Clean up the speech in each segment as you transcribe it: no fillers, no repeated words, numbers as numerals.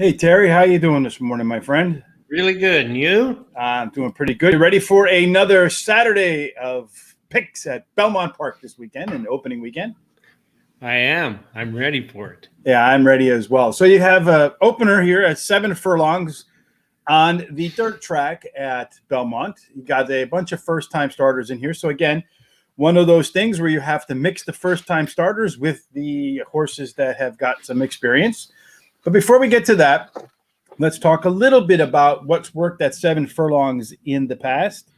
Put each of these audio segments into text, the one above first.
Hey Terry, how you doing this morning, my friend? Really good. And you? I'm doing pretty good. You ready for another Saturday of picks at Belmont Park this weekend and opening weekend? I am. I'm ready for it. Yeah, I'm ready as well. So you have an opener here at 7 furlongs on the dirt track at Belmont. You got a bunch of first-time starters in here. So again, one of those things where you have to mix the first-time starters with the horses that have got some experience. But before we get to that, let's talk a little bit about what's worked at 7 furlongs in the past.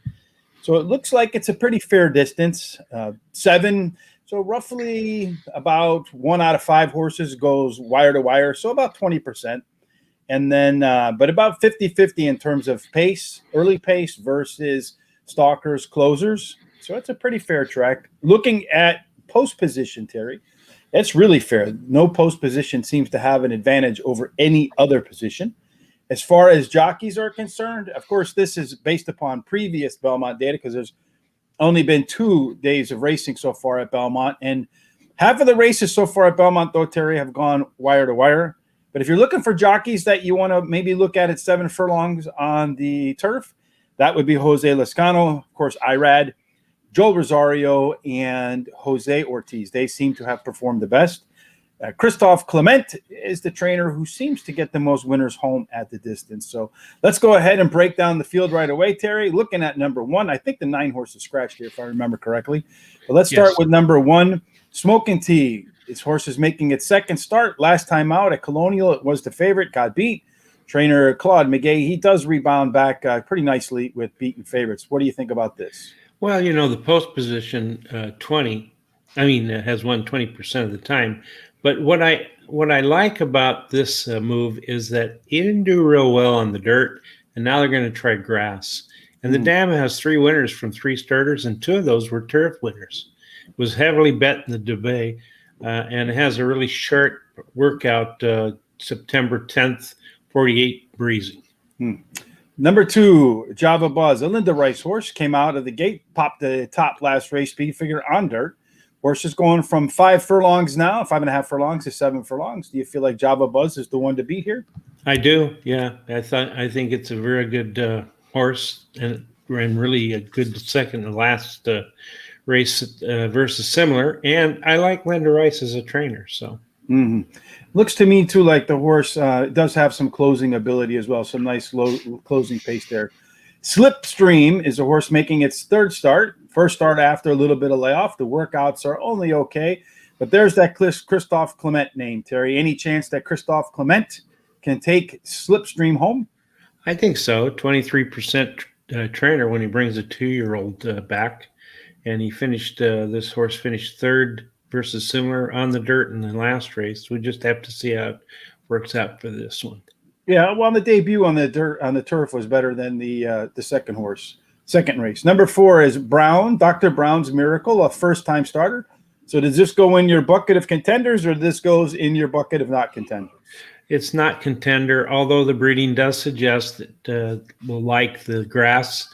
So it looks like it's a pretty fair distance, 7. So roughly about 1 out of 5 horses goes wire to wire. So about 20%. And then, but about 50-50 in terms of pace, early pace versus stalkers, closers. So it's a pretty fair track. Looking at post position, Terry, it's really fair. No post position seems to have an advantage over any other position. As far as jockeys are concerned, of course, this is based upon previous Belmont data because there's only been 2 days of racing so far at Belmont. And half of the races so far at Belmont, though, Terry, have gone wire to wire. But if you're looking for jockeys that you want to maybe look at 7 furlongs on the turf, that would be Jose Lascano, of course, Irad, Joel Rosario, and Jose Ortiz. They seem to have performed the best. Christophe Clement is the trainer who seems to get the most winners home at the distance. So let's go ahead and break down the field right away, Terry. Looking at number 1, I think the 9 horse is scratched here, if I remember correctly. But let's start with number 1, Smoking Tea. This horse is making its second start. Last time out at Colonial, it was the favorite, got beat. Trainer Claude McGay, he does rebound back pretty nicely with beaten favorites. What do you think about this? Well, the post position 20, has won 20% of the time. But what I like about this move is that he didn't do real well on the dirt, and now they're going to try grass. And the dam has 3 winners from 3 starters, and 2 of those were turf winners. It was heavily bet in the debate, and it has a really short workout September 10th, 48 breezy. Number 2, Java Buzz, a Linda Rice horse, came out of the gate, popped the top last race speed figure on dirt. Horse is going from 5 furlongs now, 5.5 furlongs to 7 furlongs. Do you feel like Java Buzz is the one to beat here? I do, yeah. I think it's a very good horse and really a good second to last race versus similar. And I like Linda Rice as a trainer, so. Looks to me, too, like the horse does have some closing ability as well, some nice low closing pace there. Slipstream is a horse making its 3rd start. First start after a little bit of layoff. The workouts are only okay. But there's that Christophe Clement name, Terry. Any chance that Christophe Clement can take Slipstream home? I think so. 23% trainer when he brings a 2-year-old back. And he finished, this horse finished 3rd versus similar on the dirt in the last race. We just have to see how it works out for this one. Yeah, well, the debut on the dirt on the turf was better than the second race. Number 4 is Brown, Dr. Brown's Miracle, a first-time starter. So does this go in your bucket of contenders, or this goes in your bucket of not contenders? It's not contender, although the breeding does suggest that we'll like the grass.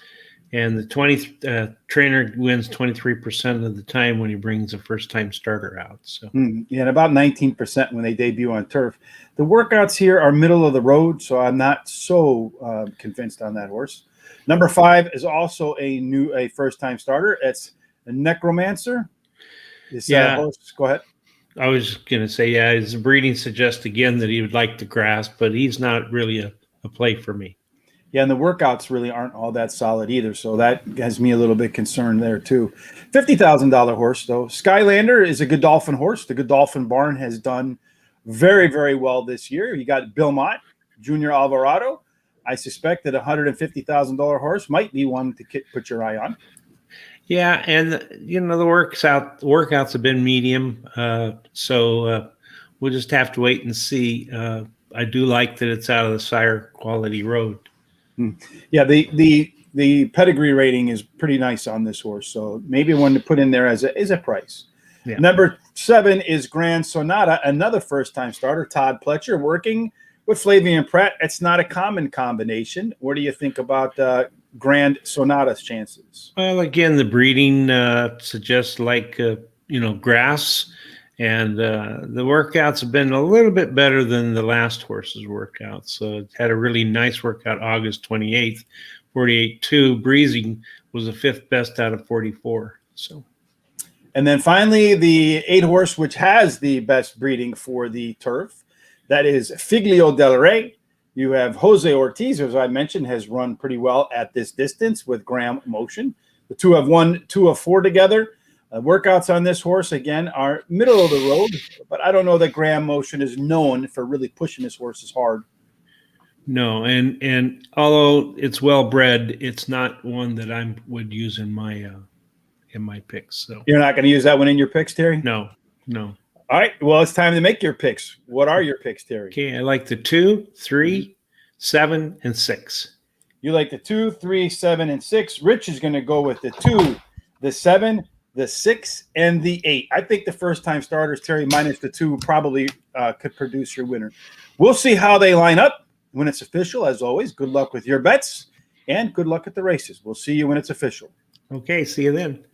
And the trainer wins 23% of the time when he brings a first-time starter out. So yeah, and about 19% when they debut on turf. The workouts here are middle of the road, so I'm not so convinced on that horse. Number 5 is also a first-time starter. It's a Necromancer. Horse, go ahead. I was going to say, yeah, his breeding suggests again that he would like the grass, but he's not really a play for me. Yeah, and the workouts really aren't all that solid either, so that has me a little bit concerned there too. $50,000 horse, though. Skylander is a Godolphin horse. The Godolphin barn has done very, very well this year. You got Belmont, Junior Alvarado. I suspect that $150,000 horse might be one to put your eye on. Yeah, and the workouts have been medium, so we'll just have to wait and see. I do like that it's out of the sire quality road. Yeah, the pedigree rating is pretty nice on this horse, so maybe one to put in there as a price. Yeah. Number 7 is Grand Sonata, another first-time starter. Todd Pletcher working with Flavian Pratt. It's not a common combination. What do you think about Grand Sonata's chances? Well, again, the breeding suggests grass, And the workouts have been a little bit better than the last horse's workout. So it had a really nice workout August 28th, 48.2. Breezing was the 5th best out of 44. So. And then finally, the 8 horse, which has the best breeding for the turf, that is Figlio del Rey. You have Jose Ortiz, as I mentioned, has run pretty well at this distance with Graham Motion. The two have won 2 of 4 together. Workouts on this horse, again, are middle of the road, but I don't know that Graham Motion is known for really pushing his horses hard. No, and although it's well bred, it's not one that I would use in my picks. So you're not going to use that one in your picks, Terry? No. All right. Well, it's time to make your picks. What are your picks, Terry? Okay, I like the 2, 3, 7, and 6. You like the 2, 3, 7, and 6. Rich is going to go with the 2, the 7, the 6, and the 8. I think the first time starters, Terry, minus the 2, probably could produce your winner. We'll see how they line up when it's official. As always, good luck with your bets and good luck at the races. We'll see you when it's official. Okay, see you then.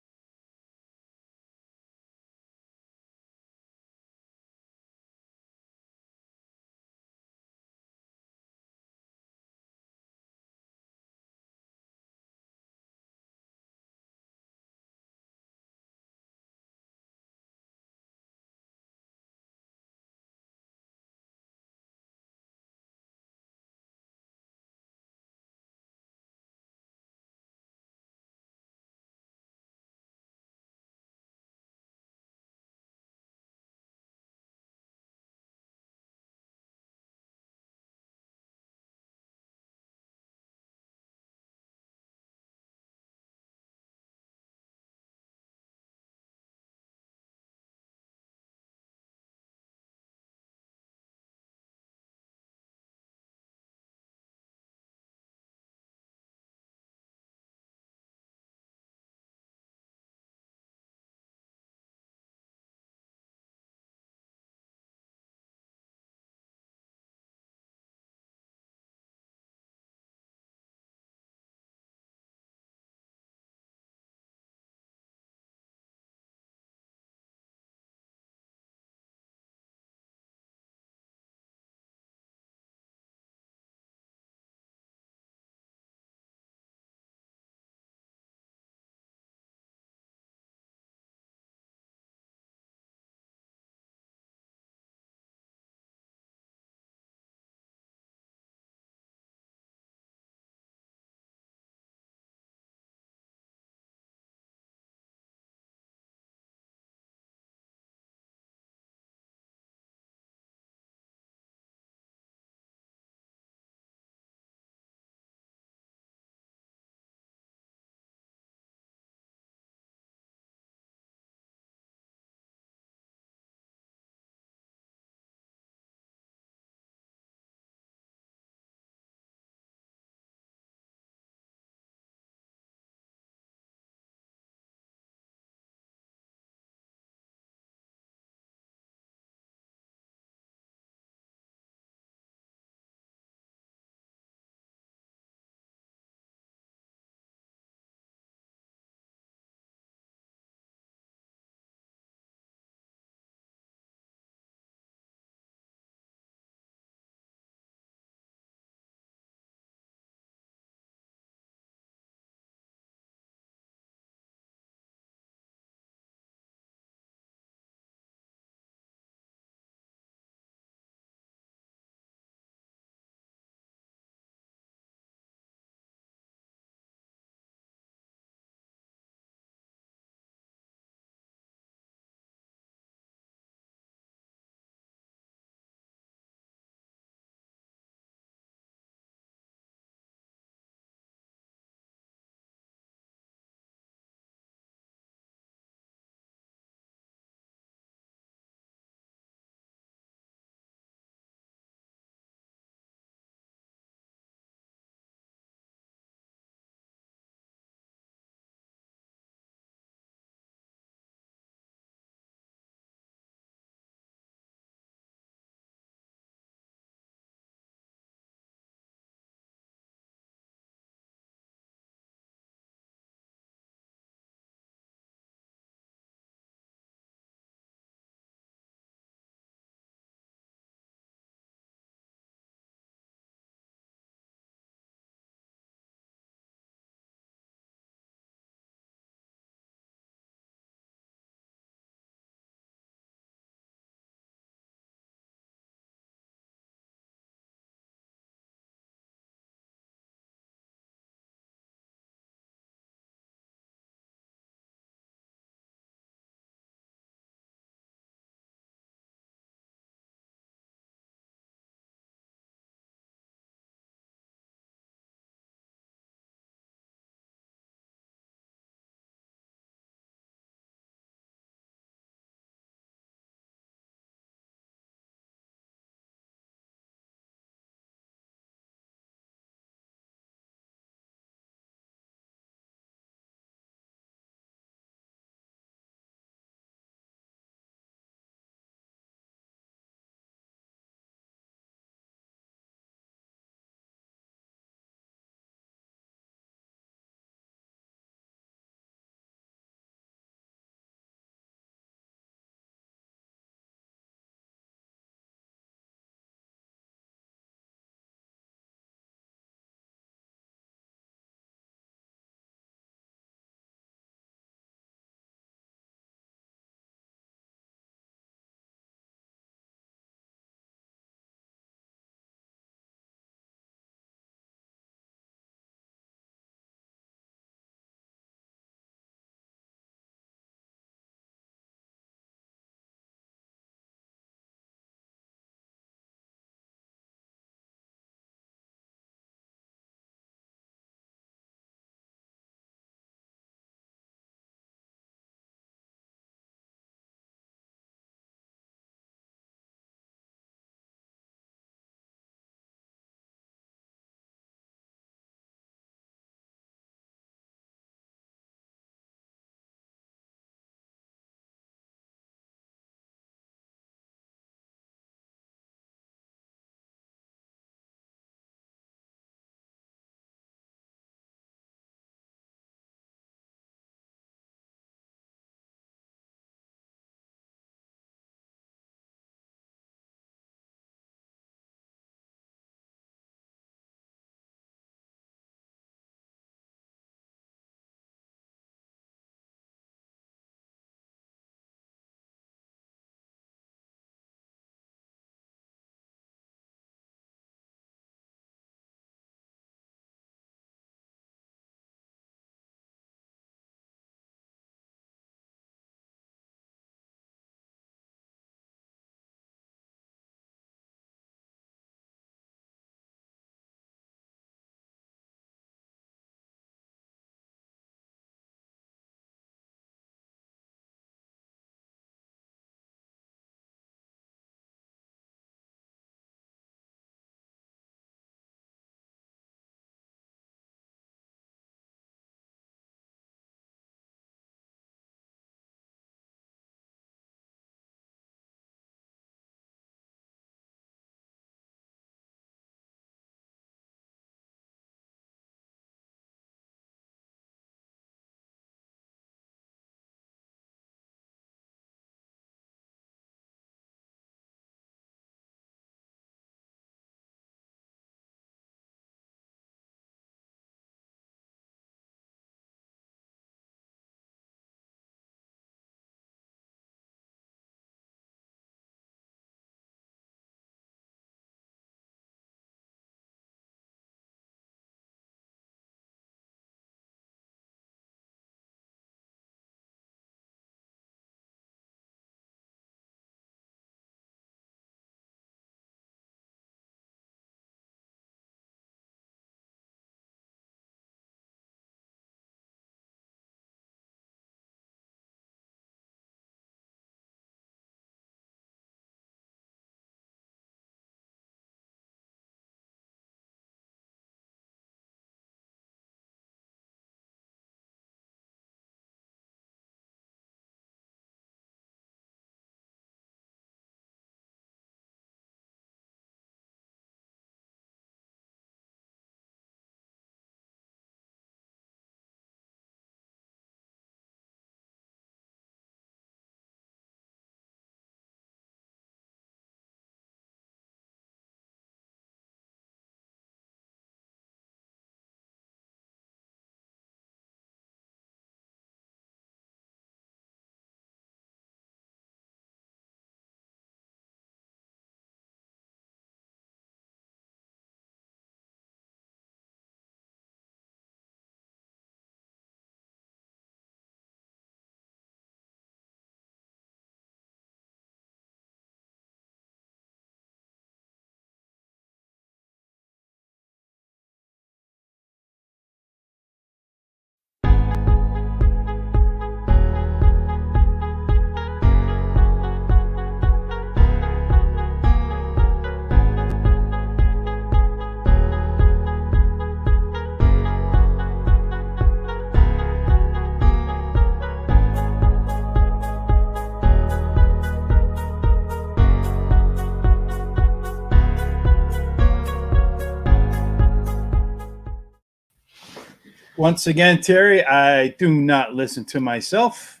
Once again, Terry, I do not listen to myself.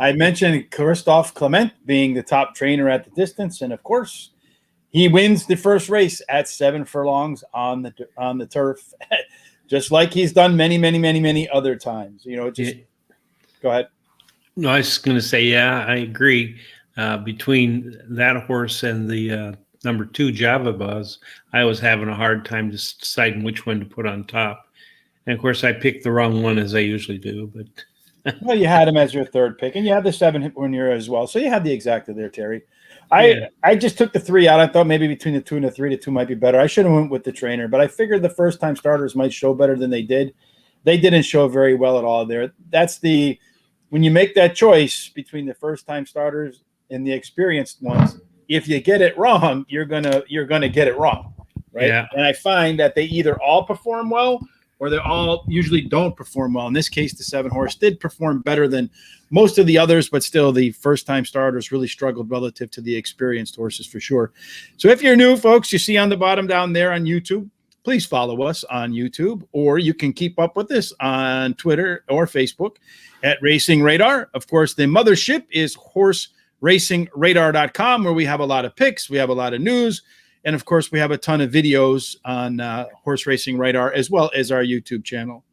I mentioned Christophe Clement being the top trainer at the distance, and of course, he wins the first race at 7 furlongs on the turf, just like he's done many, many, many, many other times. Yeah. Go ahead. No, I was going to say, yeah, I agree. Between that horse and the number 2 Java Buzz, I was having a hard time just deciding which one to put on top. And of course, I picked the wrong one as I usually do. But Well, you had him as your third pick, and you had the 7 when you're as well. So you had the exacta there, Terry. yeah, I just took the 3 out. I thought maybe between the 2 and the 3, the 2 might be better. I should have went with the trainer, but I figured the first time starters might show better than they did. They didn't show very well at all there. That's when you make that choice between the first time starters and the experienced ones. If you get it wrong, you're gonna get it wrong, right? yeah, And I find that they either all perform well or they all usually don't perform well. In this case, the 7 horse did perform better than most of the others, but still the first time starters really struggled relative to the experienced horses for sure. So if you're new, folks, you see on the bottom down there on YouTube, please follow us on YouTube, or you can keep up with us on Twitter or Facebook at Racing Radar. Of course, the mothership is horseracingradar.com, where we have a lot of picks, we have a lot of news, and of course, we have a ton of videos on Horse Racing Radar, as well as our YouTube channel.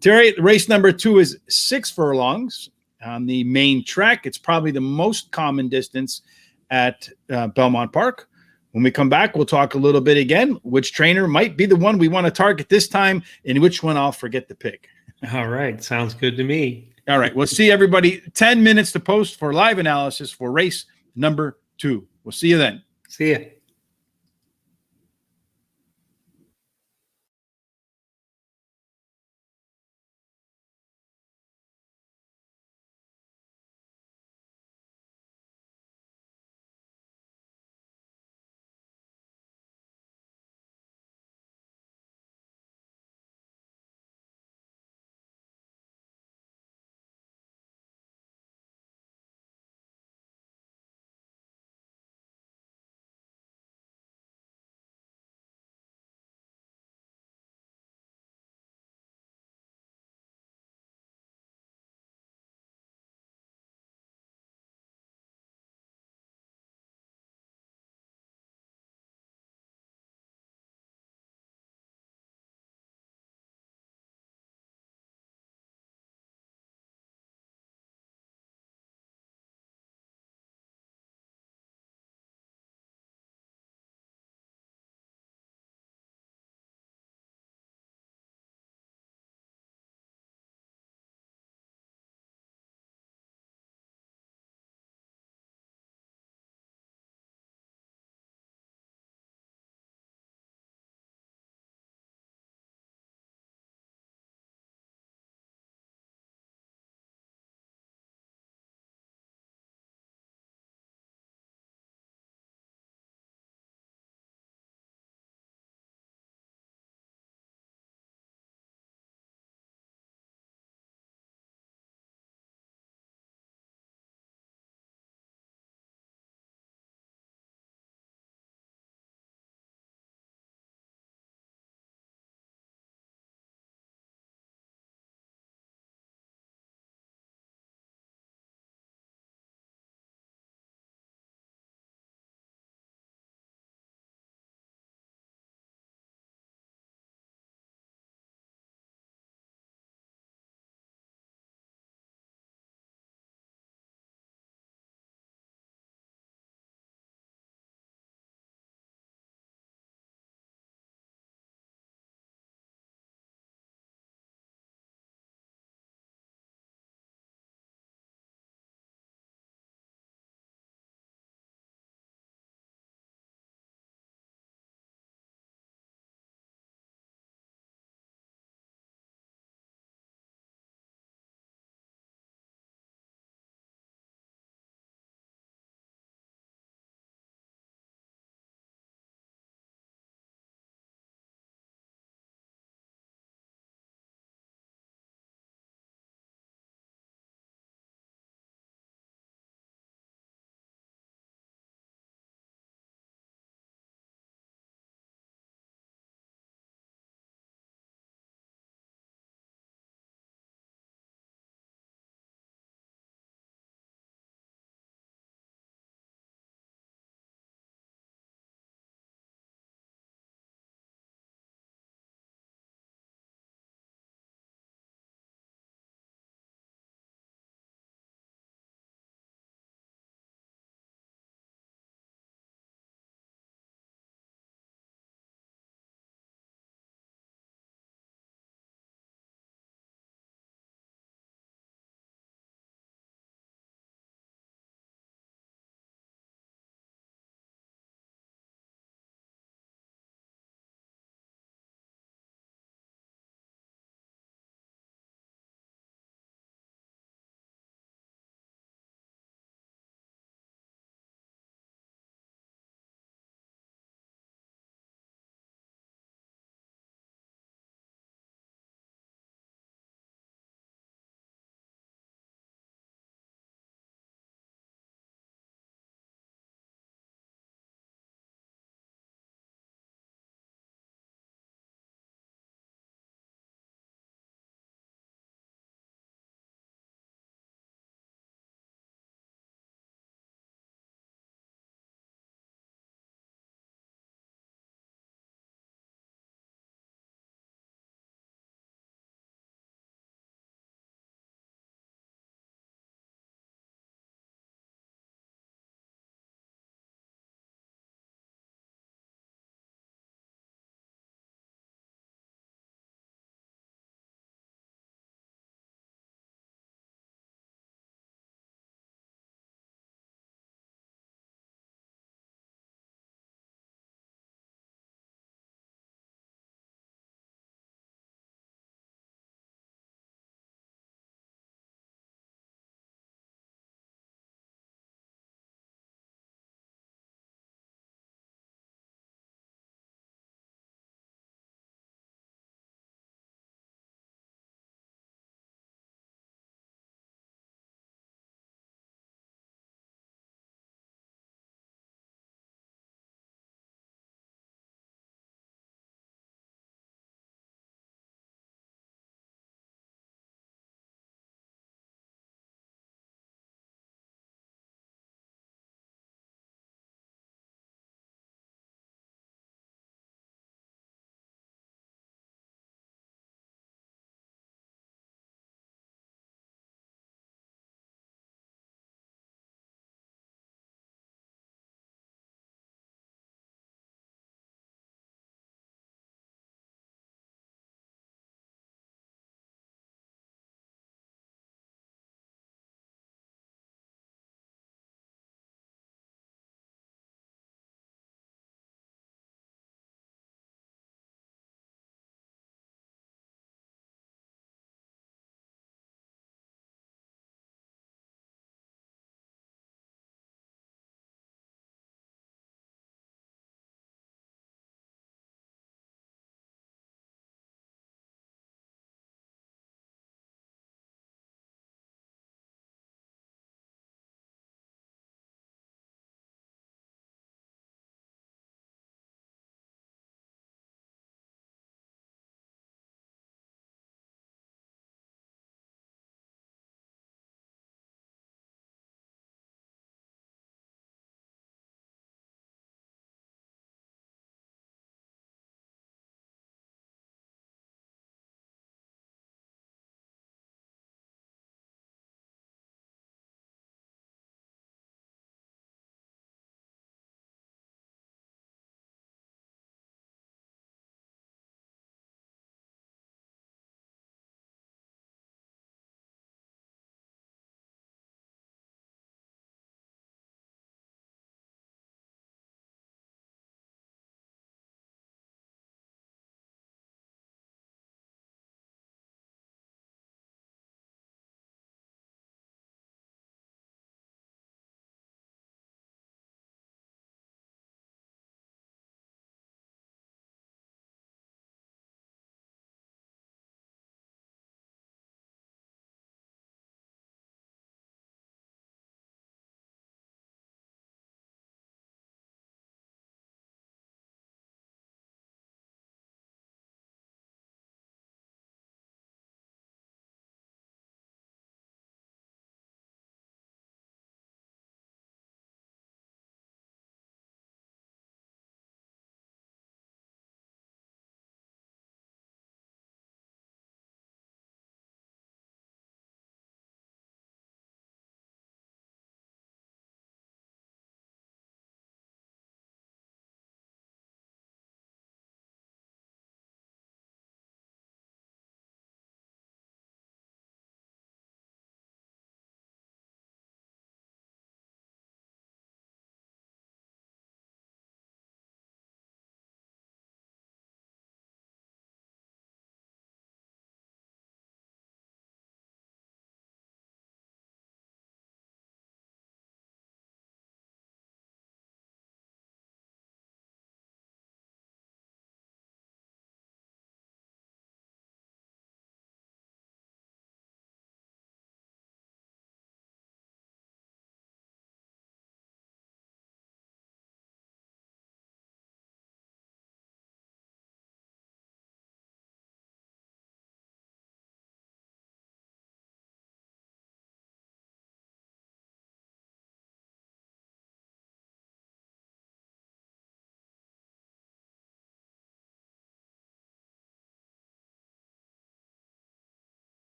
Terry, race number 2 is 6 furlongs on the main track. It's probably the most common distance at Belmont Park. When we come back, we'll talk a little bit again, which trainer might be the one we want to target this time and which one I'll forget to pick. all right, sounds good to me. All right, we'll see everybody 10 minutes to post for live analysis for race number 2. We'll see you then. See ya.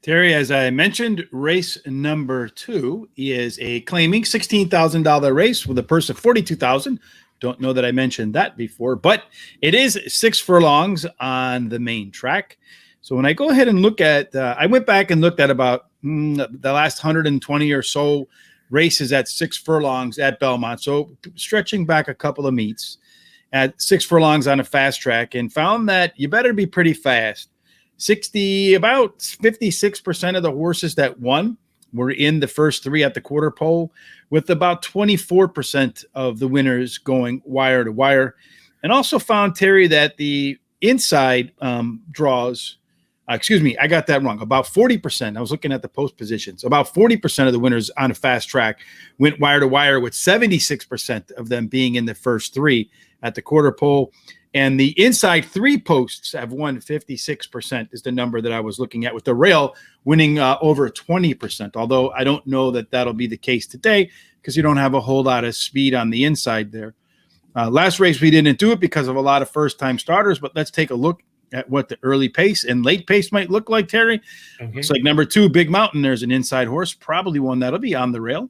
Terry, as I mentioned, race number 2 is a claiming $16,000 race with a purse of $42,000. Don't know that I mentioned that before, but it is 6 furlongs on the main track. So when I go ahead and look at, I went back and looked at about the last 120 or so races at 6 furlongs at Belmont. So stretching back a couple of meets at 6 furlongs on a fast track, and found that you better be pretty fast. About 56% of the horses that won were in the first 3 at the quarter pole, with about 24% of the winners going wire to wire. And also found, Terry, that the inside draws, I got that wrong. About 40%, I was looking at the post positions, about 40% of the winners on a fast track went wire to wire, with 76% of them being in the first 3 at the quarter pole. And the inside 3 posts have won 56% is the number that I was looking at, with the rail winning over 20%. Although I don't know that that'll be the case today, because you don't have a whole lot of speed on the inside there. Last race, we didn't do it because of a lot of first-time starters, but let's take a look at what the early pace and late pace might look like, Terry. Okay. It's like number 2, Big Mountain. There's an inside horse, probably one that'll be on the rail.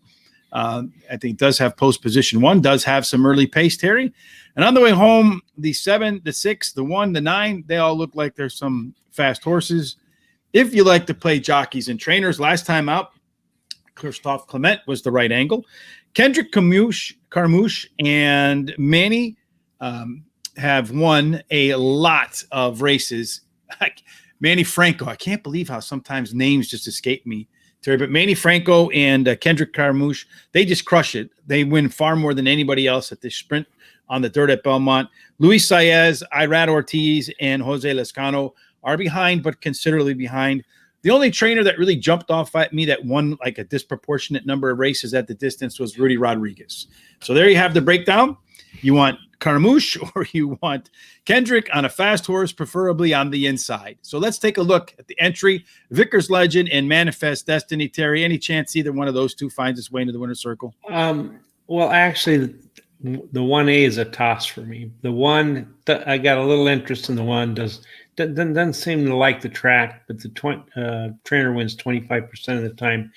I think does have post position 1, does have some early pace, Terry. And on the way home, the 7, the 6, the 1, the 9, they all look like there's some fast horses. If you like to play jockeys and trainers, last time out, Christophe Clement was the right angle. Kendrick Carmouche and Manny have won a lot of races. Manny Franco, I can't believe how sometimes names just escape me, Terry, but Manny Franco and Kendrick Carmouche, they just crush it. They win far more than anybody else at this sprint on the dirt at Belmont. Luis Saez, Irad Ortiz, and Jose Lescano are behind, but considerably behind. The only trainer that really jumped off at me that won like a disproportionate number of races at the distance was Rudy Rodriguez. So there you have the breakdown. You want Carmouche or you want Kendrick on a fast horse, preferably on the inside. So let's take a look at the entry. Vickers Legend and Manifest Destiny. Terry, any chance either one of those two finds its way into the winner's circle? Well, actually, the 1A is a toss for me. The 1, I got a little interest in the 1. Doesn't seem to like the track, but the trainer wins 25% of the time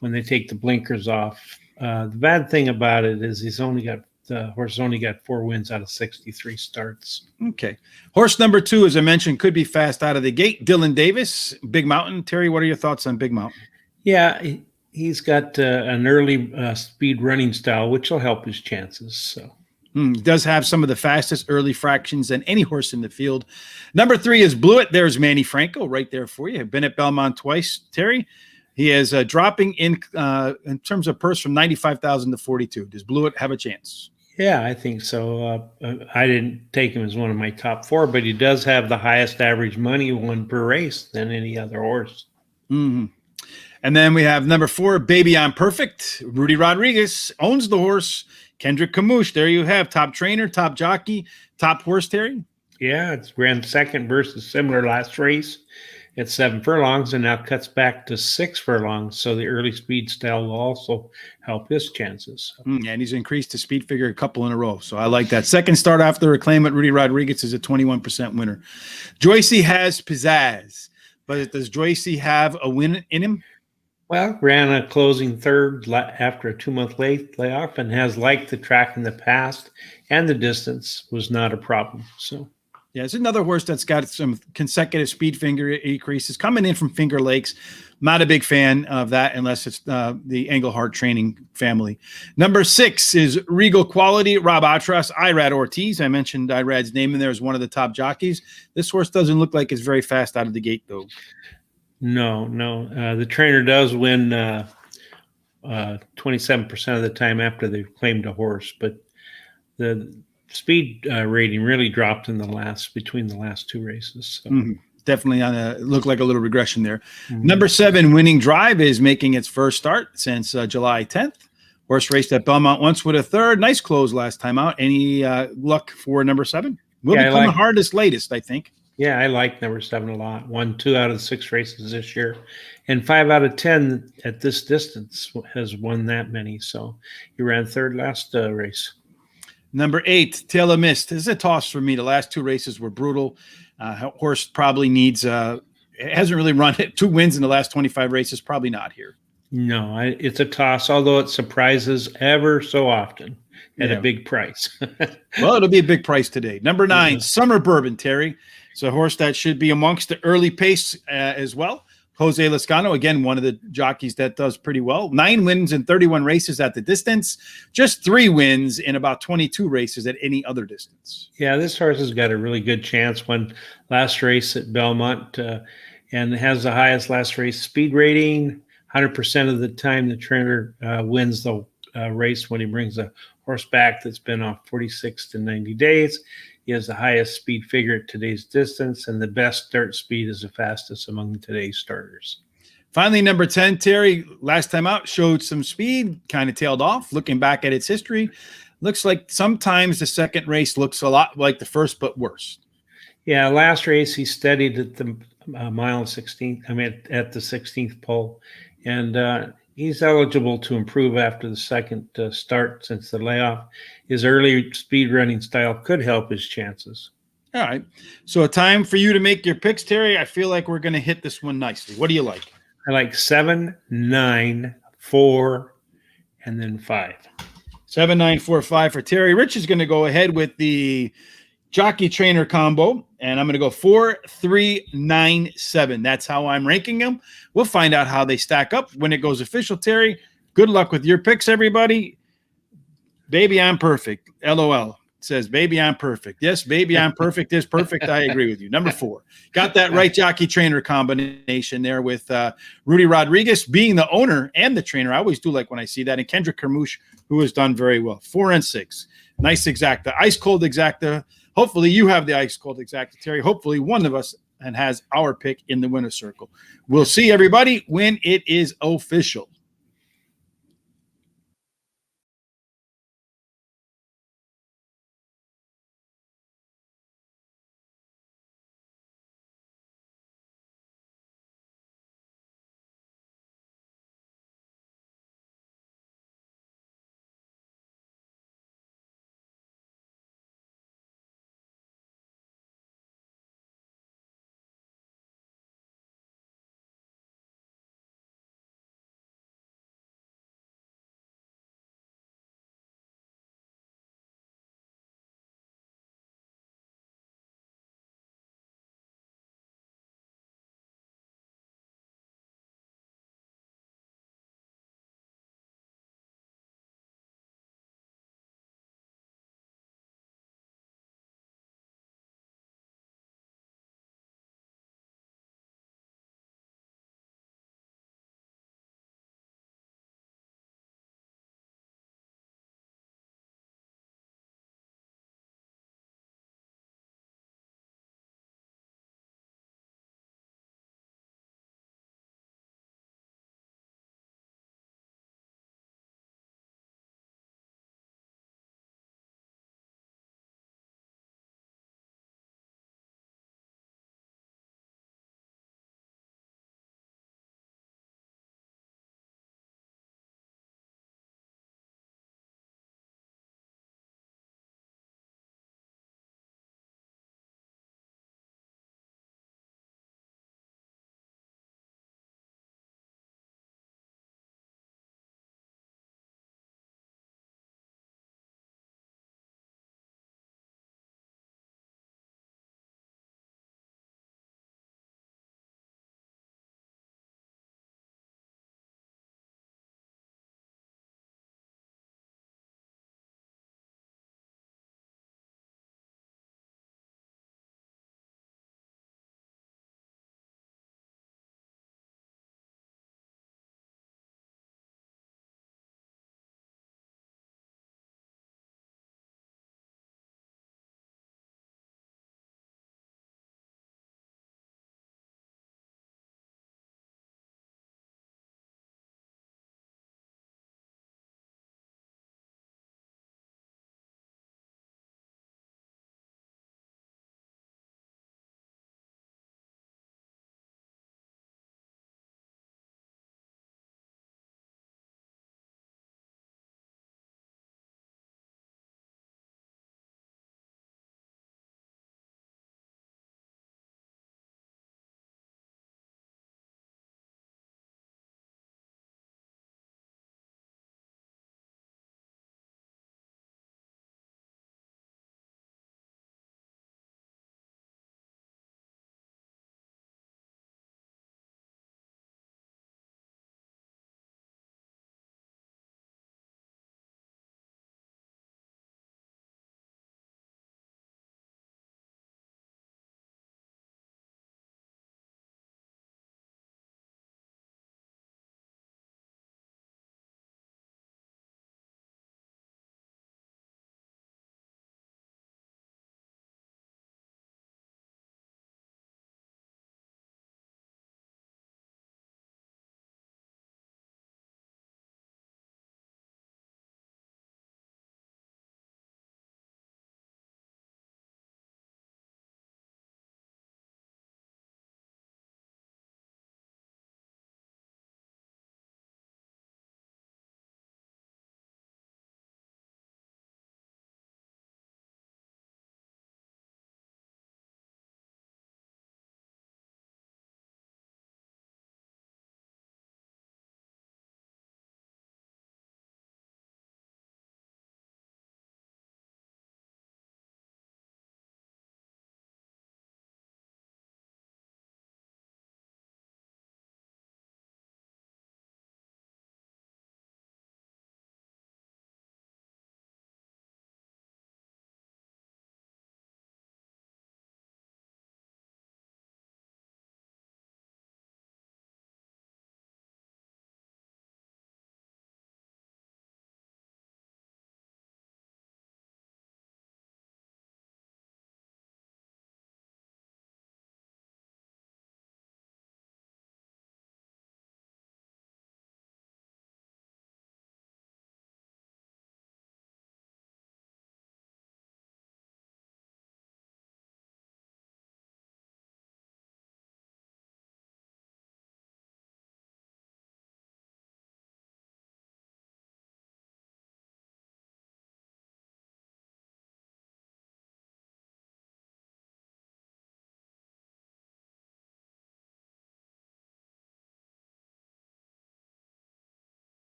when they take the blinkers off. The bad thing about it is the horse only got 4 wins out of 63 starts. Okay. Horse number 2, as I mentioned, could be fast out of the gate. Dylan Davis, Big Mountain. Terry, what are your thoughts on Big Mountain? Yeah, he's got an early speed running style, which will help his chances. So. Does have some of the fastest early fractions than any horse in the field. Number 3 is Blew It. There's Manny Franco right there for you. I've been at Belmont twice, Terry. He is dropping in terms of purse from $95,000 to $42,000. Does Blew It have a chance? Yeah, I think so. I didn't take him as one of my top 4, but he does have the highest average money won per race than any other horse. Mm-hmm. And then we have number 4, Baby I'm Perfect. Rudy Rodriguez owns the horse. Kendrick Carmouche, there you have top trainer, top jockey, top horse, Terry. Yeah, it's ran second versus similar last race at 7 furlongs and now cuts back to 6 furlongs. So the early speed style will also help his chances. And he's increased the speed figure a couple in a row. So I like that. Second start after reclaimment, Rudy Rodriguez is a 21% winner. Joycey has pizzazz, but does Joycey have a win in him? Well, ran a closing third after a 2-month layoff and has liked the track in the past, and the distance was not a problem. So, yeah, it's another horse that's got some consecutive speed finger increases coming in from Finger Lakes. Not a big fan of that unless it's the Englehart training family. Number 6 is Regal Quality, Rob Atras, Irad Ortiz. I mentioned Irad's name in there as one of the top jockeys. This horse doesn't look like it's very fast out of the gate, though. No. The trainer does win 27% of the time after they've claimed a horse, but the speed rating really dropped between the last 2 races. So. Mm-hmm. Definitely look like a little regression there. Mm-hmm. Number 7, Winning Drive, is making its first start since July 10th. Horse raced at Belmont once with a third. Nice close last time out. Any luck for number 7? Will become the hardest latest, I think. Yeah, I like number 7 a lot. Won 2 out of the 6 races this year, and 5 out of 10 at this distance has won that many. So he ran third last race. Number 8, Taylor Mist. This is a toss for me. The last 2 races were brutal. Horse probably needs it hasn't really run it. 2 wins in the last 25 races. Probably not here. No, it's a toss, although it surprises ever so often at a Yeah. big price. Well, it'll be a big price today. Number 9, Yeah. Summer Bourbon, Terry. So a horse that should be amongst the early pace as well. Jose Lascano, again, one of the jockeys that does pretty well. 9 wins in 31 races at the distance. Just 3 wins in about 22 races at any other distance. Yeah, this horse has got a really good chance. Won last race at Belmont and has the highest last race speed rating. 100% of the time the trainer wins the race when he brings a horse back that's been off 46 to 90 days. He has the highest speed figure at today's distance, and the best start speed is the fastest among today's starters. Finally, number 10, Terry, last time out, showed some speed, kind of tailed off. Looking back at its history, looks like sometimes the second race looks a lot like the first, but worse. Yeah, last race he steadied at the mile and 16th. I mean, at the 16th pole, and he's eligible to improve after the second start since the layoff. His early speed running style could help his chances. All right. So a time for you to make your picks, Terry. I feel like we're going to hit this one nicely. What do you like? I like 7, 9, 4, and then 5. 7, 9, 4, 5 for Terry. Rich is going to go ahead with the jockey trainer combo, and I'm going to go 4, 3, 9, 7. That's how I'm ranking them. We'll find out how they stack up when it goes official, Terry. Good luck with your picks, everybody. Baby, I'm perfect. LOL. Says, baby, I'm perfect. Yes, baby, I'm perfect is perfect. I agree with you. Number 4. Got that right jockey trainer combination there with Rudy Rodriguez being the owner and the trainer. I always do like when I see that. And Kendrick Kermouche, who has done very well. 4 and 6. Nice exacta. Ice cold exacta. Hopefully you have the ice cold exacta, Terry. Hopefully one of us and has our pick in the winner's circle. We'll see everybody when it is official.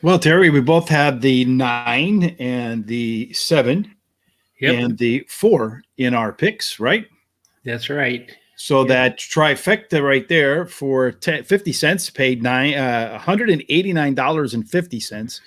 Well, Terry, we both have the 9 and the 7 Yep, and the 4 in our picks, right? that's right. So Yep. that trifecta right there for 50 cents paid $189.50.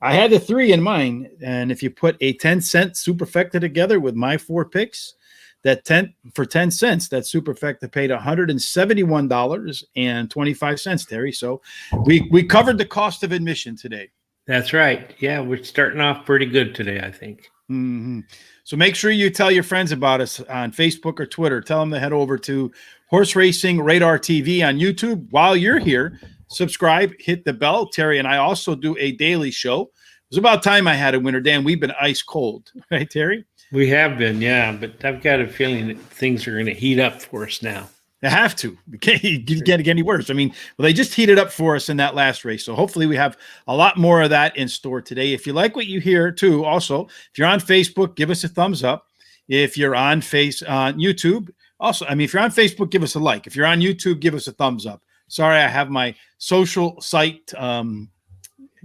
I had the 3 in mine, and if you put a 10-cent superfecta together with my 4 picks, that 10 for 10 cents, that superfecta paid $171.25, Terry. So we covered the cost of admission today. That's right. Yeah, we're starting off pretty good today, I think. Mm-hmm. So make sure you tell your friends about us on Facebook or Twitter. Tell them to head over to Horse Racing Radar TV on YouTube. While you're here, subscribe, hit the bell. Terry and I also do a daily show. It was about time I had a winner, Dan. We've been ice cold, right, Terry? We have been, yeah, but I've got a feeling that things are going to heat up for us now. They have to. You can't get any worse. I mean, well, they just heated up for us in that last race. So hopefully we have a lot more of that in store today. If you like what you hear, too, also, if you're on Facebook, give us a thumbs up. If you're on YouTube, also, I mean, if you're on Facebook, give us a like. If you're on YouTube, give us a thumbs up. Sorry, I have my social site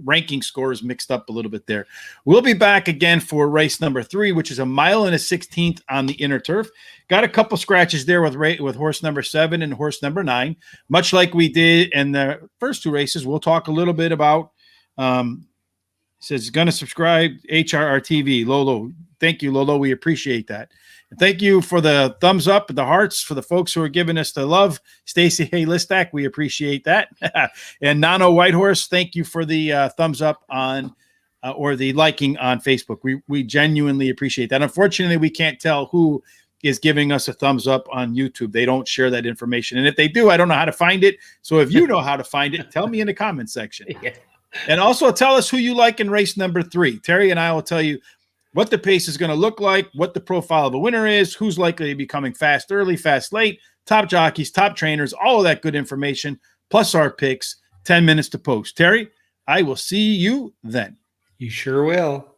ranking scores mixed up a little bit there. We'll be back again for race number 3, which is a 1.16 on the inner turf. Got a couple scratches there with horse number 7 and horse number 9, much like we did in the first 2 races. We'll talk a little bit about. Says going to subscribe HRR TV. Lolo, thank you, Lolo. We appreciate that. And thank you for the thumbs up, the hearts for the folks who are giving us the love. Stacy Haylistak, we appreciate that. And Nano Whitehorse, thank you for the thumbs up on or the liking on Facebook. We genuinely appreciate that. Unfortunately, we can't tell who is giving us a thumbs up on YouTube. They don't share that information. And if they do, I don't know how to find it. So if you know how to find it, tell me in the comment section. Yeah. And also tell us who you like in race number 3. Terry and I will tell you what the pace is going to look like, what the profile of a winner is, who's likely to be coming fast early, fast late, top jockeys, top trainers, all of that good information, plus our picks, 10 minutes to post. Terry, I will see you then. You sure will.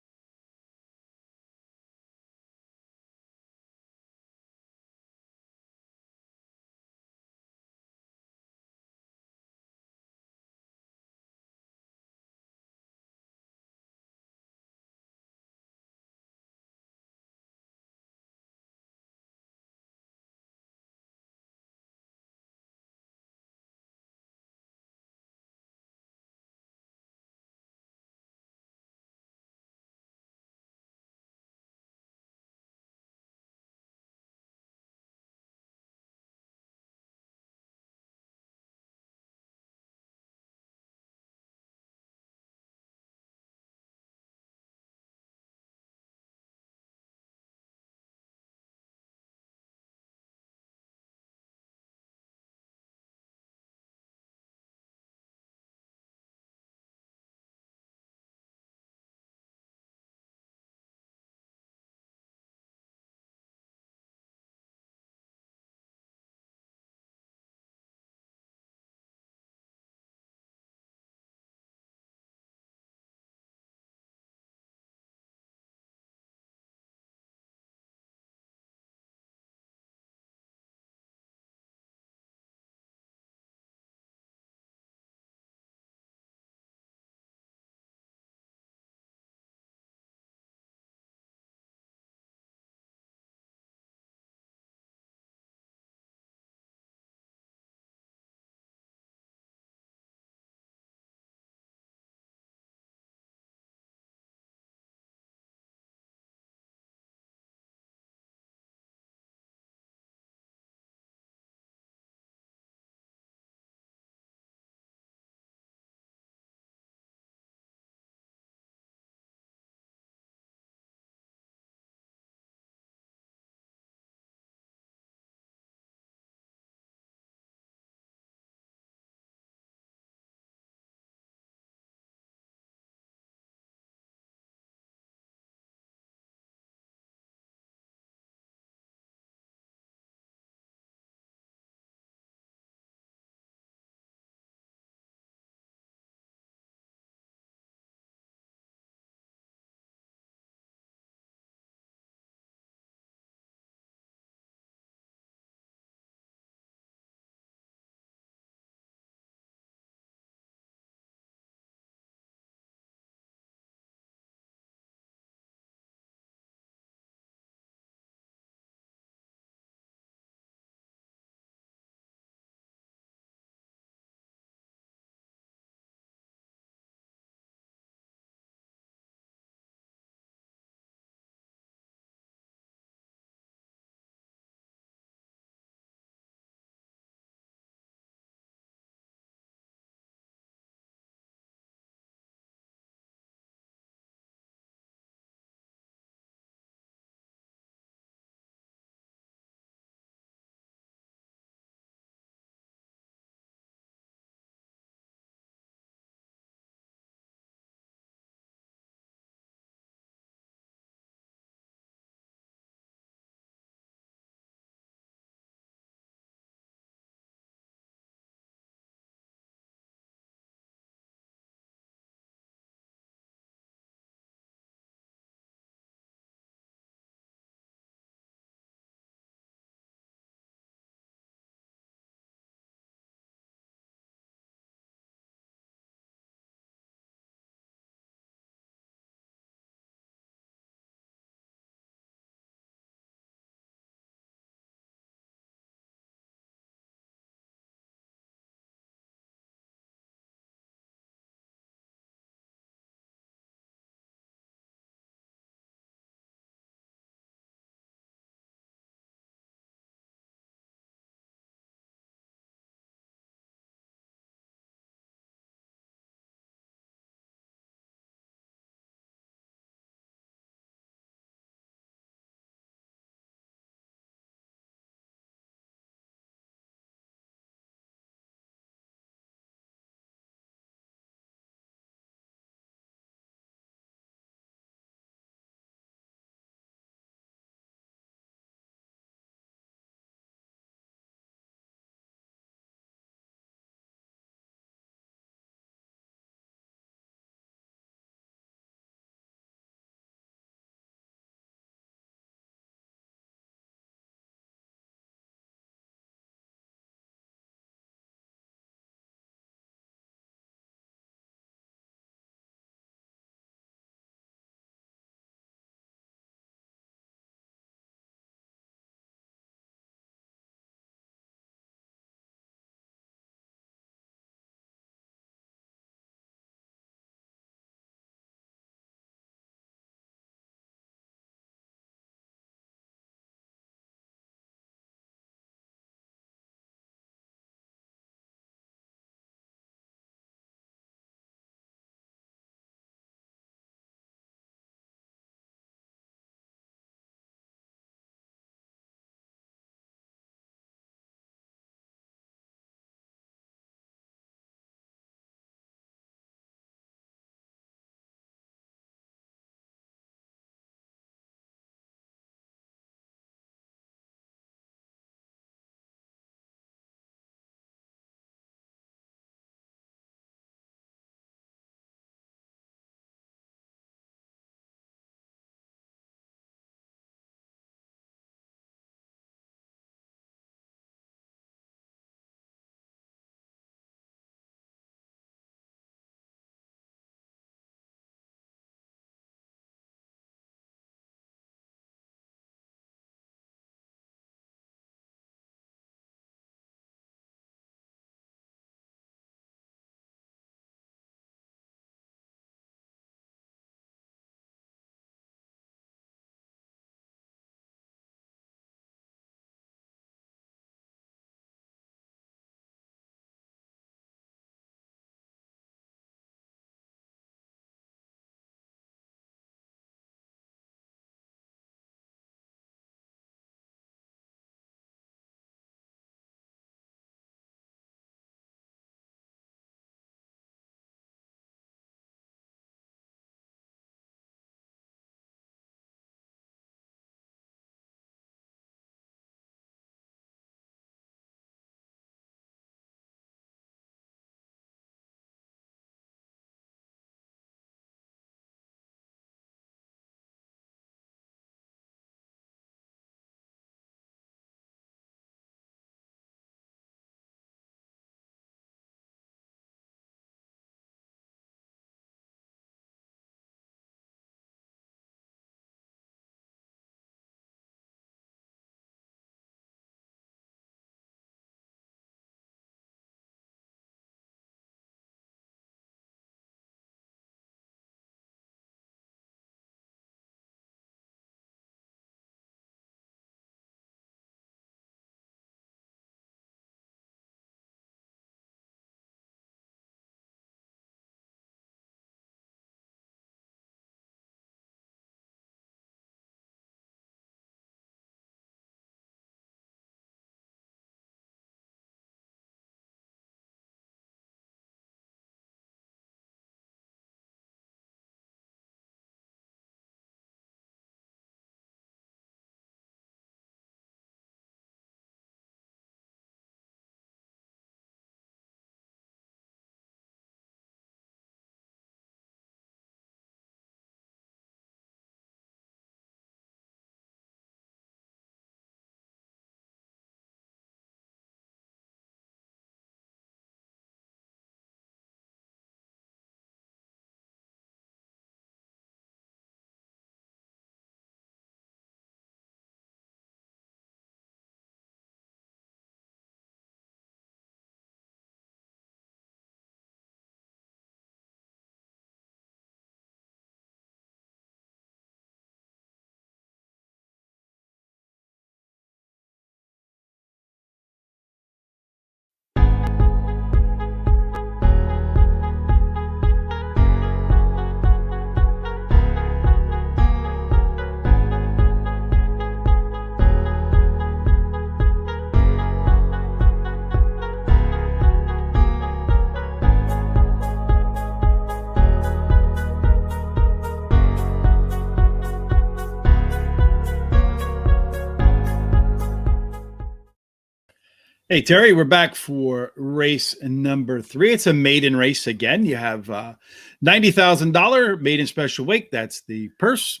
Hey, Terry, we're back for race number 3. It's a maiden race again. You have $90,000 maiden special weight. That's the purse.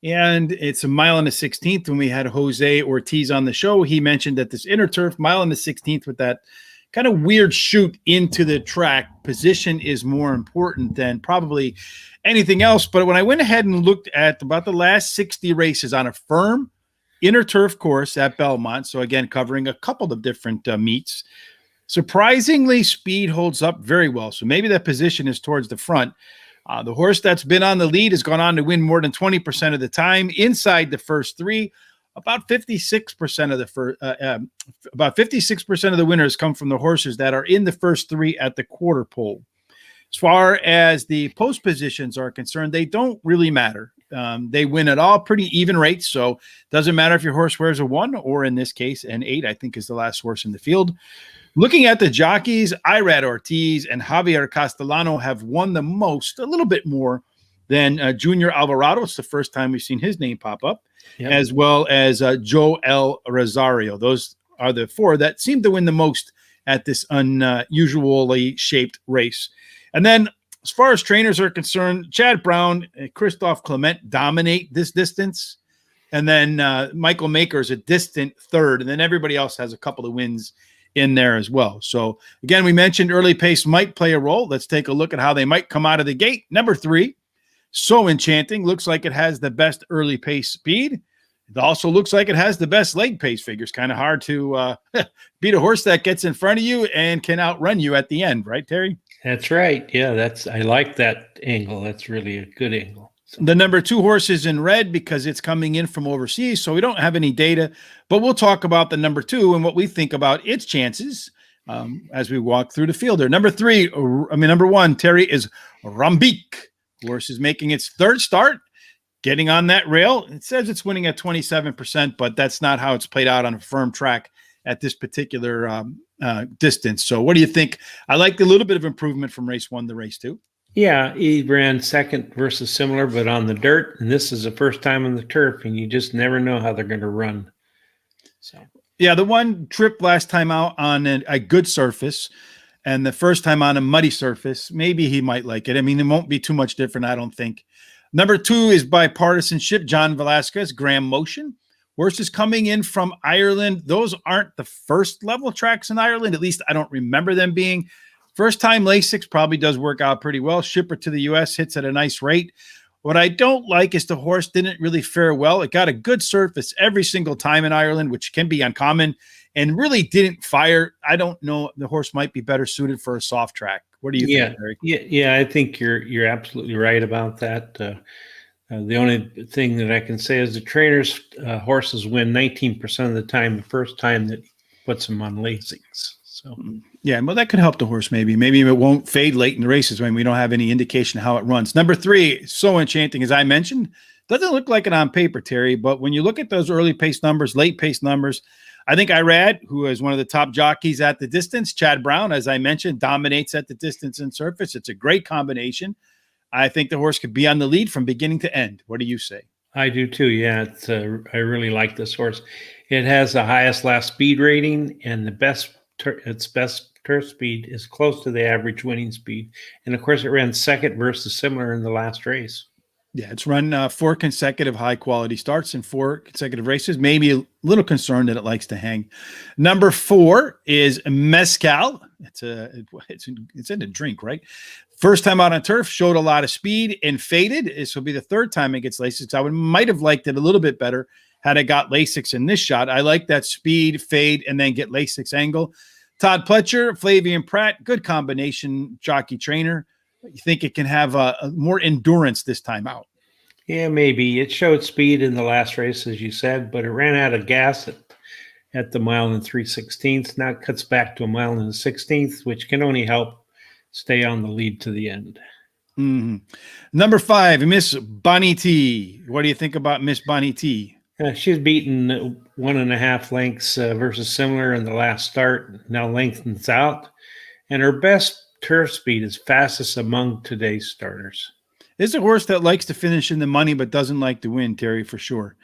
And it's a mile and a 16th. When we had Jose Ortiz on the show, he mentioned that this inner turf, mile and a 16th, with that kind of weird shoot into the track, position is more important than probably anything else. But when I went ahead and looked at about the last 60 races on a firm inner turf course at Belmont, so again, covering a couple of different meets, surprisingly, speed holds up very well. So maybe that position is towards the front. The horse that's been on the lead has gone on to win more than 20% of the time inside the first 3. About 56% of about 56% of the winners come from the horses that are in the first 3 at the quarter pole. As far as the post positions are concerned, they don't really matter. They win at all pretty even rates, so it doesn't matter if your horse wears a 1 or, in this case, an 8. I think is the last horse in the field. Looking at the jockeys, Irad Ortiz and Javier Castellano have won the most, a little bit more than Junior Alvarado. It's the first time we've seen his name pop up, as well as Joe L. Rosario. Those are the 4 that seem to win the most at this unusually shaped race. And then as far as trainers are concerned, Chad Brown and Christophe Clement dominate this distance. And then Michael Maker is a distant 3rd. And then everybody else has a couple of wins in there as well. So again, we mentioned early pace might play a role. Let's take a look at how they might come out of the gate. Number 3, So Enchanting, looks like it has the best early pace speed. It also looks like it has the best leg pace figures. Kind of hard to beat a horse that gets in front of you and can outrun you at the end, right, Terry? That's right. Yeah, I like that angle. That's really a good angle. So the number 2 horse is in red because it's coming in from overseas, so we don't have any data, but we'll talk about the number 2 and what we think about its chances as we walk through the field there. Number 1, Terry, is Rambic. Horse is making its 3rd start, getting on that rail. It says it's winning at 27%, but that's not how it's played out on a firm track at this particular distance. So what do you think? I like a little bit of improvement from race 1 to race 2. Yeah, he ran 2nd versus similar, but on the dirt, and this is the first time on the turf, and you just never know how they're going to run. So yeah, the one trip last time out on a good surface and the first time on a muddy surface, maybe he might like it. I mean, it won't be too much different, I don't think. Number 2 is Bipartisanship, John Velasquez, Graham Motion. Horses coming in from Ireland. Those aren't the first level tracks in Ireland. At least I don't remember them being. First time Lasix probably does work out pretty well. Shipper to the U.S. hits at a nice rate. What I don't like is the horse didn't really fare well. It got a good surface every single time in Ireland, which can be uncommon, and really didn't fire. I don't know. The horse might be better suited for a soft track. What do you think, Eric? Yeah, I think you're absolutely right about that. The only thing that I can say is the trainers' horses win 19% of the time the first time that he puts them on Lasix. So yeah, well, that could help the horse maybe. Maybe it won't fade late in the races when we don't have any indication how it runs. Number 3, So Enchanting, as I mentioned, doesn't look like it on paper, Terry, but when you look at those early pace numbers, late pace numbers, I think Irad, who is one of the top jockeys at the distance, Chad Brown, as I mentioned, dominates at the distance and surface. It's a great combination. I think the horse could be on the lead from beginning to end. What do you say? I do too. Yeah, I really like this horse. It has the highest last speed rating, and its best turf speed is close to the average winning speed. And of course, it ran 2nd versus similar in the last race. Yeah, it's run 4 consecutive high-quality starts in 4 consecutive races. Maybe a little concerned that it likes to hang. Number 4 is Mezcal. It's in a drink, right? First time out on turf, showed a lot of speed and faded. This will be the 3rd time it gets Lasix. I might have liked it a little bit better had I got Lasix in this shot. I like that speed, fade, and then get Lasix angle. Todd Pletcher, Flavian Pratt, good combination jockey trainer. You think it can have a more endurance this time out? Yeah, maybe. It showed speed in the last race, as you said, but it ran out of gas at the mile and 3/16. Now it cuts back to a mile and a 16th, which can only help stay on the lead to the end. Mm-hmm. Number 5, Miss Bonnie T. What do you think about Miss Bonnie T? She's beaten 1.5 lengths versus similar in the last start. Now lengthens out, and her best turf speed is fastest among today's starters. This is a horse that likes to finish in the money but doesn't like to win, Terry, for sure.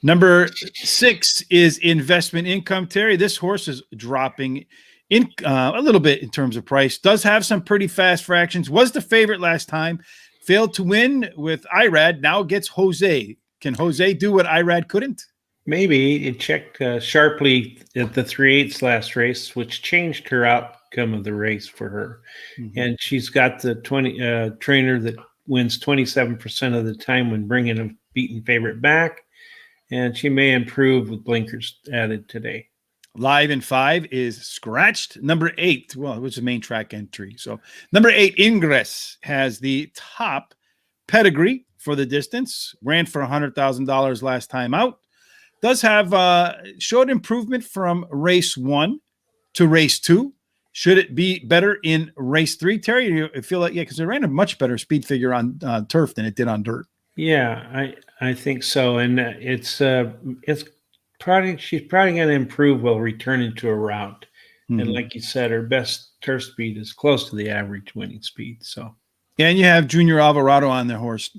Number 6 is Investment Income, Terry. This horse is dropping in a little bit in terms of price. Does have some pretty fast fractions. Was the favorite last time. Failed to win with Irad. Now gets Jose. Can Jose do what Irad couldn't? Maybe it checked sharply at the 3/8 last race, which changed her outcome of the race for her. Mm-hmm. And she's got the 20 trainer that wins 27% of the time when bringing a beaten favorite back. And she may improve with blinkers added today. Live in 5 is scratched. Number 8, well, it was the main track entry. So number 8, Ingress, has the top pedigree for the distance. Ran for $100,000 last time out. Does have showed improvement from race 1 to race 2. Should it be better in race 3, Terry? You feel like, yeah, because it ran a much better speed figure on turf than it did on dirt. Yeah, I think so, and it's probably she's probably going to improve while returning to a route. Mm-hmm. And like you said, her best turf speed is close to the average winning speed. So, yeah, and you have Junior Alvarado on the horse,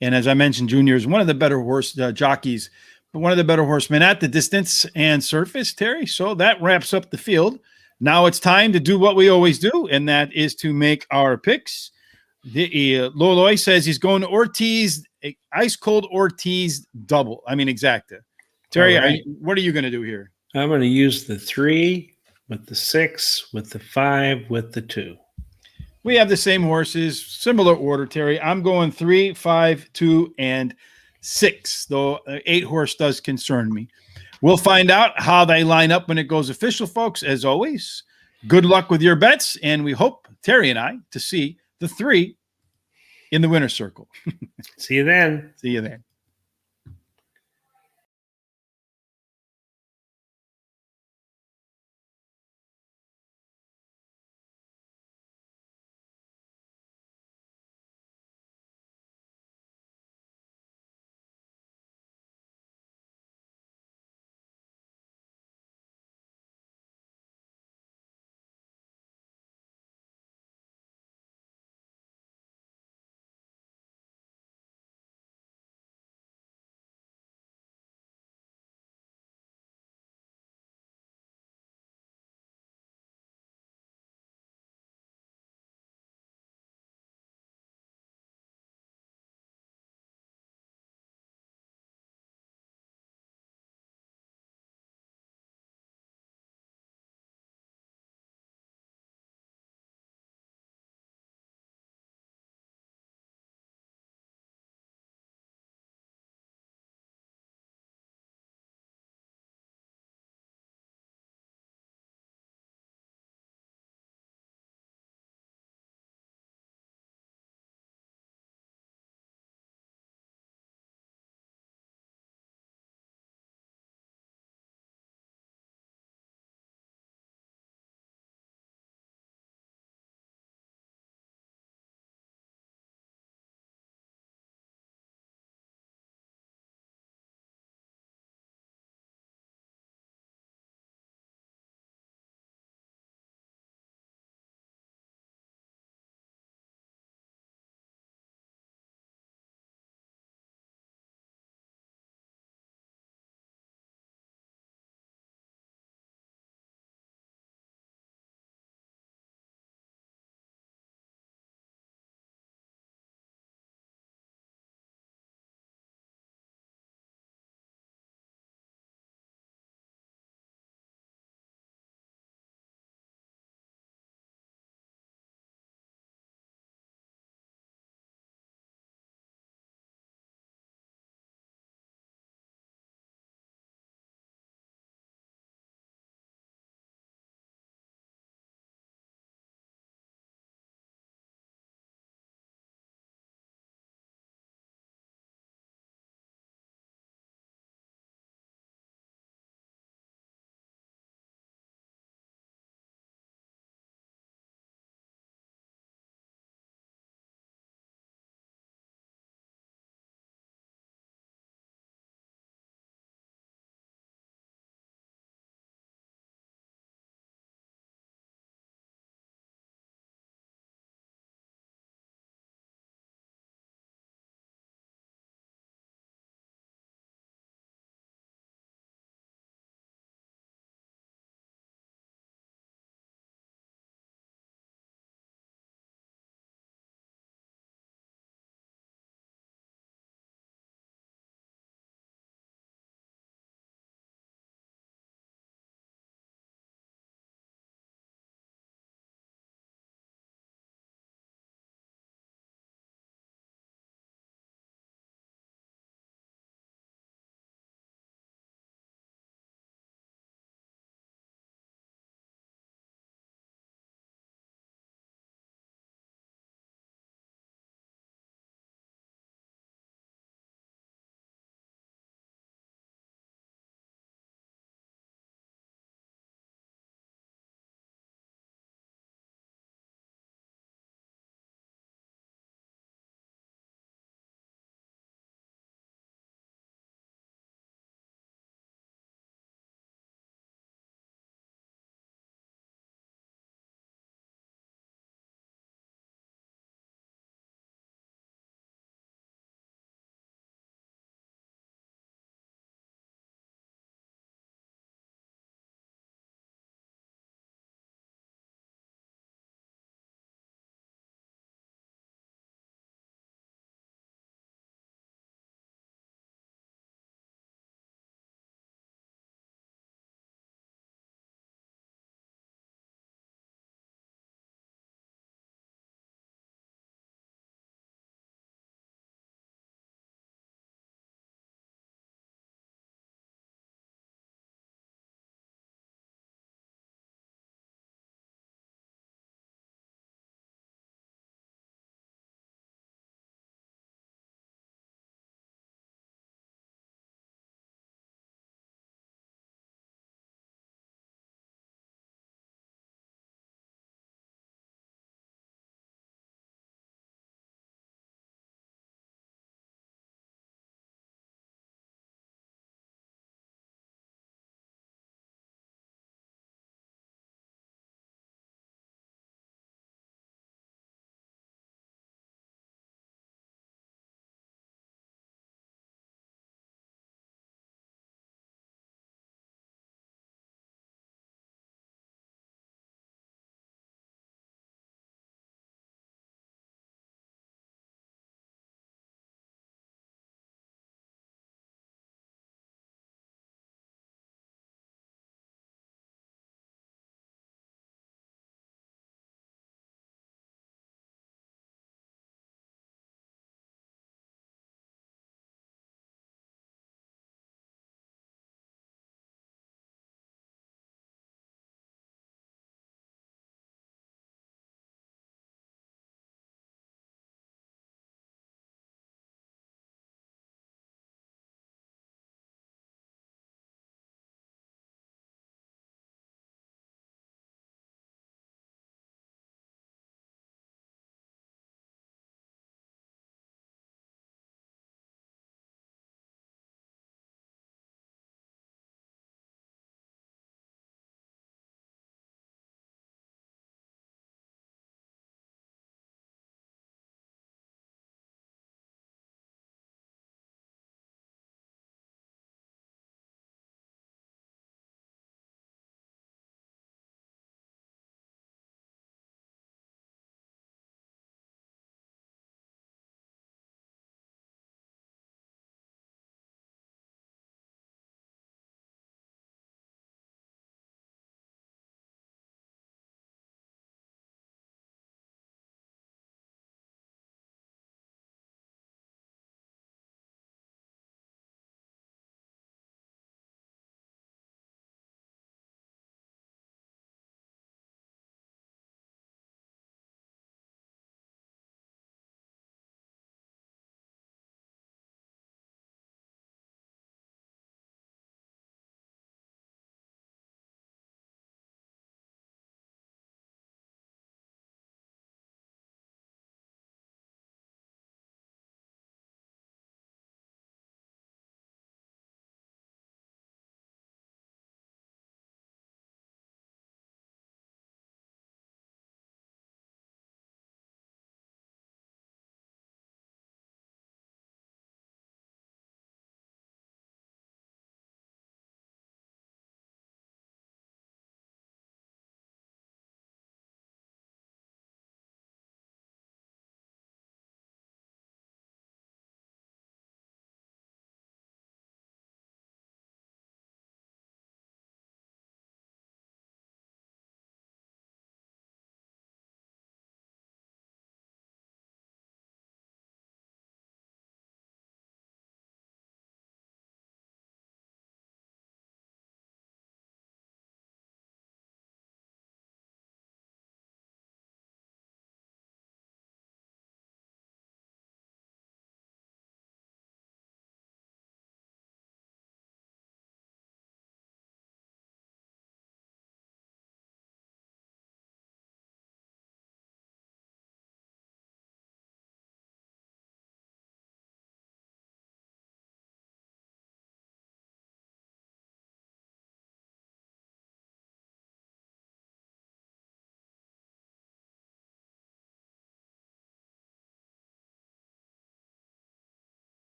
and as I mentioned, Junior is one of the better horse jockeys, but one of the better horsemen at the distance and surface, Terry. So that wraps up the field. Now it's time to do what we always do, and that is to make our picks. Loloy says he's going to Ortiz, ice cold Ortiz double. I mean, exacta. Terry, right. what are you going to do here? I'm going to use the 3 with the 6 with the 5 with the 2. We have the same horses, similar order, Terry. I'm going 3, 5, 2, and 6, though 8 horse does concern me. We'll find out how they line up when it goes official, folks. As always, good luck with your bets, and we hope, Terry and I, to see the 3 in the winner's circle. See you then. See you then.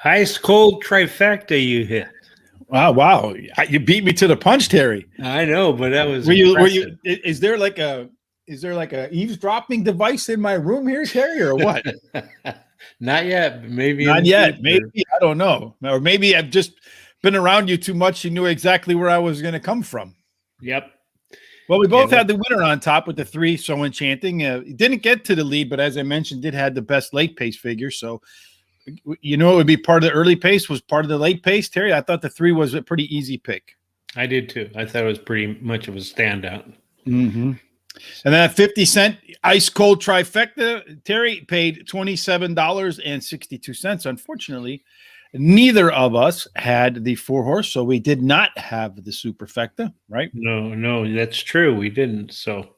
Ice cold trifecta you hit. Wow. You beat me to the punch, Terry. I know, but that was Were impressive. you, is there like a eavesdropping device in my room here, Terry, or what? Not yet, but maybe in Not the yet. future. Maybe, I don't know. Or maybe I've just been around you too much. You knew exactly where I was going to come from. Yep. Well, we Yeah, both had the winner on top with the 3 So Enchanting. Didn't get to the lead, but as I mentioned, did have the best late pace figure. So, it would be part of the early pace, was part of the late pace, Terry. I thought the 3 was a pretty easy pick. I did too. I thought it was pretty much of a standout. Mm-hmm. And then a 50-cent ice cold trifecta, Terry paid $27.62. Unfortunately, neither of us had the 4-horse, so we did not have the superfecta, right? No, that's true. We didn't. So,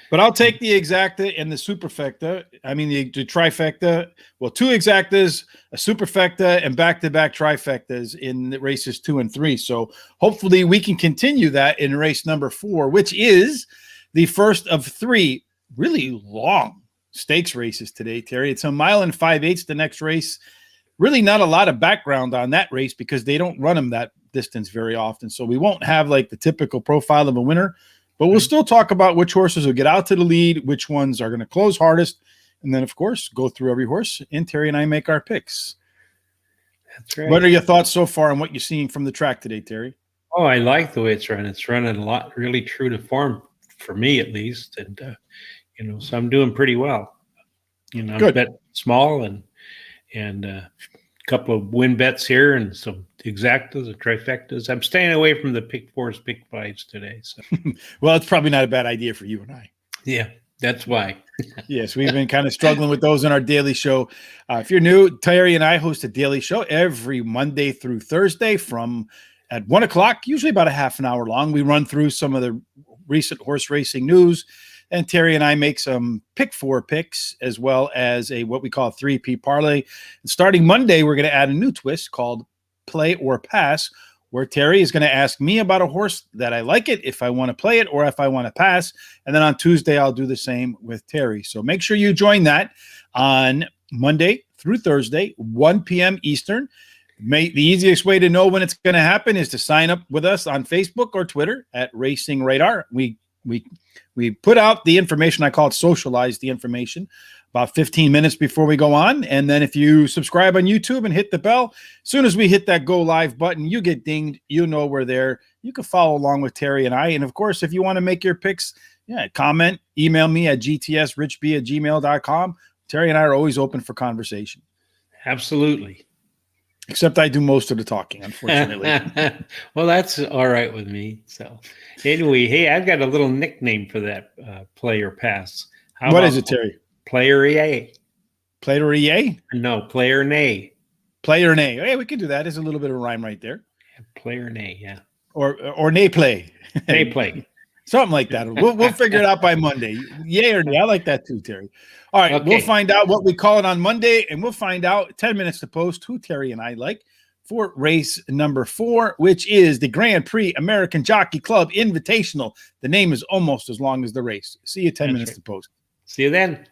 But I'll take the exacta and the superfecta. I mean, the trifecta. Well, 2 exactas, a superfecta, and back-to-back trifectas in races 2 and 3. So hopefully we can continue that in race number 4, which is the first of 3 really long stakes races today, Terry. It's a 1 5/8 miles the next race. Really not a lot of background on that race because they don't run them that distance very often. So we won't have like the typical profile of a winner. But we'll still talk about which horses will get out to the lead, which ones are going to close hardest, and then, of course, go through every horse. And Terry and I make our picks. that's right. What are your thoughts so far on what you're seeing from the track today, Terry? Oh, I like the way it's run. It's running a lot, really true to form for me at least, and so I'm doing pretty well. Good. Bet small and a couple of win bets here and some exactas and trifectas. I'm staying away from the pick 4s, pick 5s today. So Well, it's probably not a bad idea for you and I. yeah, that's why. Yes, we've been kind of struggling with those in our daily show. If you're new, Terry and I host a daily show every Monday through Thursday from at 1 o'clock, usually about a half an hour long. We run through some of the recent horse racing news, and Terry and I make some pick 4 picks as well as a what we call a 3P parlay. And starting Monday, we're going to add a new twist called Play or Pass, where Terry is going to ask me about a horse that I like it, if I want to play it or if I want to pass. And then on Tuesday, I'll do the same with Terry. So make sure you join that on Monday through Thursday, 1 p.m. Eastern. The easiest way to know when it's going to happen is to sign up with us on Facebook or Twitter at Racing Radar. We put out the information. I call it socialize the information about 15 minutes before we go on. And then if you subscribe on YouTube and hit the bell, as soon as we hit that go live button, you get dinged. You know we're there. You can follow along with Terry and I. And of course, if you want to make your picks, comment, email me at gtsrichb@gmail.com. Terry and I are always open for conversation. Absolutely. Except I do most of the talking, unfortunately. Well, that's all right with me. So anyway, hey, I've got a little nickname for that play or pass. What is it, Terry? Player EA. Player EA? No, player nay. Player nay. Hey, we can do that. There's a little bit of rhyme right there. Player nay, yeah. Or nay play. Nay play. Something like that. We'll figure it out by Monday. Yay or nay. I like that too, Terry. All right. Okay. We'll find out what we call it on Monday, and we'll find out 10 minutes to post who Terry and I like for race number 4, which is the Grand Prix American Jockey Club Invitational. The name is almost as long as the race. See you 10 minutes to post. See you then.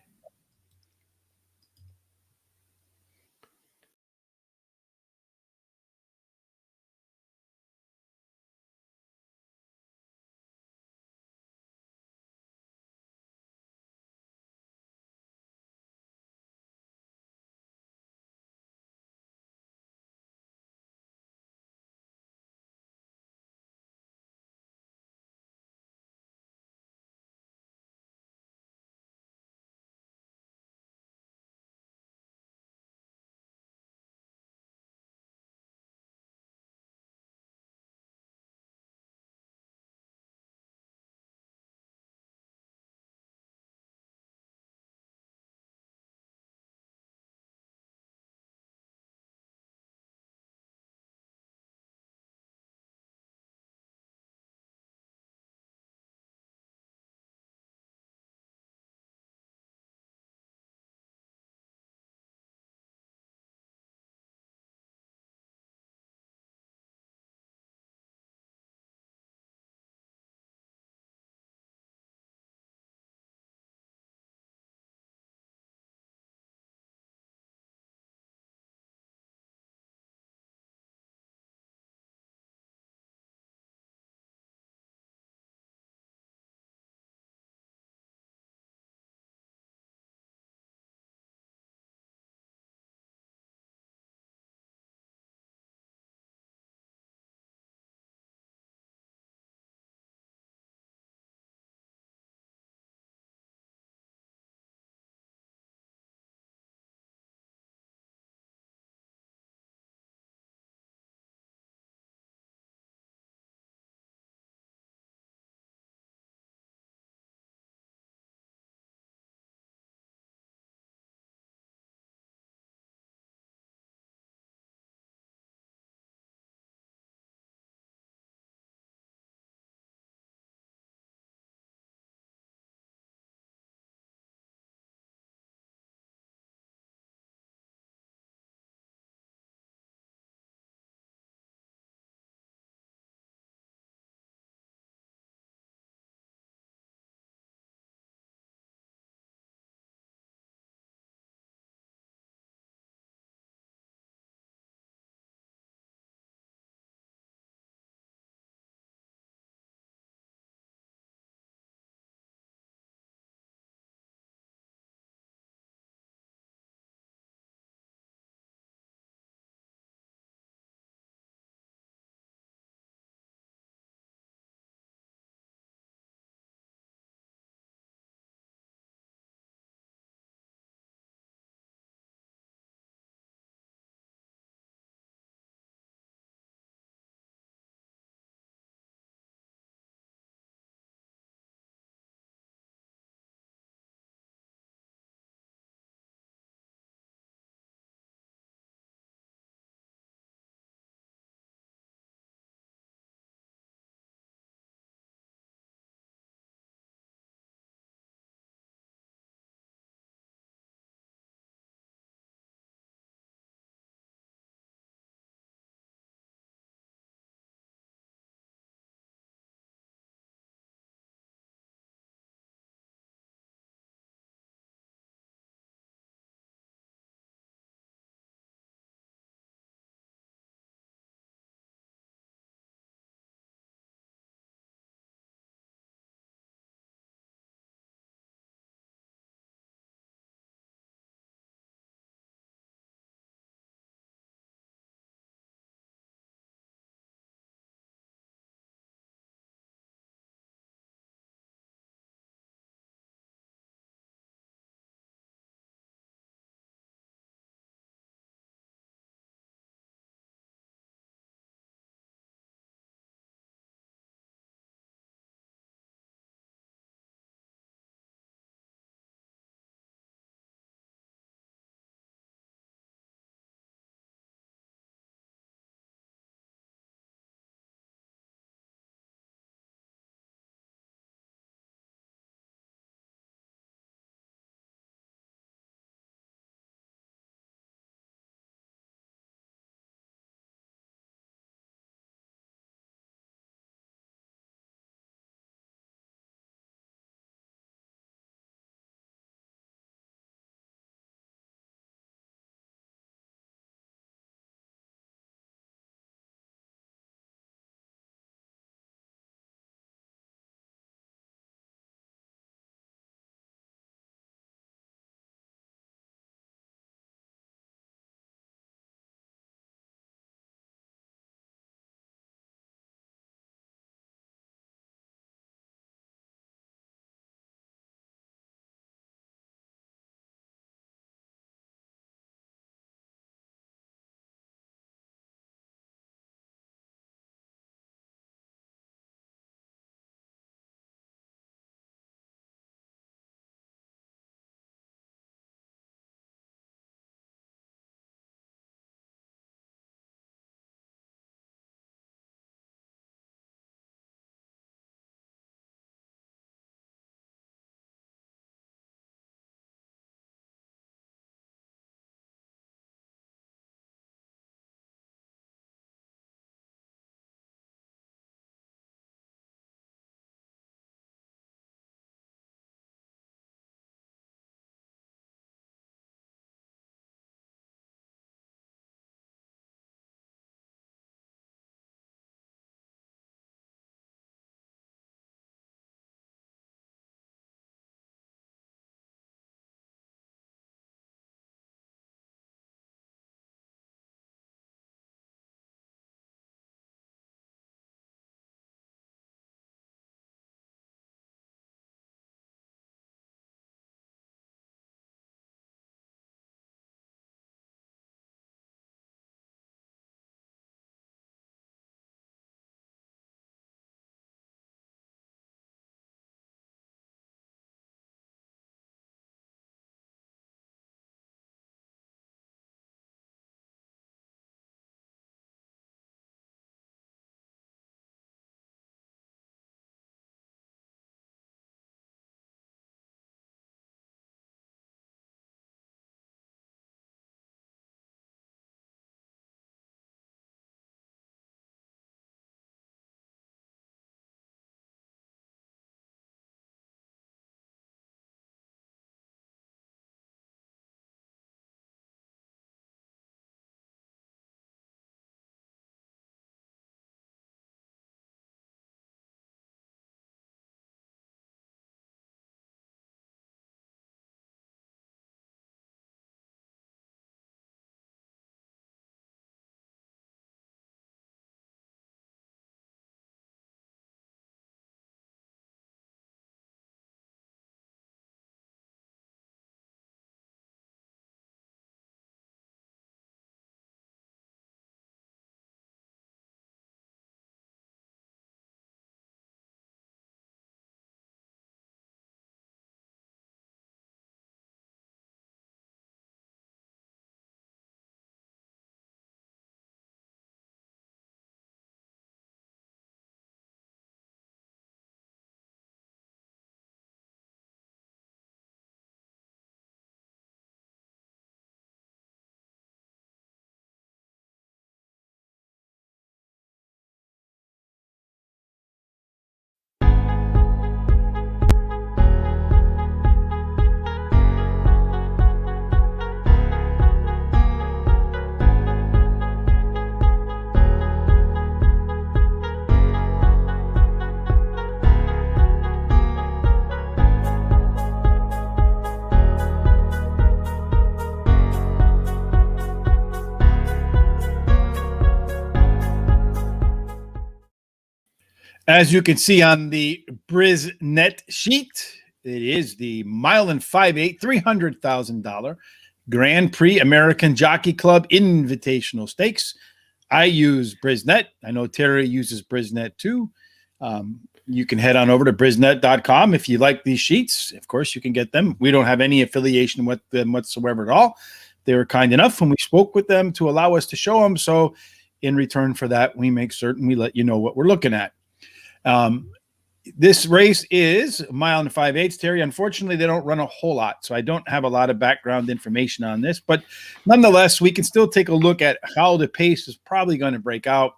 As you can see on the BrizNet sheet, it is the mile and 5/8, $300,000 Grand Prix American Jockey Club Invitational Stakes. I use BrizNet. I know Terry uses BrizNet too. You can head on over to briznet.com if you like these sheets. Of course, you can get them. We don't have any affiliation with them whatsoever at all. They were kind enough when we spoke with them to allow us to show them. So in return for that, we make certain we let you know what we're looking at. This race is a mile and 5/8, Terry. Unfortunately, they don't run a whole lot, so I don't have a lot of background information on this. But nonetheless, we can still take a look at how the pace is probably going to break out.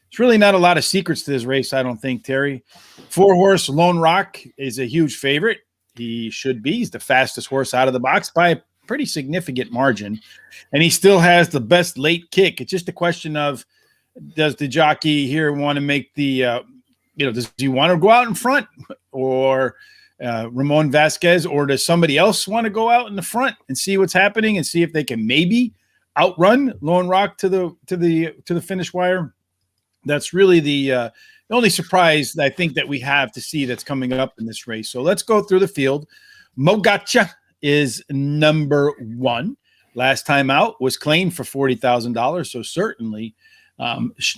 It's really not a lot of secrets to this race, I don't think, Terry. 4-horse Lone Rock is a huge favorite. He should be. He's the fastest horse out of the box by a pretty significant margin, and he still has the best late kick. It's just a question of, does the jockey here want to make the does he want to go out in front, or Ramon Vasquez, or does somebody else want to go out in the front and see what's happening and see if they can maybe outrun Lone Rock to the finish wire? That's really the only surprise I think that we have to see that's coming up in this race. So let's go through the field. Mogacha is number 1. Last time out was claimed for $40,000, so certainly Napol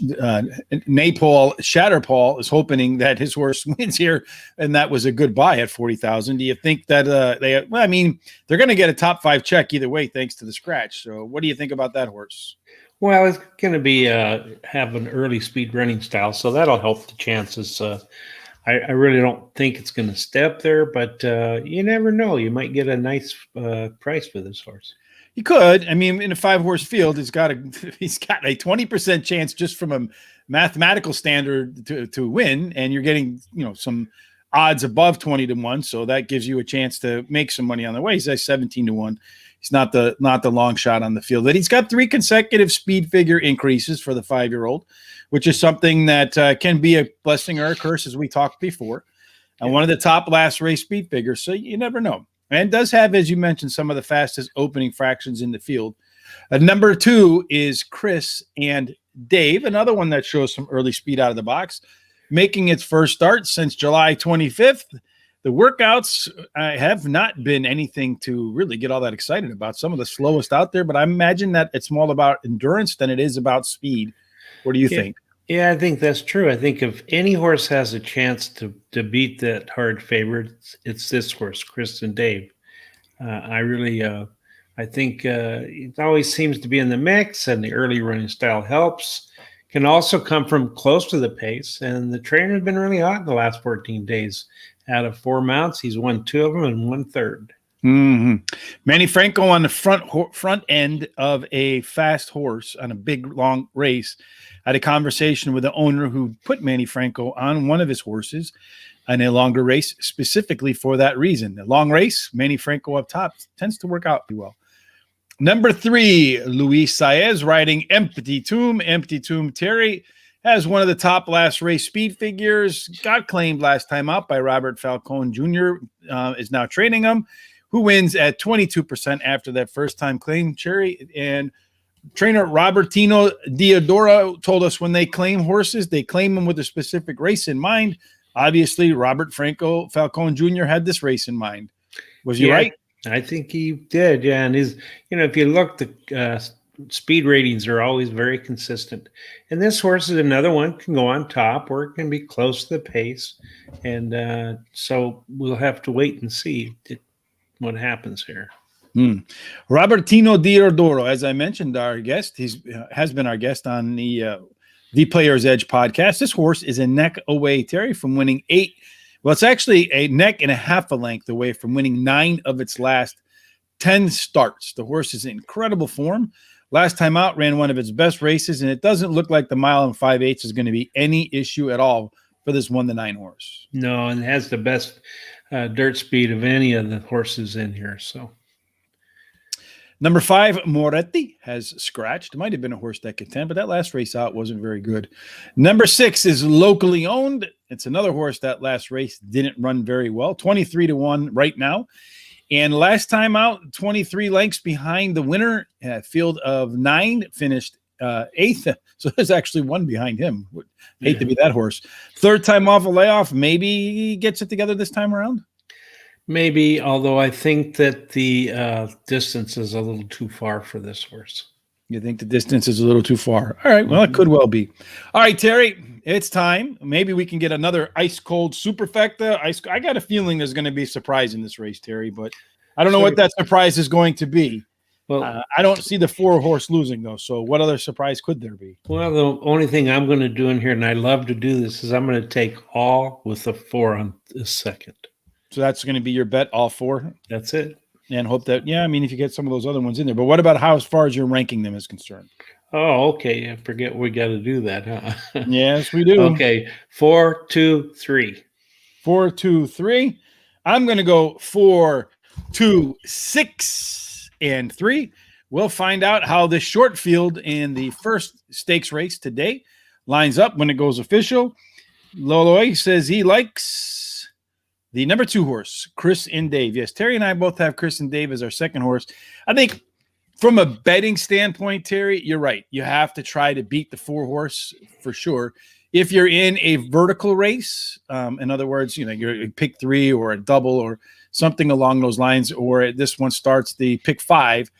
Shatterpaul is hoping that his horse wins here, and that was a good buy at $40,000. Do you think that they're going to get a top 5 check either way thanks to the scratch? So what do you think about that horse? Well, it's going to be have an early speed running style, so that'll help the chances. I really don't think it's going to step there, but you never know. You might get a nice price for this horse. He could. I mean, in a 5-horse field, he's got a 20% chance just from a mathematical standard to win, and you're getting some odds above 20-1, so that gives you a chance to make some money on the way. He's at 17-1. He's not the long shot on the field. But he's got 3 consecutive speed figure increases for the 5-year-old, which is something that can be a blessing or a curse, as we talked before. And one of the top last race speed figures, so you never know. And does have, as you mentioned, some of the fastest opening fractions in the field. Number 2 is Chris and Dave, another one that shows some early speed out of the box, making its first start since July 25th. The workouts have not been anything to really get all that excited about. Some of the slowest out there, but I imagine that it's more about endurance than it is about speed. What do you think? Yeah, I think that's true. I think if any horse has a chance to beat that hard favorite, it's this horse, Chris and Dave. I think it always seems to be in the mix, and the early running style helps. Can also come from close to the pace, and the trainer's been really hot in the last 14 days. Out of 4 mounts, he's won 2 of them and 1/3. Mm-hmm. Manny Franco on the front end of a fast horse on a big, long race. I had a conversation with the owner who put Manny Franco on one of his horses in a longer race specifically for that reason. The long race, Manny Franco up top tends to work out pretty well. Number 3, Luis Saez riding Empty Tomb. Empty Tomb, Terry, has one of the top last race speed figures, got claimed last time out by Robert Falcone Jr., is now training him, who wins at 22% after that first-time claim, Cherry. And trainer Robertino Diodoro told us when they claim horses, they claim them with a specific race in mind. Obviously, Robert Falcone Jr. had this race in mind. Was he right? I think he did, yeah. And if you look, the speed ratings are always very consistent. And this horse is another one, can go on top or it can be close to the pace. And so we'll have to wait and see what happens here. Robertino Diodoro, as I mentioned, our guest, has been our guest on the Player's Edge podcast. This horse is a neck away, Terry, from winning 8. Well, it's actually a neck and a half a length away from winning 9 of its last 10 starts. The horse is in incredible form. Last time out, ran one of its best races, and it doesn't look like the mile and 5/8 is going to be any issue at all for this 1-9 horse. No, and has the best dirt speed of any of the horses in here. So, number 5, Moretti, has scratched. It might have been a horse that could 10, but that last race out wasn't very good. Number 6 is locally owned. It's another horse that last race didn't run very well. 23-1 right now. And last time out, 23 lengths behind the winner. A field of 9 finished eighth. So there's actually one behind him. Hate to be that horse. Third time off a layoff. Maybe he gets it together this time around. Maybe, although I think that the distance is a little too far for this horse. You think the distance is a little too far? All right. Well, it could well be. All right, Terry, it's time. Maybe we can get another ice cold superfecta. I got a feeling there's going to be a surprise in this race, Terry, but I don't know what that surprise is going to be. Well, I don't see the 4-horse losing, though. So what other surprise could there be? Well, the only thing I'm going to do in here, and I love to do this, is I'm going to take all with the 4 on the second. So that's going to be your bet, all 4? That's it. And hope that, yeah, I mean, if you get some of those other ones in there. But what about how, as far as your ranking them is concerned? Oh, okay. I forget we got to do that, huh? Yes, we do. Okay. 4, 2, 3. 4, 2, 3. I'm going to go 4, 2, 6, and 3. We'll find out how the short field in the first stakes race today lines up when it goes official. Loloy says he likes the number 2 horse, Chris and Dave. Yes, Terry and I both have Chris and Dave as our second horse. I think from a betting standpoint, Terry, you're right. You have to try to beat the 4 horse for sure. If you're in a vertical race, in other words, you're a pick 3 or a double or something along those lines, or this one starts the pick 5.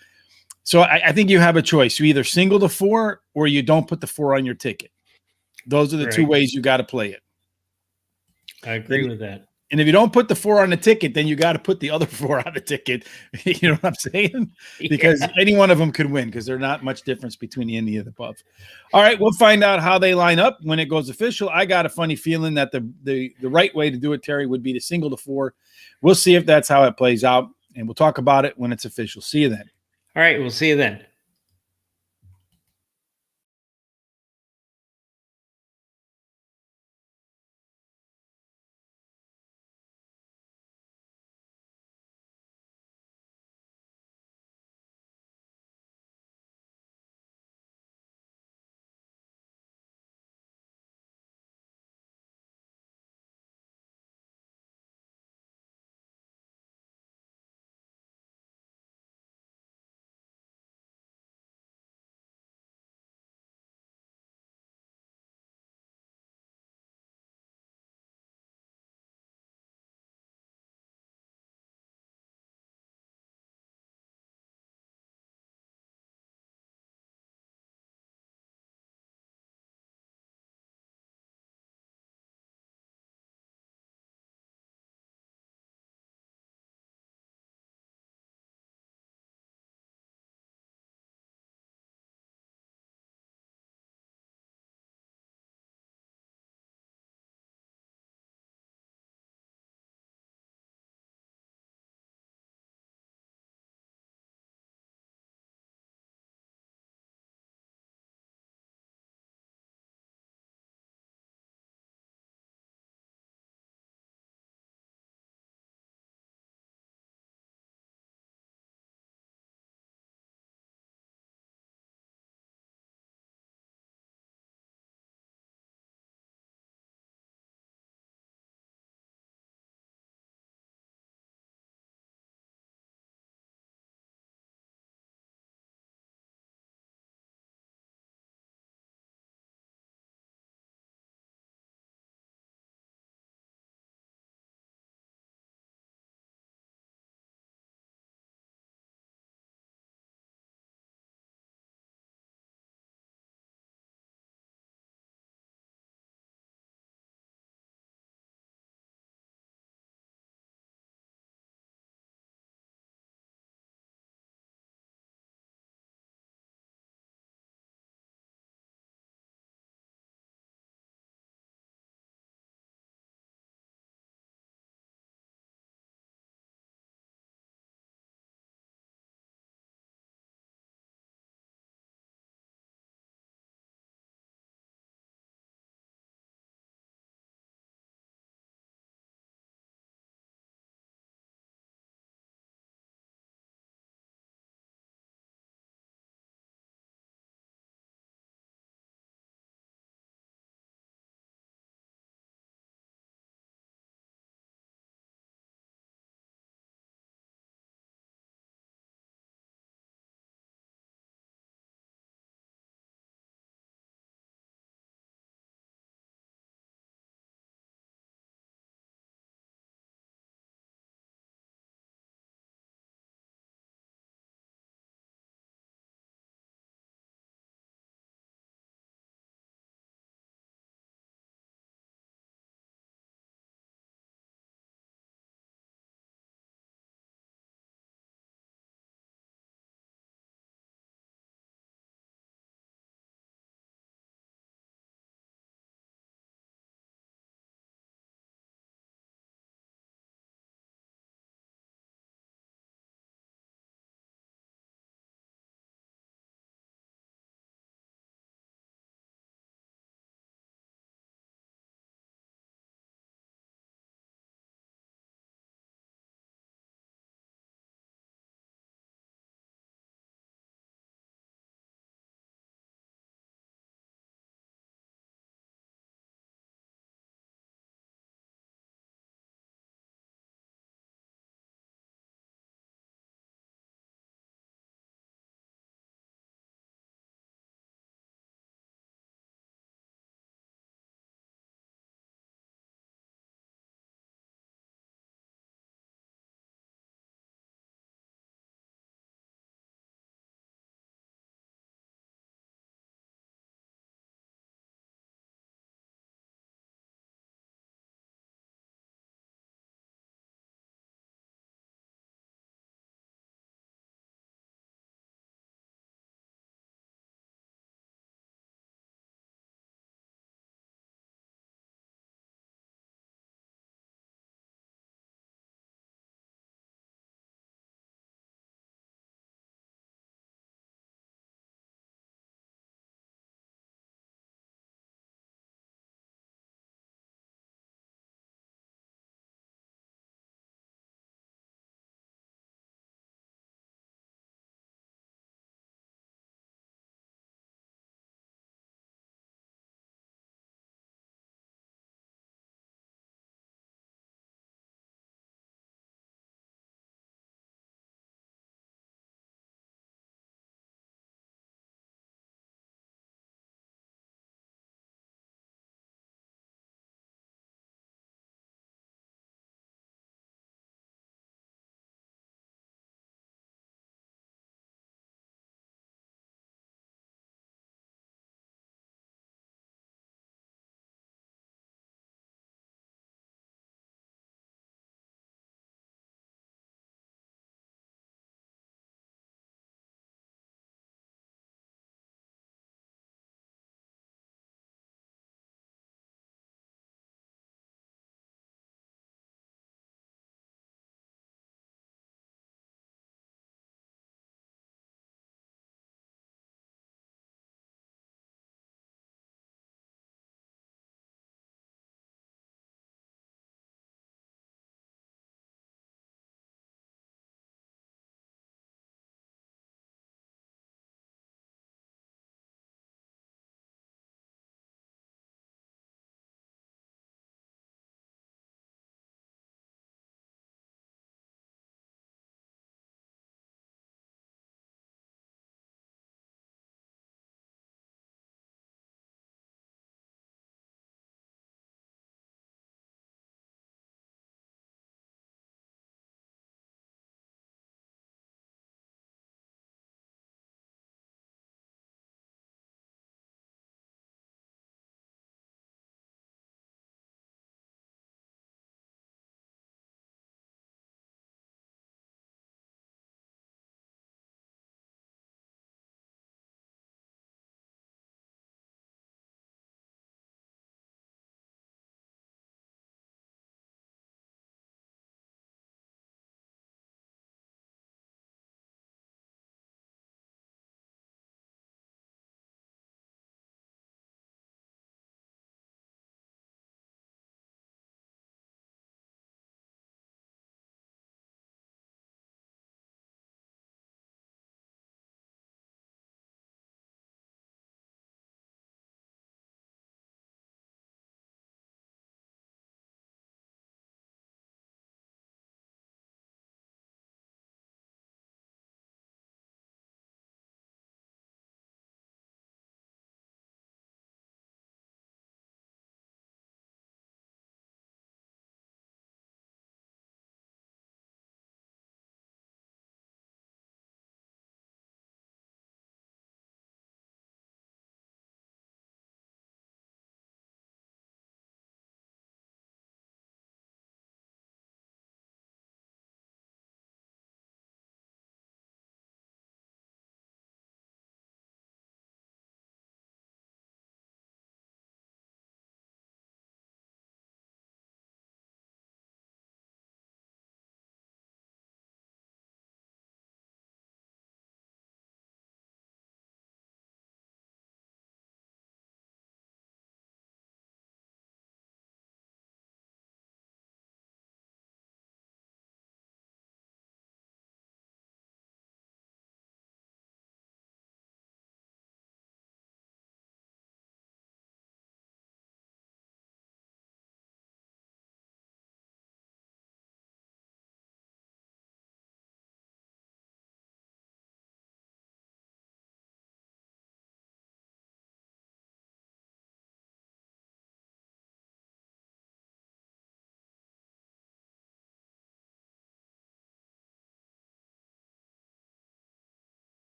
So I think you have a choice. You either single the 4 or you don't put the 4 on your ticket. Those are the 2 ways you got to play it. I agree with that. And if you don't put the 4 on the ticket, then you got to put the other 4 on the ticket. You know what I'm saying? Because any one of them could win, because there's not much difference between any of the above. All right, we'll find out how they line up when it goes official. I got a funny feeling that the right way to do it, Terry, would be to single the 4. We'll see if that's how it plays out, and we'll talk about it when it's official. See you then. All right, we'll see you then.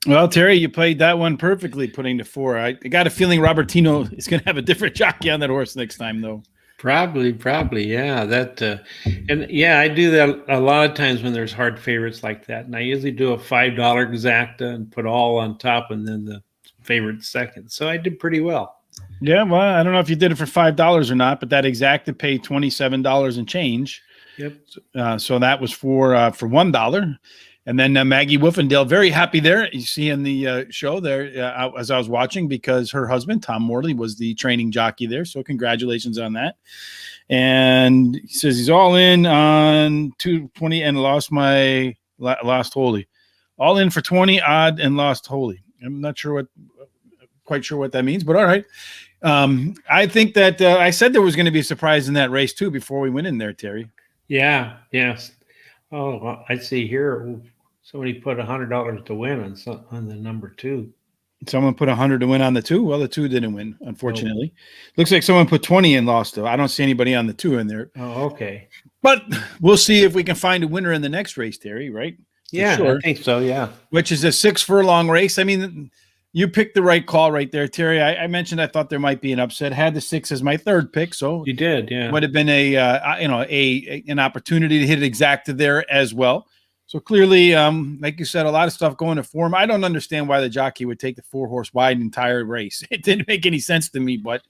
Well, Terry, you played that one perfectly, putting to 4. I got a feeling Robertino is going to have a different jockey on that horse next time, though. Probably, yeah. And yeah, I do that a lot of times when there's hard favorites like that. And I usually do a $5 exacta and put all on top, and then the favorite second. So I did pretty well. Yeah, well, I don't know if you did it for $5 or not, but that exacta paid $27 and change. Yep. So that was for $1. And then Maggie Wolfendale, very happy there. You see in the show there as I was watching, because her husband, Tom Morley, was the training jockey there. So congratulations on that. And he says he's all in on 220 and lost wholly. All in for 20 odd and lost wholly. I'm not quite sure what that means, but all right. I think that I said there was going to be a surprise in that race too before we went in there, Terry. Yeah. Yes. Oh, well, I see here somebody put $100 to win on the number 2. Someone put 100 to win on the 2. Well, the 2 didn't win, unfortunately. Looks like someone put 20 and lost, though. I don't see anybody on the 2 in there. Oh, okay. But we'll see if we can find a winner in the next race, Terry, right? Yeah, sure. I think so, yeah. Which is a 6 furlong race. I mean, you picked the right call right there, Terry. I mentioned I thought there might be an upset. Had the 6 as my third pick, so you did, yeah. Would have been an opportunity to hit exacta there as well. So clearly, like you said, a lot of stuff going to form. I don't understand why the jockey would take the 4-horse wide entire race. It didn't make any sense to me, but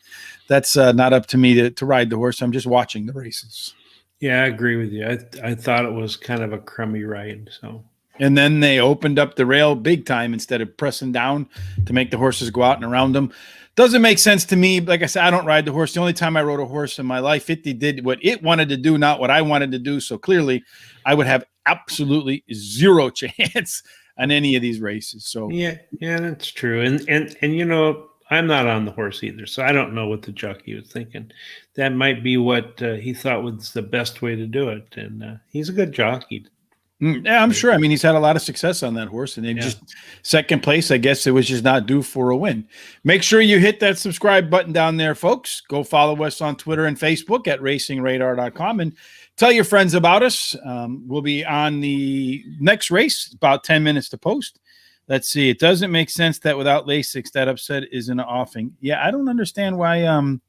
that's not up to me to ride the horse. I'm just watching the races. Yeah, I agree with you. I thought it was kind of a crummy ride. So. And then they opened up the rail big time instead of pressing down to make the horses go out and around them. Doesn't make sense to me. Like I said, I don't ride the horse. The only time I rode a horse in my life, it did what it wanted to do, not what I wanted to do. So clearly, I would have absolutely zero chance on any of these races. So yeah, that's true. And you know, I'm not on the horse either, so I don't know what the jockey was thinking. That might be what he thought was the best way to do it. And he's a good jockey. Yeah, I'm sure. I mean, he's had a lot of success on that horse, and then just second place, I guess it was just not due for a win. Make sure you hit that subscribe button down there, folks. Go follow us on Twitter and Facebook at racingradar.com and tell your friends about us. We'll be on the next race, about 10 minutes to post. Let's see. It doesn't make sense that without Lasix, that upset is an offing. Yeah, I don't understand why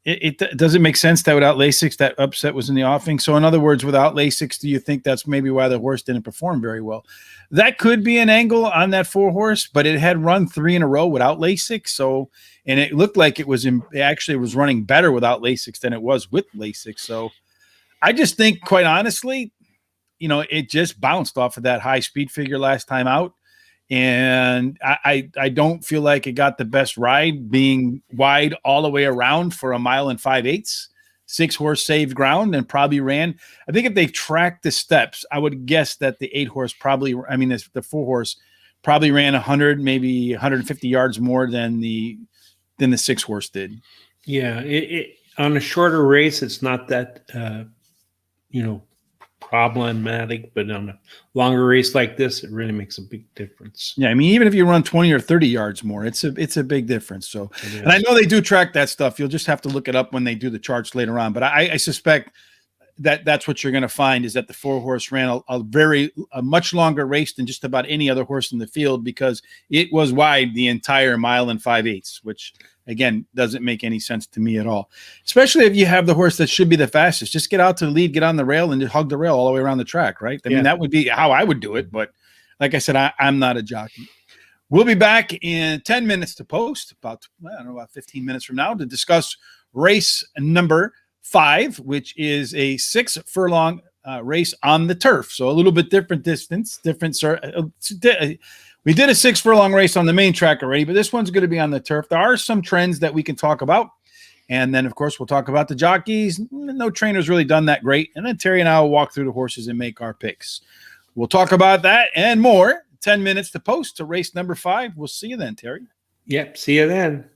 it doesn't make sense that without Lasix, that upset was in the offing. So in other words, without Lasix, do you think that's maybe why the horse didn't perform very well? That could be an angle on that 4-horse, but it had run 3 in a row without Lasix. So, and it looked like it actually was running better without Lasix than it was with Lasix. So I just think, quite honestly, it just bounced off of that high speed figure last time out. And I don't feel like it got the best ride, being wide all the way around for 1 mile and 5/8. 6-horse saved ground and probably ran. I think if they tracked the steps, I would guess that the 8-horse the 4-horse probably ran 100, maybe 150 yards more than the 6-horse did. Yeah, it on a shorter race, it's not that problematic, but on a longer race like this, it really makes a big difference. Yeah, I mean, even if you run 20 or 30 yards more, it's a big difference. So, and I know they do track that stuff. You'll just have to look it up when they do the charts later on. But I suspect that's what you're going to find is that the 4-horse ran a much longer race than just about any other horse in the field, because it was wide the entire 1 mile and 5/8, which again doesn't make any sense to me at all. Especially if you have the horse that should be the fastest, just get out to the lead, get on the rail, and just hug the rail all the way around the track, right? I mean, that would be how I would do it. But like I said, I'm not a jockey. We'll be back in 10 minutes to post, about 15 minutes from now, to discuss race number 5, which is a 6-furlong race on the turf. So a little bit different distance, we did a 6-furlong race on the main track already, but this one's going to be on the turf. There are some trends that we can talk about. And then, of course, we'll talk about the jockeys. No trainer's really done that great. And then Terry and I will walk through the horses and make our picks. We'll talk about that and more. 10 minutes to post to race number 5. We'll see you then, Terry. Yep, see you then.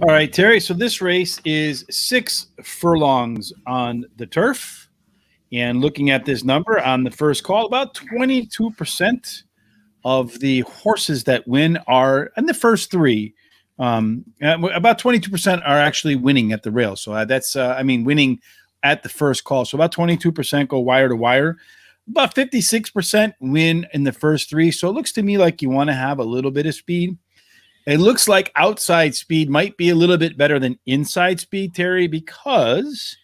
All right, Terry. So this race is 6 furlongs on the turf. And looking at this number on the first call, about 22% of the horses that win are in the first three. About 22% are actually winning at the rail. So that's, winning at the first call. So about 22% go wire to wire. About 56% win in the first three. So it looks to me like you want to have a little bit of speed. It looks like outside speed might be a little bit better than inside speed, Terry, because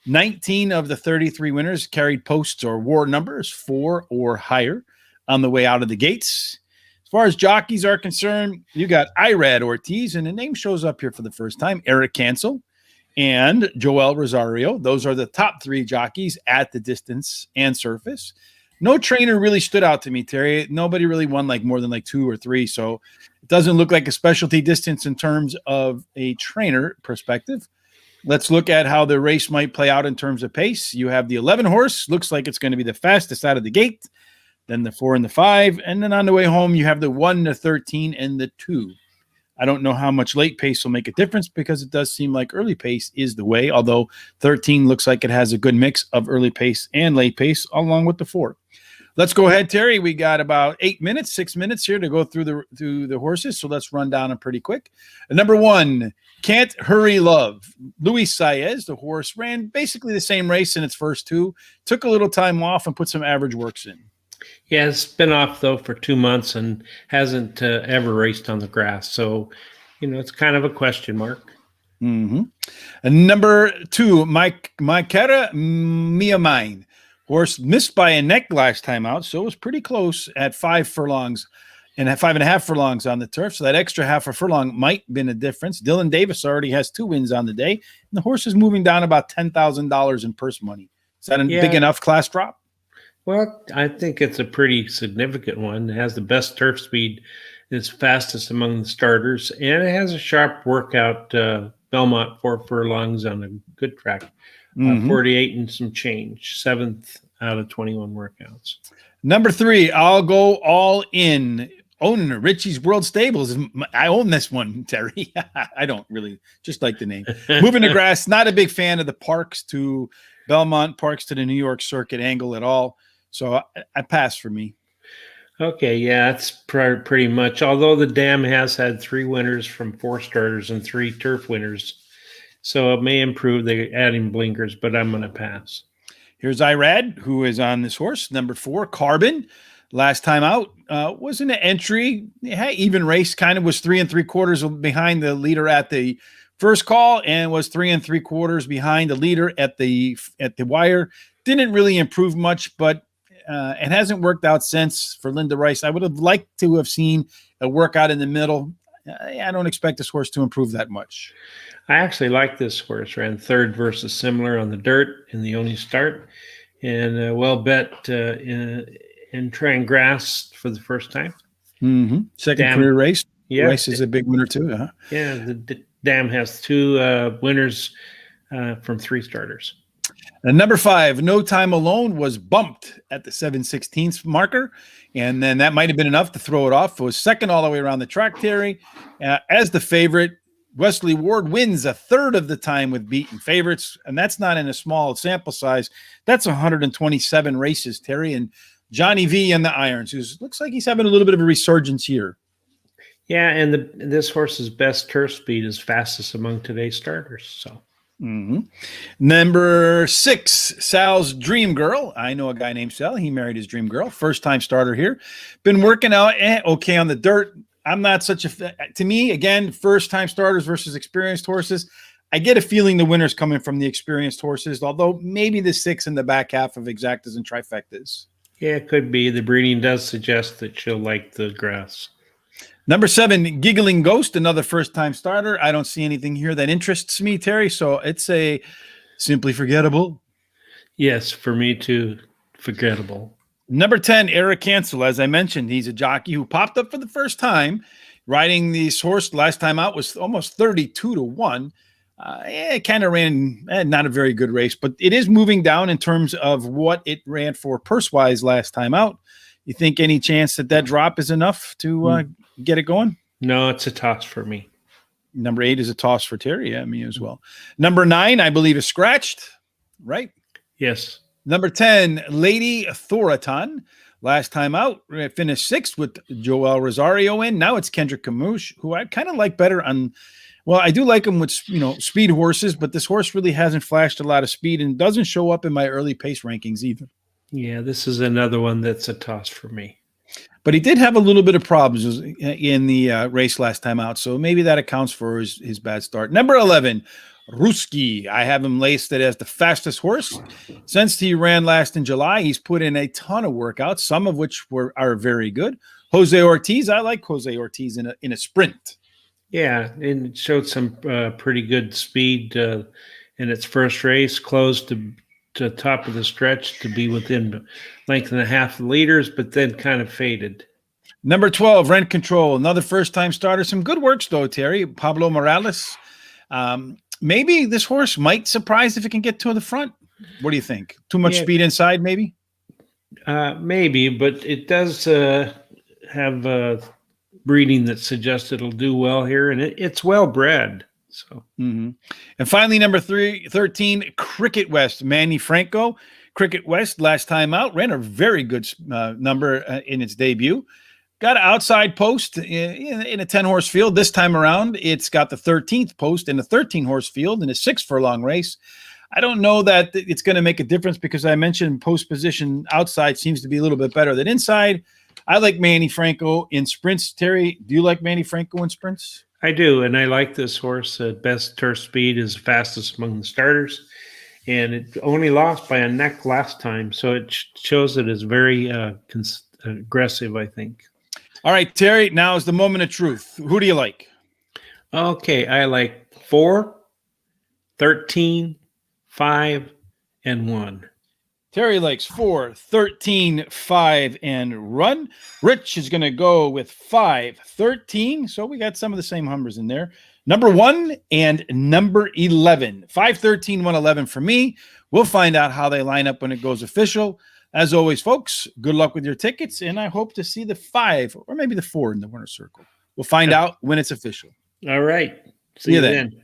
19 of the 33 winners carried posts or war numbers 4 or higher on the way out of the gates. As far as jockeys are concerned, you got Irad Ortiz, and the name shows up here for the first time, Eric Cancel, and Joel Rosario. Those are the top 3 jockeys at the distance and surface. No trainer really stood out to me, Terry. Nobody really won more than 2 or 3, so it doesn't look like a specialty distance in terms of a trainer perspective. Let's look at how the race might play out in terms of pace. You have the 11 horse, looks like it's going to be the fastest out of the gate, then the 4 and the 5, and then on the way home, you have the 1, the 13, and the 2. I don't know how much late pace will make a difference because it does seem like early pace is the way, although 13 looks like it has a good mix of early pace and late pace along with the 4. Let's go ahead, Terry. We got about 6 minutes here to go through the horses, so let's run down them pretty quick. Number 1, Can't Hurry Love. Luis Saez, the horse, ran basically the same race in its first 2, took a little time off and put some average works in. Yeah, it's been off, though, for 2 months and hasn't ever raced on the grass. So, it's kind of a question mark. Mm-hmm. And number 2, My Cara Mia Mine. Horse missed by a neck last time out, so it was pretty close at 5 furlongs and at 5.5 furlongs on the turf. So that extra half a furlong might have been a difference. Dylan Davis already has 2 wins on the day, and the horse is moving down about $10,000 in purse money. Is that a big enough class drop? Well, I think it's a pretty significant one. It has the best turf speed. It's fastest among the starters, and it has a sharp workout. Belmont 4 furlongs on a good track. 48 and some change, 7th out of 21 workouts. Number 3, I'll Go All In. Own Richie's World Stables. I own this one, Terry. I don't really, just like the name. Moving to grass, not a big fan of the Parks to Belmont, Parks to the New York Circuit angle at all. So I pass for me. Okay, yeah, that's pretty much. Although the Dam has had 3 winners from 4 starters and 3 turf winners. So it may improve. They're adding blinkers, but I'm going to pass. Here's Irad, who is on this horse. Number 4, Carbon. Last time out was in an entry. Even race, kind of was 3 3/4 behind the leader at the first call and was 3 3/4 behind the leader at the wire. Didn't really improve much, but it hasn't worked out since for Linda Rice. I would have liked to have seen a workout in the middle. I don't expect this horse to improve that much. I actually like this horse. Ran 3rd versus similar on the dirt in the only start, and well bet in trying grass for the first time. Mm-hmm. Second career race. Yeah, Rice is a big winner too. Huh? Yeah, the Dam has 2 winners from 3 starters. And number 5, No Time Alone, was bumped at the 7/16 marker, and then that might have been enough to throw it off. It was second all the way around the track, Terry. As the favorite, Wesley Ward wins 1/3 of the time with beaten favorites, and that's not in a small sample size. That's 127 races, Terry. And Johnny V and the Irons, who looks like he's having a little bit of a resurgence here. Yeah, and this horse's best turf speed is fastest among today's starters. So. Mm-hmm. Number 6, Sal's Dream Girl. I know a guy named Sal. He married his dream girl. First-time starter here. Been working out okay on the dirt. I'm not such a – to me, again, first-time starters versus experienced horses. I get a feeling the winner's coming from the experienced horses, although maybe the 6 in the back half of exactas and trifectas. Yeah, it could be. The breeding does suggest that she'll like the grass. Number 7, Giggling Ghost, another first-time starter. I don't see anything here that interests me, Terry, so it's a simply forgettable. Yes, for me too, forgettable. Number 10, Eric Cancel. As I mentioned, he's a jockey who popped up for the first time. Riding this horse last time out was almost 32-1. It kind of ran not a very good race, but it is moving down in terms of what it ran for purse-wise last time out. You think any chance that drop is enough to get it going? No, it's a toss for me. Number 8 is a toss for Terry. Yeah, me as well. Number 9, I believe, is scratched, right? Yes. Number 10, Lady Thoraton. Last time out, finished 6th with Joel Rosario in. Now it's Kendrick Camouche, who I kind of like better on. Well, I do like him with, speed horses, but this horse really hasn't flashed a lot of speed and doesn't show up in my early pace rankings either. Yeah, this is another one that's a toss for me. But he did have a little bit of problems in the race last time out, so maybe that accounts for his bad start. Number 11, Ruski. I have him listed as the fastest horse. Since he ran last in July, he's put in a ton of workouts, some of which are very good. Jose Ortiz, I like Jose Ortiz in a sprint. Yeah, and it showed some pretty good speed in its first race, closed to top of the stretch to be within length and a half leaders, but then kind of faded. Number 12, Rent Control, another first-time starter. Some good works, though, Terry. Pablo Morales. Maybe this horse might surprise if it can get to the front. What do you think? Too much speed inside, maybe? Maybe, but it does have breeding that suggests it'll do well here, and it's well bred. So, And finally, number 13, Cricket West, Manny Franco. Cricket West, last time out, ran a very good number in its debut. Got an outside post in a 10-horse field. This time around, it's got the 13th post in a 13-horse field in a 6-furlong race. I don't know that it's going to make a difference because I mentioned post position outside seems to be a little bit better than inside. I like Manny Franco in sprints. Terry, do you like Manny Franco in sprints? I do, and I like this horse. Best turf speed is fastest among the starters, and it only lost by a neck last time, so it shows that it's very aggressive, I think. All right, Terry, now is the moment of truth. Who do you like? Okay, I like 4, 13, 5, and 1. Terry likes 4, 13, 5, and run. Rich is going to go with 5, 13. So we got some of the same numbers in there. Number 1 and number 11. 5, 13, 1, 11 for me. We'll find out how they line up when it goes official. As always, folks, good luck with your tickets, and I hope to see the 5 or maybe the 4 in the winner's circle. We'll find out when it's official. All right. See you then.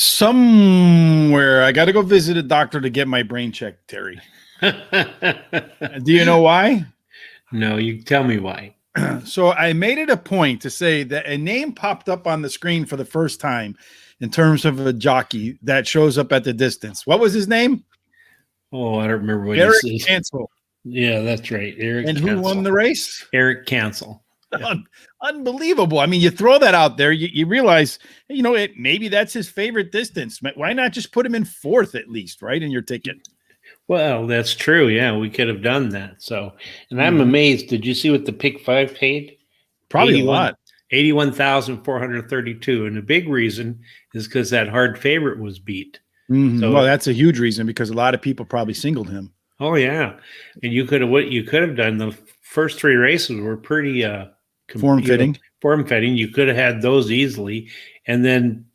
Somewhere. I got to go visit a doctor to get my brain checked, Terry. Do you know why? No, you tell me why. So I made it a point to say that a name popped up on the screen for the first time in terms of a jockey that shows up at the distance. What was his name? Oh, I don't remember what Eric he said. Cancel. Yeah, that's right. Eric And who won the race? Eric Cancel. Yeah. Unbelievable. I mean, you throw that out there, you realize, maybe that's his favorite distance. Why not just put him in fourth at least, right, in your ticket? Well, that's true. Yeah, we could have done that. So, and I'm amazed. Did you see what the pick 5 paid? Probably a lot. 81,432. And the big reason is because that hard favorite was beat. Mm-hmm. So, well, that's a huge reason because a lot of people probably singled him. Oh yeah, and what you could have done. The first 3 races were pretty form fitting. You could have had those easily, and then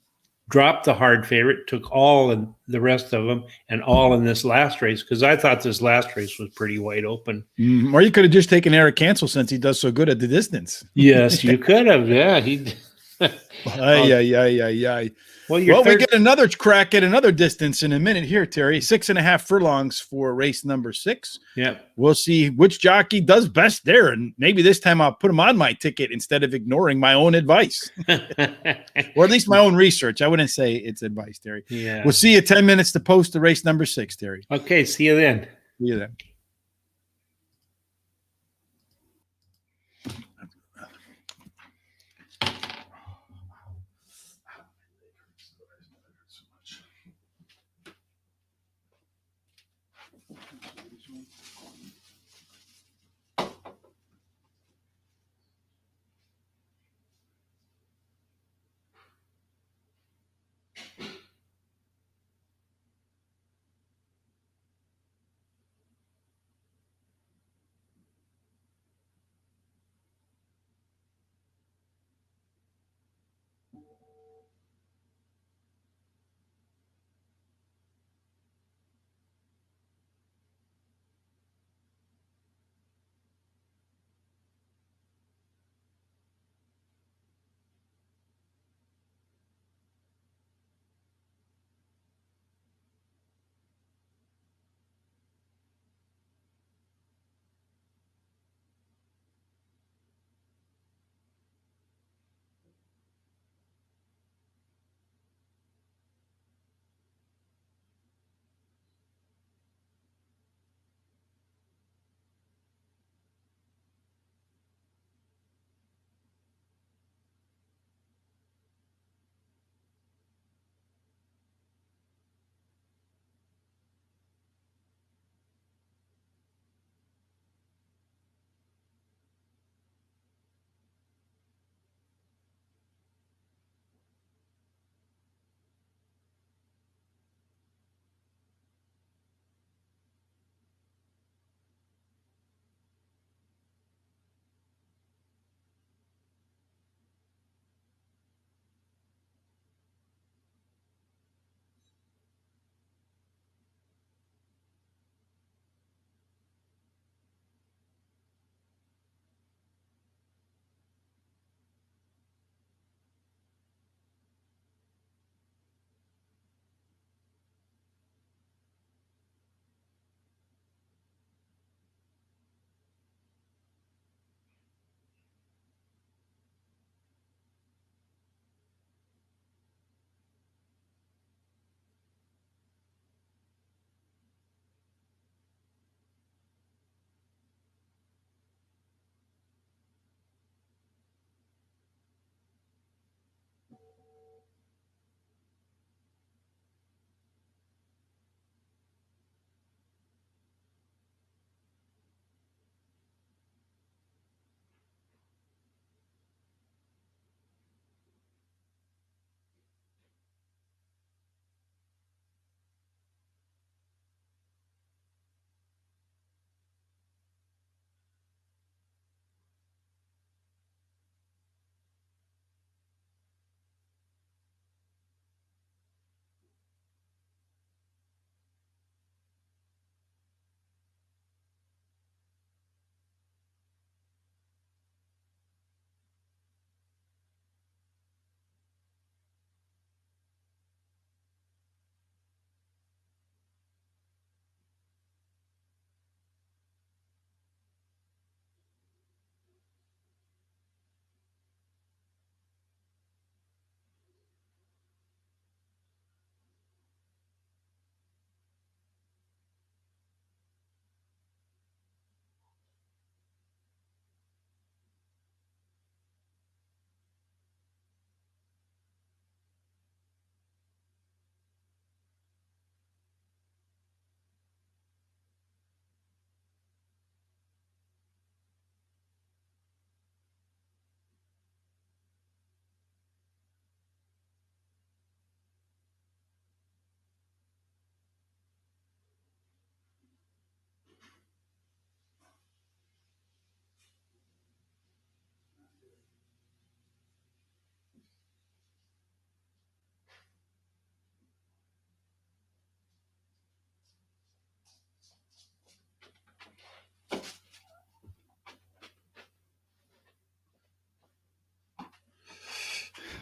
dropped the hard favorite, took all and the rest of them, and all in this last race, because I thought this last race was pretty wide open. Or you could have just taken Eric Cancel since he does so good at the distance. Yes, you could have. Yeah, he. Well, we get another crack at another distance in a minute here, Terry. 6.5 furlongs for race number 6. Yeah. We'll see which jockey does best there. And maybe this time I'll put him on my ticket instead of ignoring my own advice. Or at least my own research. I wouldn't say it's advice, Terry. Yeah. We'll see you 10 minutes to post the race number 6, Terry. Okay, see you then. See you then.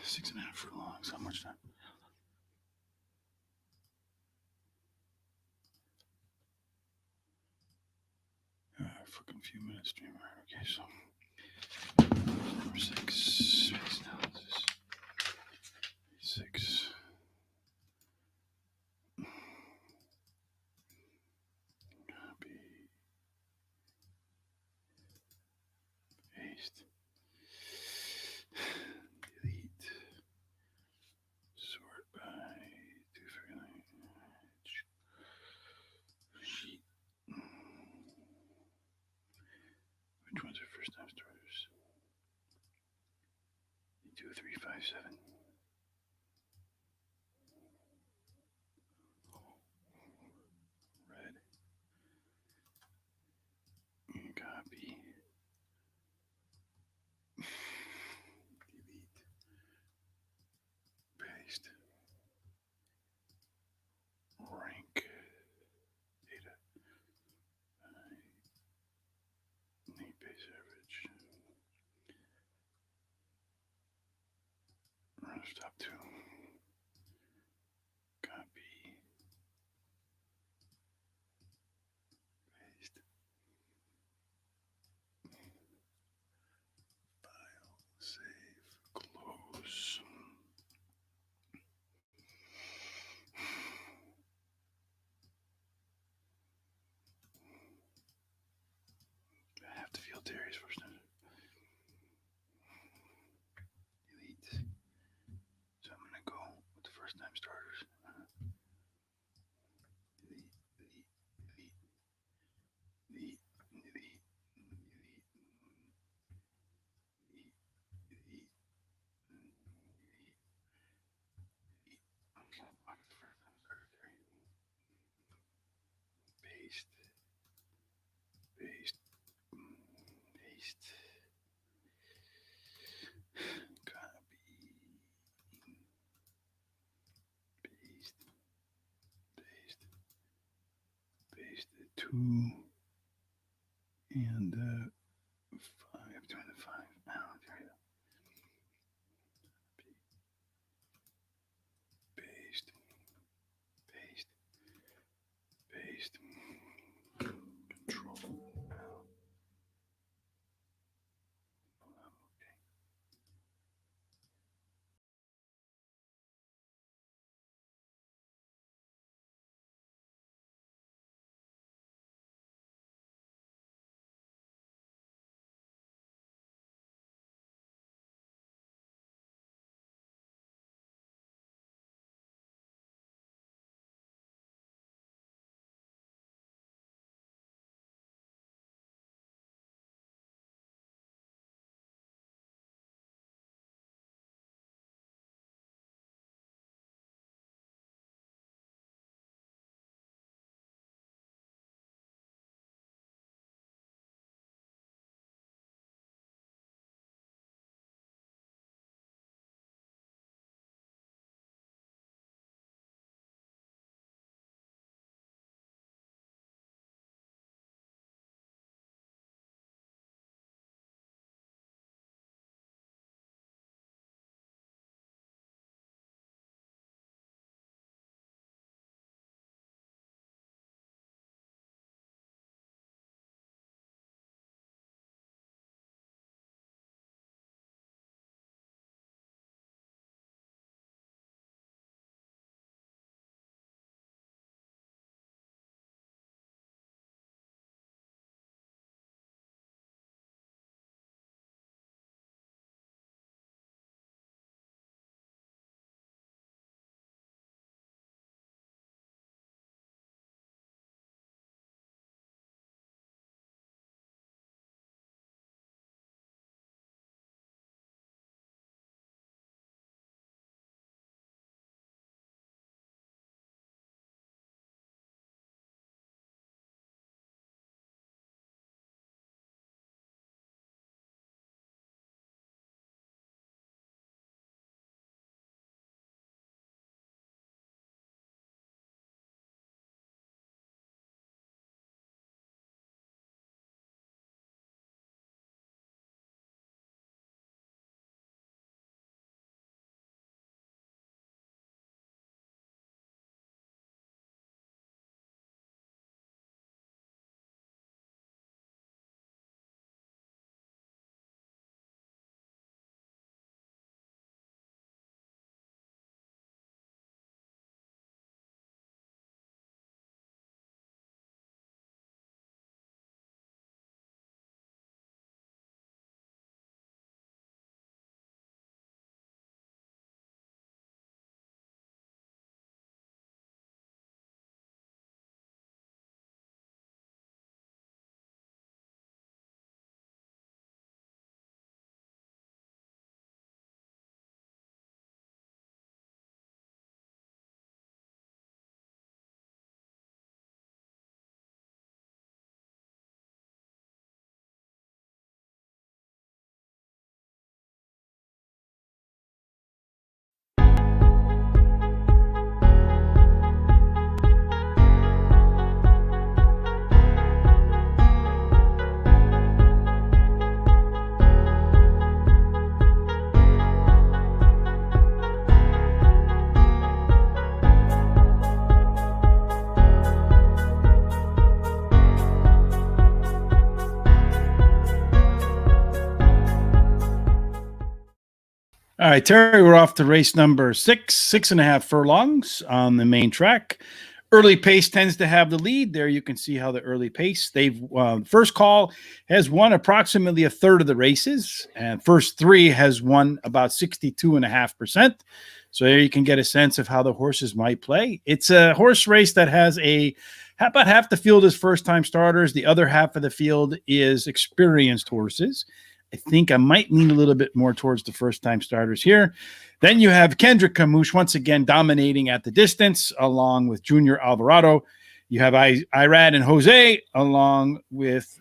6.5 furlongs. How much time? Fucking few minutes, streamer. Okay, so number 6. Space analysis. 6. Copy. Paste. Delete. Sort by 259. Sheet. Which ones are first time starters? 2, 3, 5, 7. Red. Copy. Delete. Paste. Rank. Data. Need base average. Run stop 2. Copy. Paste. File. Save. Close. I have to field Terry's first time. Delete. So I'm gonna go with the first time starters. Delete, delete, delete, delete, delete, delete, delete, delete, delete, delete. Okay, fuck the first time starter Terry. Paste, paste, paste. Copy. Paste. Paste. Paste. 2 and 5. 2 and 5. Now, there you go. Paste. Paste. Paste. Control. All right, Terry, we're off to race number 6.5 furlongs on the main track. Early pace tends to have the lead. There you can see how the early pace. They've first call has won approximately a third of the races, and first three has won about 62.5%. So there you can get a sense of how the horses might play. It's a horse race that has about half the field is first-time starters. The other half of the field is experienced horses. I think I might lean a little bit more towards the first-time starters here. Then you have Kendrick Camouche once again dominating at the distance, along with Junior Alvarado. You have Irad and Jose, along with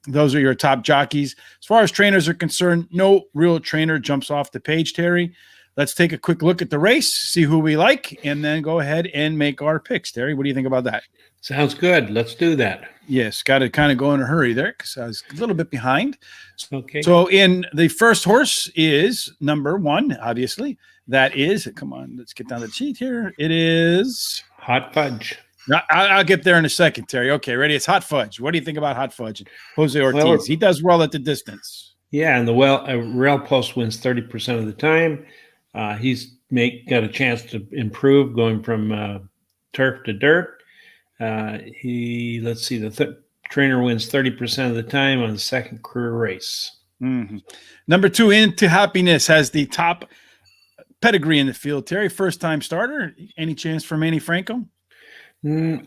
those are your top jockeys. As far as trainers are concerned, no real trainer jumps off the page, Terry. Let's take a quick look at the race, see who we like, and then go ahead and make our picks. Terry, what do you think about that? Sounds good. Let's do that. Yes, got to kind of go in a hurry there because I was a little bit behind. Okay. So in the first horse is number 1, obviously. That is, come on, let's get down the sheet here. It is Hot Fudge. I'll get there in a second, Terry. Okay, ready? It's Hot Fudge. What do you think about Hot Fudge? Jose Ortiz. He does well at the distance. Yeah, and the rail post wins 30% of the time. He's got a chance to improve going from turf to dirt. The trainer wins 30% of the time on the second career race. Mm-hmm. Number 2, Into Happiness, has the top pedigree in the field. Terry, first-time starter. Any chance for Manny Franco?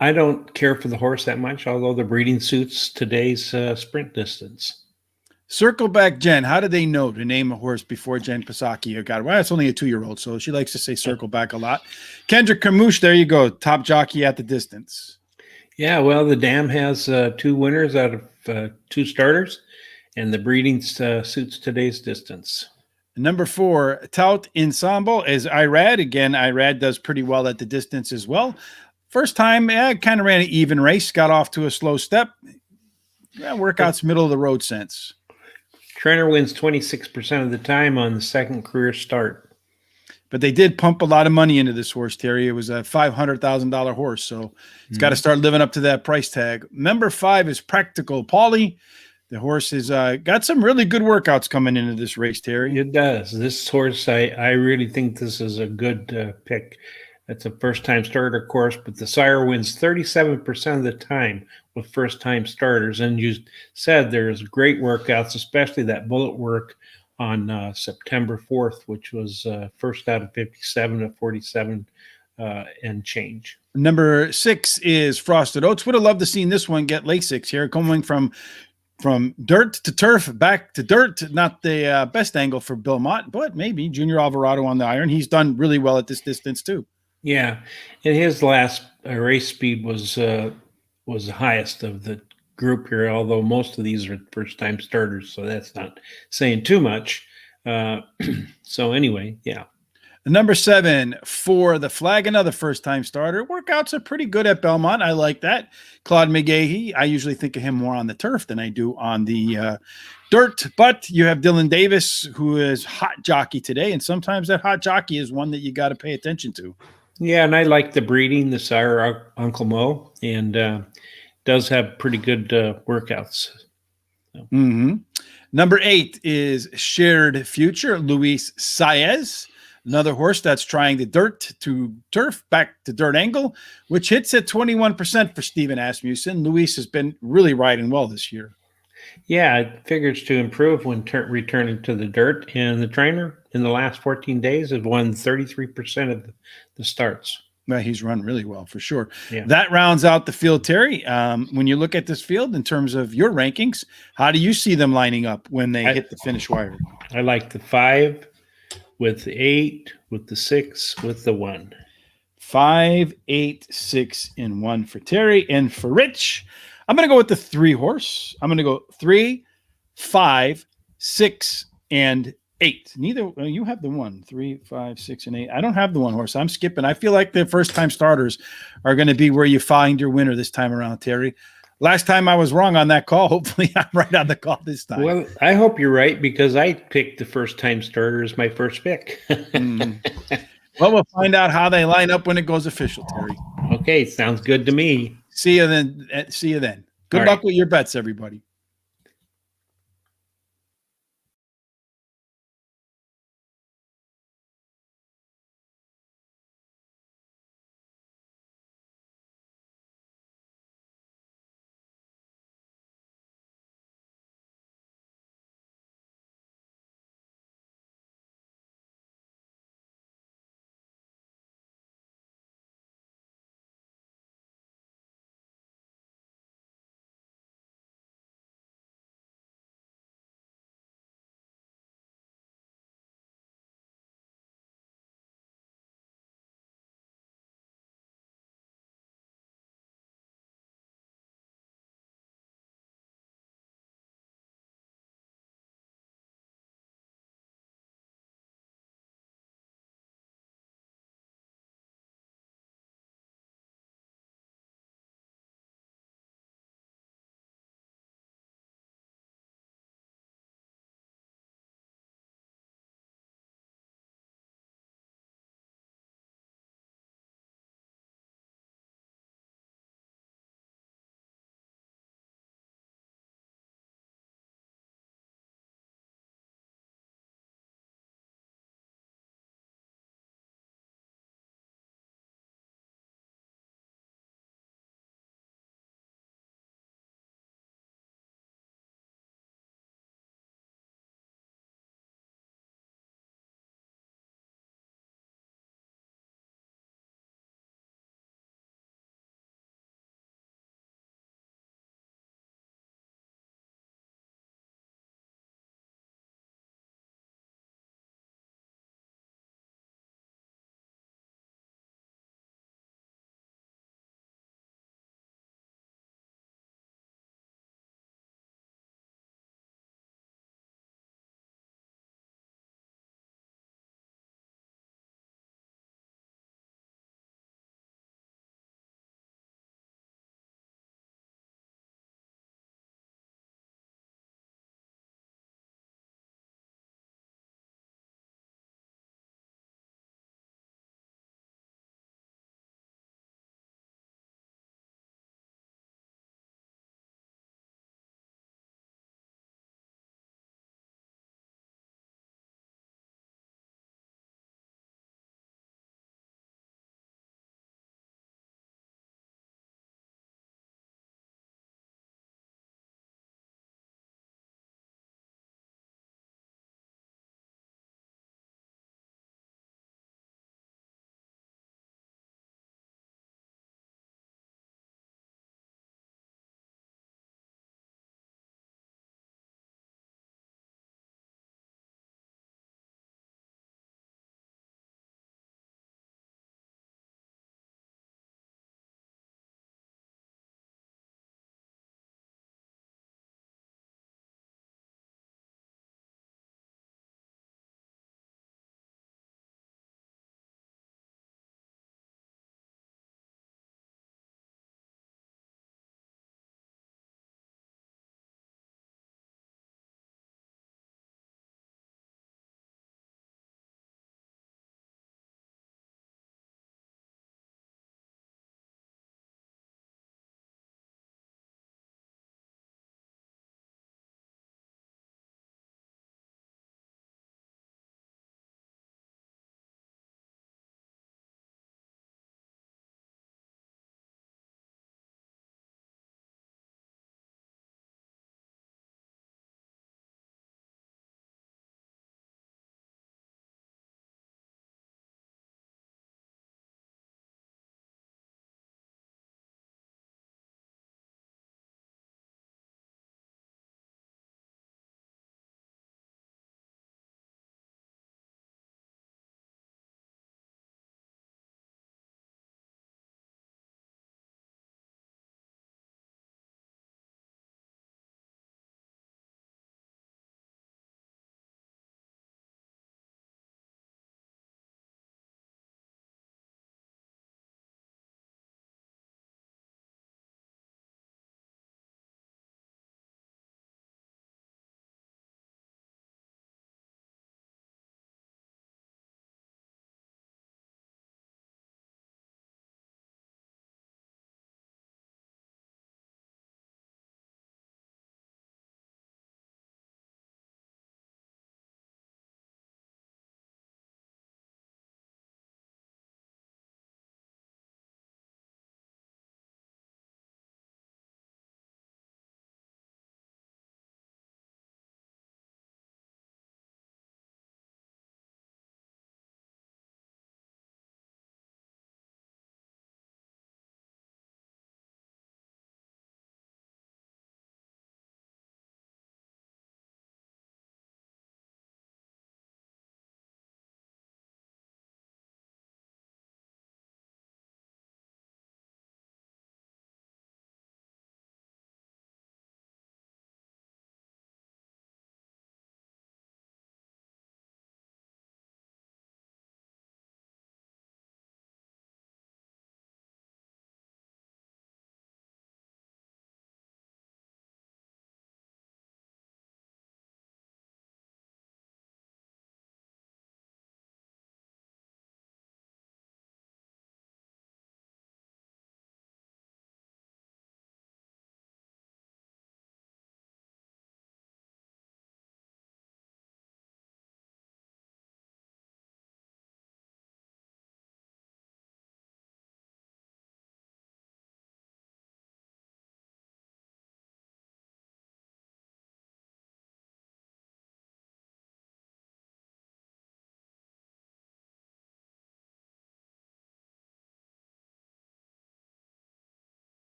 I don't care for the horse that much, although the breeding suits today's sprint distance. Circle Back Jen. How do they know to name a horse before Jen Psaki got it? Well, it's only a 2-year-old, so she likes to say Circle Back a lot. Kendrick Camouche, there you go. Top jockey at the distance. Yeah, well, the dam has 2 winners out of 2 starters, and the breeding suits today's distance. Number 4, Tout Ensemble is Irad. Again, Irad does pretty well at the distance as well. First time, kind of ran an even race, got off to a slow step. Workout's middle of the road sense. Trainer wins 26% of the time on the second career start. But they did pump a lot of money into this horse, Terry. It was a $500,000 horse, so it's got to start living up to that price tag. Number 5 is Practical Paulie. The horse has got some really good workouts coming into this race, Terry. It does. This horse, I really think this is a good pick. It's a first-time starter course, but the sire wins 37% of the time with first-time starters. And you said there's great workouts, especially that bullet work on September 4th, which was first out of 57 to 47 and change. Number 6 is Frosted Oats. Would have loved to seen this one get Lasix here, coming from dirt to turf, back to dirt. Not the best angle for Belmont, but maybe Junior Alvarado on the iron. He's done really well at this distance too. Yeah, and his last race speed was the highest of the group here, although most of these are first-time starters, so that's not saying too much. So anyway, yeah. Number 7 for the flag, another first-time starter. Workouts are pretty good at Belmont. I like that. Claude McGahee, I usually think of him more on the turf than I do on the dirt, but you have Dylan Davis, who is hot jockey today, and sometimes that hot jockey is one that you got to pay attention to. Yeah, and I like the breeding, the sire Uncle Mo, and does have pretty good workouts. So. Mm-hmm. Number 8 is Shared Future, Luis Saez. Another horse that's trying the dirt to turf, back to dirt angle, which hits at 21% for Stephen Asmussen. Luis has been really riding well this year. Yeah, it figures to improve when returning to the dirt. And the trainer in the last 14 days has won 33% of the starts. Well, he's run really well for sure. Yeah. That rounds out the field, Terry. When you look at this field in terms of your rankings, how do you see them lining up when they hit the finish wire? I like the 5 with the 8, with the 6, with the 1. 5, 8, 6, and 1 for Terry. And for Rich, I'm going to go with the 3 horse. I'm going to go 3, 5, 6, and 8. Neither you have the 1, 3, 5, 6, and 8. I don't have the 1 horse. I'm skipping. I feel like the first-time starters are going to be where you find your winner this time around, Terry. Last time I was wrong on that call. Hopefully I'm right on the call this time. Well, I hope you're right because I picked the first-time starter as my first pick. Well, we'll find out how they line up when it goes official, Terry. Okay, sounds good to me. See you then. Good luck with your bets, everybody.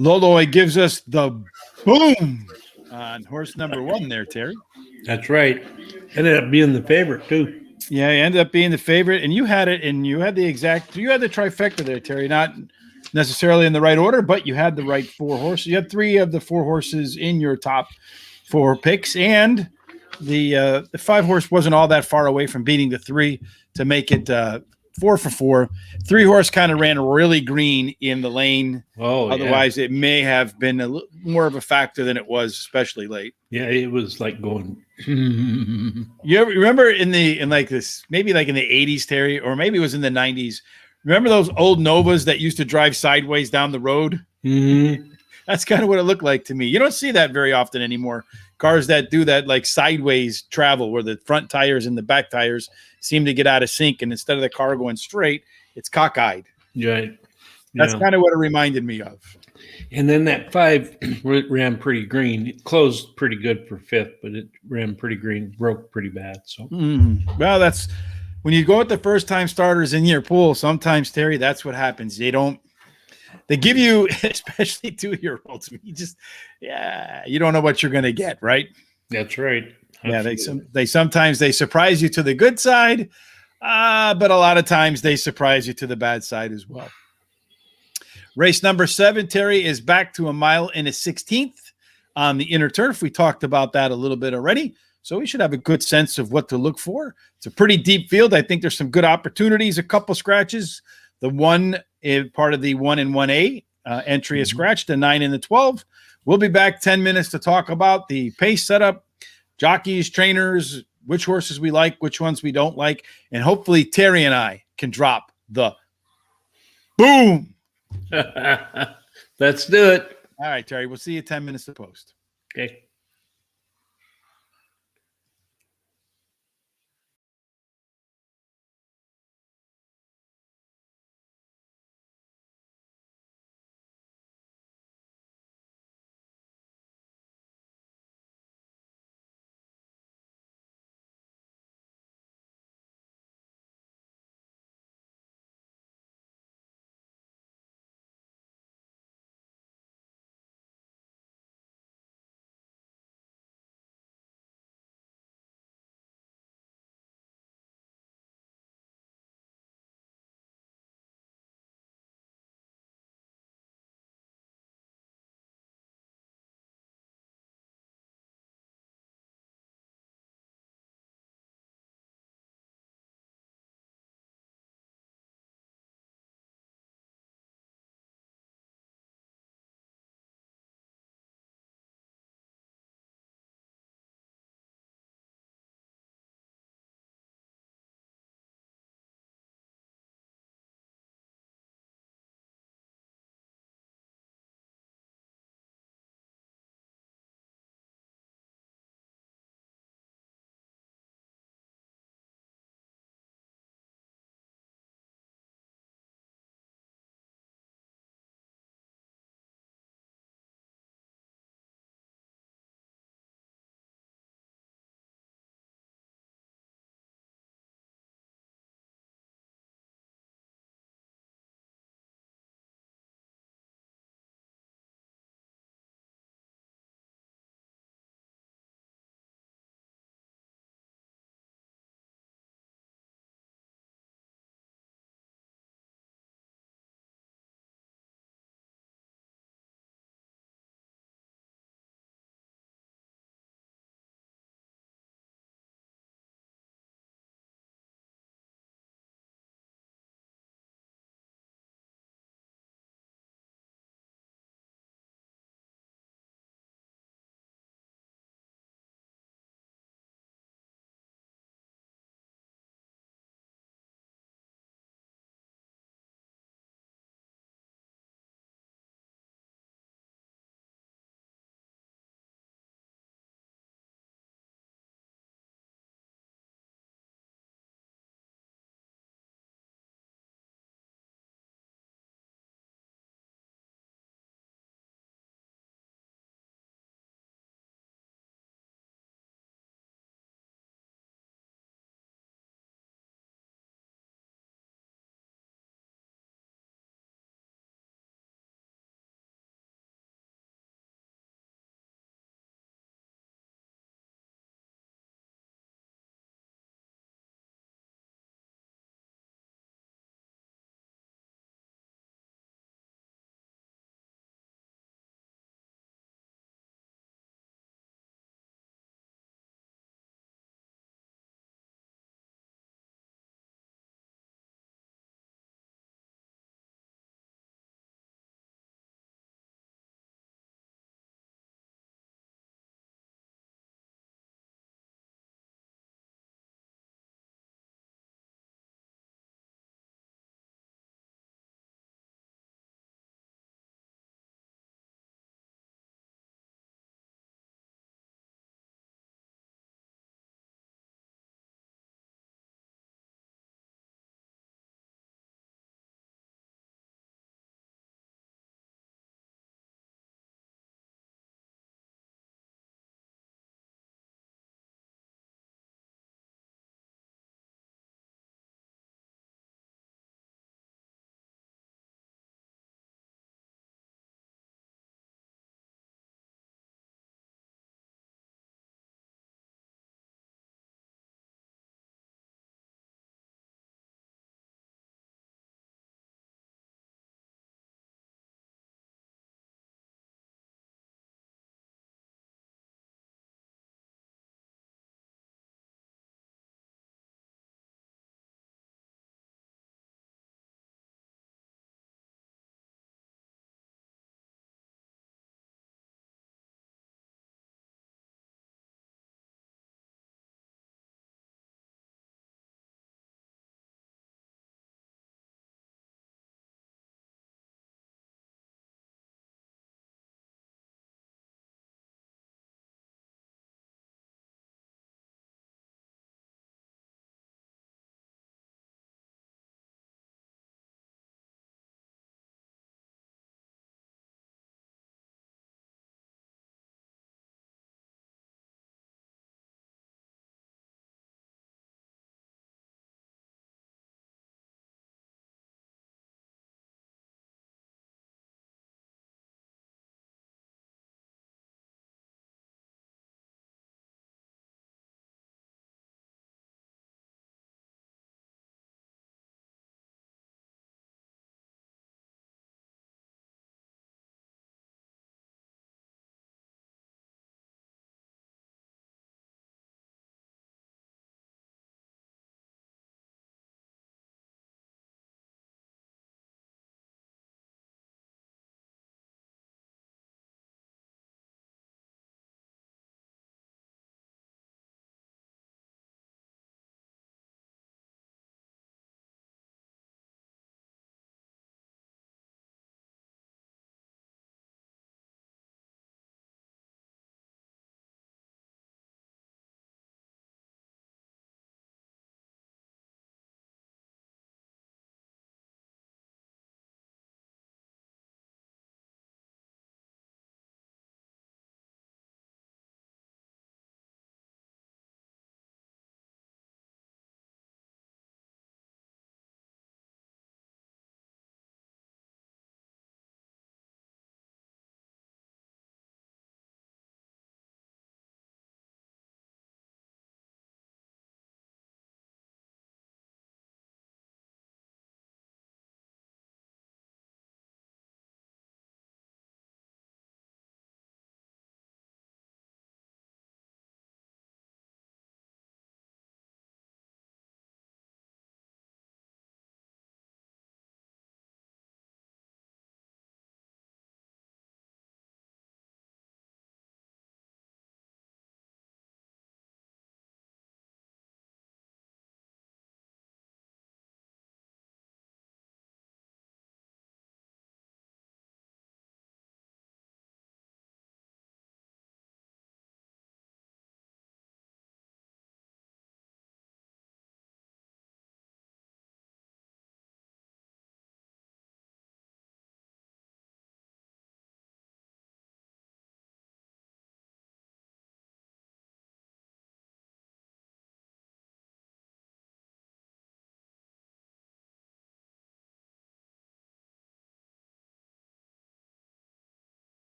Lolo gives us the boom on horse number 1 there, Terry. That's right. Ended up being the favorite too. Yeah, he ended up being the favorite, and you had it, and you had the trifecta there, Terry. Not necessarily in the right order, but you had the right 4 horses. You had 3 of the 4 horses in your top 4 picks, and the 5 horse wasn't all that far away from beating the 3 to make it 4 for 4. 3 horse kind of ran really green in the lane. Oh, otherwise, it may have been a little more of a factor than it was, especially late. Yeah, it was like going. You ever remember in like this, maybe like in the 80s, Terry, or maybe it was in the 90s. Remember those old Novas that used to drive sideways down the road? Mm-hmm. That's kind of what it looked like to me. You don't see that very often anymore. Cars that do that like sideways travel where the front tires and the back tires seem to get out of sync. And instead of the car going straight, it's cockeyed. Right. That's kind of what it reminded me of. And then that 5 ran pretty green. It closed pretty good for 5th, but it ran pretty green, broke pretty bad. So, well, that's when you go with the first time starters in your pool. Sometimes, Terry, that's what happens. They give you, especially 2-year-olds. You don't know what you're going to get, right? That's right. Absolutely. Yeah, they sometimes they surprise you to the good side, but a lot of times they surprise you to the bad side as well. Race number 7, Terry, is back to 1 mile and a 16th on the inner turf. We talked about that a little bit already, so we should have a good sense of what to look for. It's a pretty deep field. I think there's some good opportunities, a couple scratches. The 1 is part of the 1 and 1A entry is scratched, the 9 and the 12. We'll be back 10 minutes to talk about the pace setup, jockeys, trainers, which horses we like, which ones we don't like, and hopefully Terry and I can drop the boom. Let's do it. All right, Terry, we'll see you 10 minutes to post. Okay.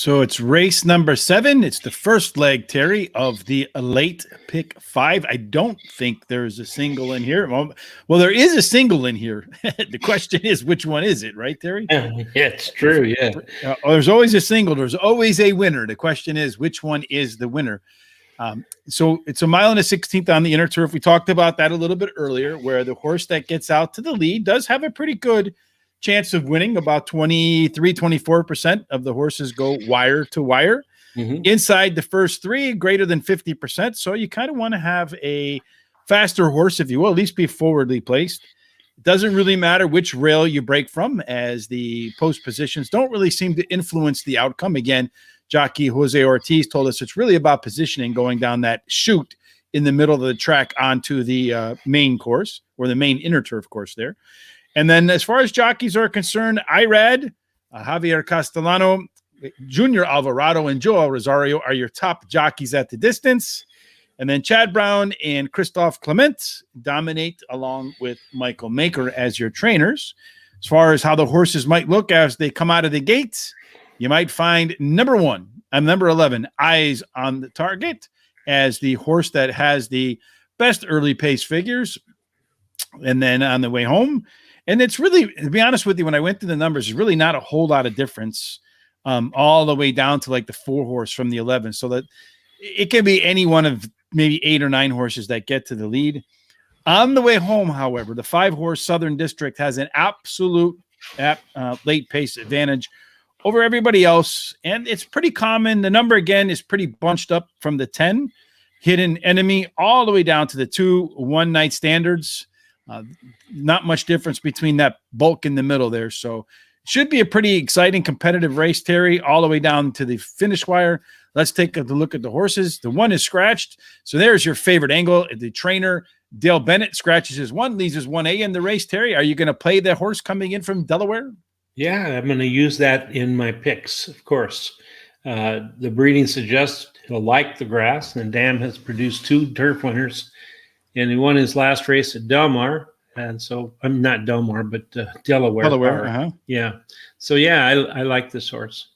So it's race number 7. It's the first leg, Terry, of the late pick 5. I don't think there's a single in here. Well, there is a single in here. The question is, which one is it, right, Terry? Yeah, it's true. Yeah. There's always a single. There's always a winner. The question is, which one is the winner? So it's a mile and a 16th on the inner turf. We talked about that a little bit earlier, where the horse that gets out to the lead does have a pretty good chance of winning. About 24% of the horses go wire to wire. Inside the first 3, greater than 50%. So you kind of want to have a faster horse, if you will, at least be forwardly placed. It doesn't really matter which rail you break from, as the post positions don't really seem to influence the outcome. Again, jockey Jose Ortiz told us it's really about positioning, going down that chute in the middle of the track onto the main course, or the main inner turf course there. And then as far as jockeys are concerned, Irad, Javier Castellano, Junior Alvarado, and Joel Rosario are your top jockeys at the distance. And then Chad Brown and Christophe Clement dominate, along with Michael Maker as your trainers. As far as how the horses might look as they come out of the gates, you might find number 11, Eyes on the Target, as the horse that has the best early pace figures. And then on the way home, and it's really, to be honest with you, when I went through the numbers, there's really not a whole lot of difference all the way down to like the 4 horse from the 11. So that it can be any one of maybe 8 or 9 horses that get to the lead. On the way home, however, the 5 horse Southern District has an absolute late pace advantage over everybody else. And it's pretty common. The number, again, is pretty bunched up from the 10 Hidden Enemy all the way down to the 2 One Night Standards. Not much difference between that bulk in the middle there. So it should be a pretty exciting competitive race, Terry, all the way down to the finish wire. Let's take a look at the horses. The 1 is scratched. So there's your favorite angle. The trainer, Dale Bennett, scratches his 1, leaves his 1A in the race. Terry, are you going to play the horse coming in from Delaware? Yeah, I'm going to use that in my picks, of course. The breeding suggests he'll like the grass, and Dam has produced 2 turf winners, and he won his last race at Delmar. And so I'm not Delmar, but Delaware. Delaware, Yeah. So yeah, I like this horse.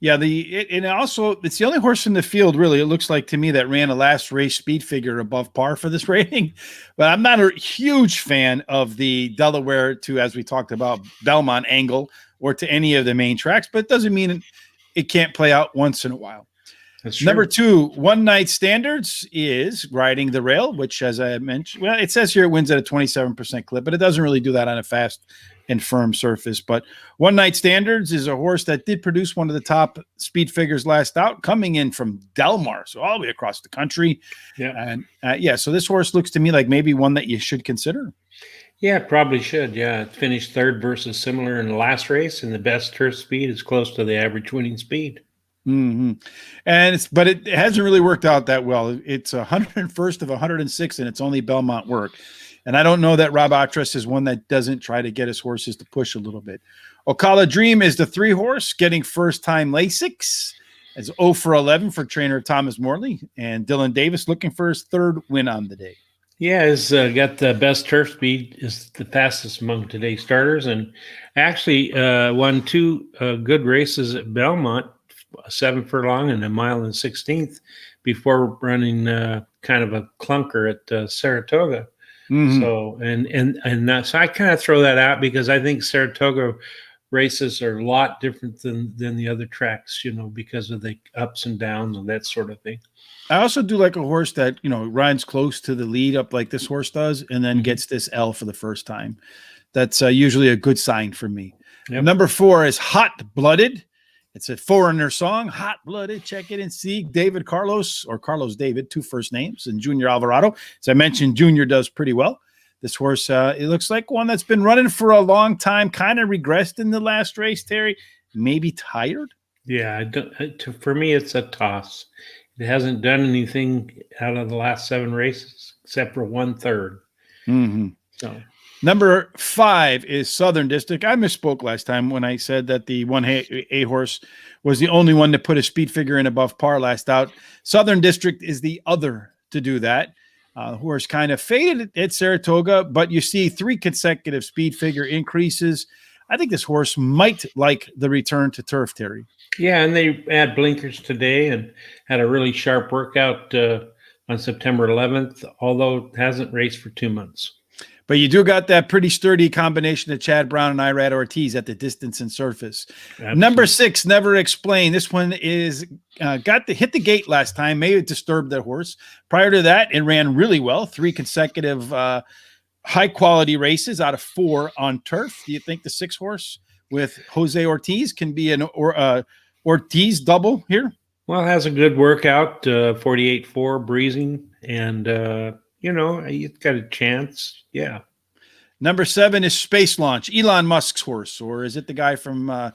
Yeah, and also it's the only horse in the field, really, it looks like to me, that ran a last race speed figure above par for this rating. But I'm not a huge fan of the Delaware to, as we talked about, Belmont angle, or to any of the main tracks. But it doesn't mean it can't play out once in a while. That's true. Number 2, One Night Standards, is riding the rail, which, as I mentioned, well, it says here it wins at a 27% clip, but it doesn't really do that on a fast and firm surface. But One Night Standards is a horse that did produce one of the top speed figures last out, coming in from Delmar, so all the way across the country. Yeah. And so this horse looks to me like maybe one that you should consider. Yeah, probably should. Yeah, it finished 3rd versus similar in the last race, and the best turf speed is close to the average winning speed. But it hasn't really worked out that well. It's 101st of 106, and it's only Belmont work. And I don't know that Rob Atras is one that doesn't try to get his horses to push a little bit. Ocala Dream is the 3 horse, getting first-time Lasix. It's 0 for 11 for trainer Thomas Morley. And Dylan Davis looking for his 3rd win on the day. Yeah, he's got the best turf speed, is the fastest among today's starters, and actually won 2 good races at Belmont, 7 furlong and a mile and 16th, before running kind of a clunker at Saratoga. So so I kind of throw that out because I think Saratoga races are a lot different than the other tracks, because of the ups and downs and that sort of thing. I also do like a horse that, rides close to the lead up like this horse does, and then gets this L for the first time. That's usually a good sign for me. Yep. Number 4 is Hot Blooded. It's a foreigner song, Hot Blooded. Check it and see. David Carlos, or Carlos David, 2 first names, and Junior Alvarado. As I mentioned, Junior does pretty well. This horse, it looks like one that's been running for a long time, kind of regressed in the last race, Terry. Maybe tired? Yeah, for me, it's a toss. It hasn't done anything out of the last 7 races except for 1/3. So number 5 is Southern District. I misspoke last time when I said that the 1A horse was the only one to put a speed figure in above par last out. Southern District is the other to do that. Horse kind of faded at Saratoga, but you see 3 consecutive speed figure increases. I think this horse might like the return to turf, Terry. Yeah, and they add blinkers today and had a really sharp workout on September 11th, although it hasn't raced for 2 months. But you do got that pretty sturdy combination of Chad Brown and Irad Ortiz at the distance and surface. Absolutely. Number 6, Never Explain. This one is got to hit the gate last time. May have disturbed that horse. Prior to that, it ran really well. 3 consecutive high-quality races out of 4 on turf. Do you think the 6 horse with Jose Ortiz can be an Ortiz double here? Well, it has a good workout, 48.4 breezing, and it's got a chance. Yeah. Number 7 is Space Launch, Elon Musk's horse, or is it the guy from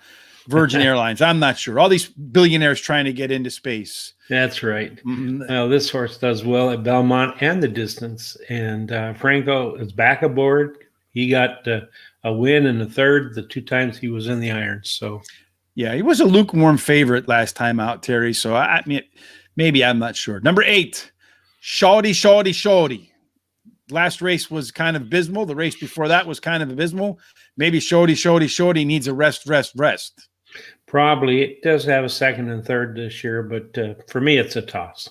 Virgin Airlines? I'm not sure. All these billionaires trying to get into space. That's right. Mm-hmm. Well, this horse does well at Belmont and the distance, and Franco is back aboard. He got a win in the third, the 2 times he was in the irons. So, yeah, he was a lukewarm favorite last time out, Terry. So I mean, maybe, I'm not sure. Number 8, Shawty. Last race was kind of abysmal. The race before that was kind of abysmal. Maybe Shawty needs a rest. Probably. It does have a second and third this year, but for me, it's a toss.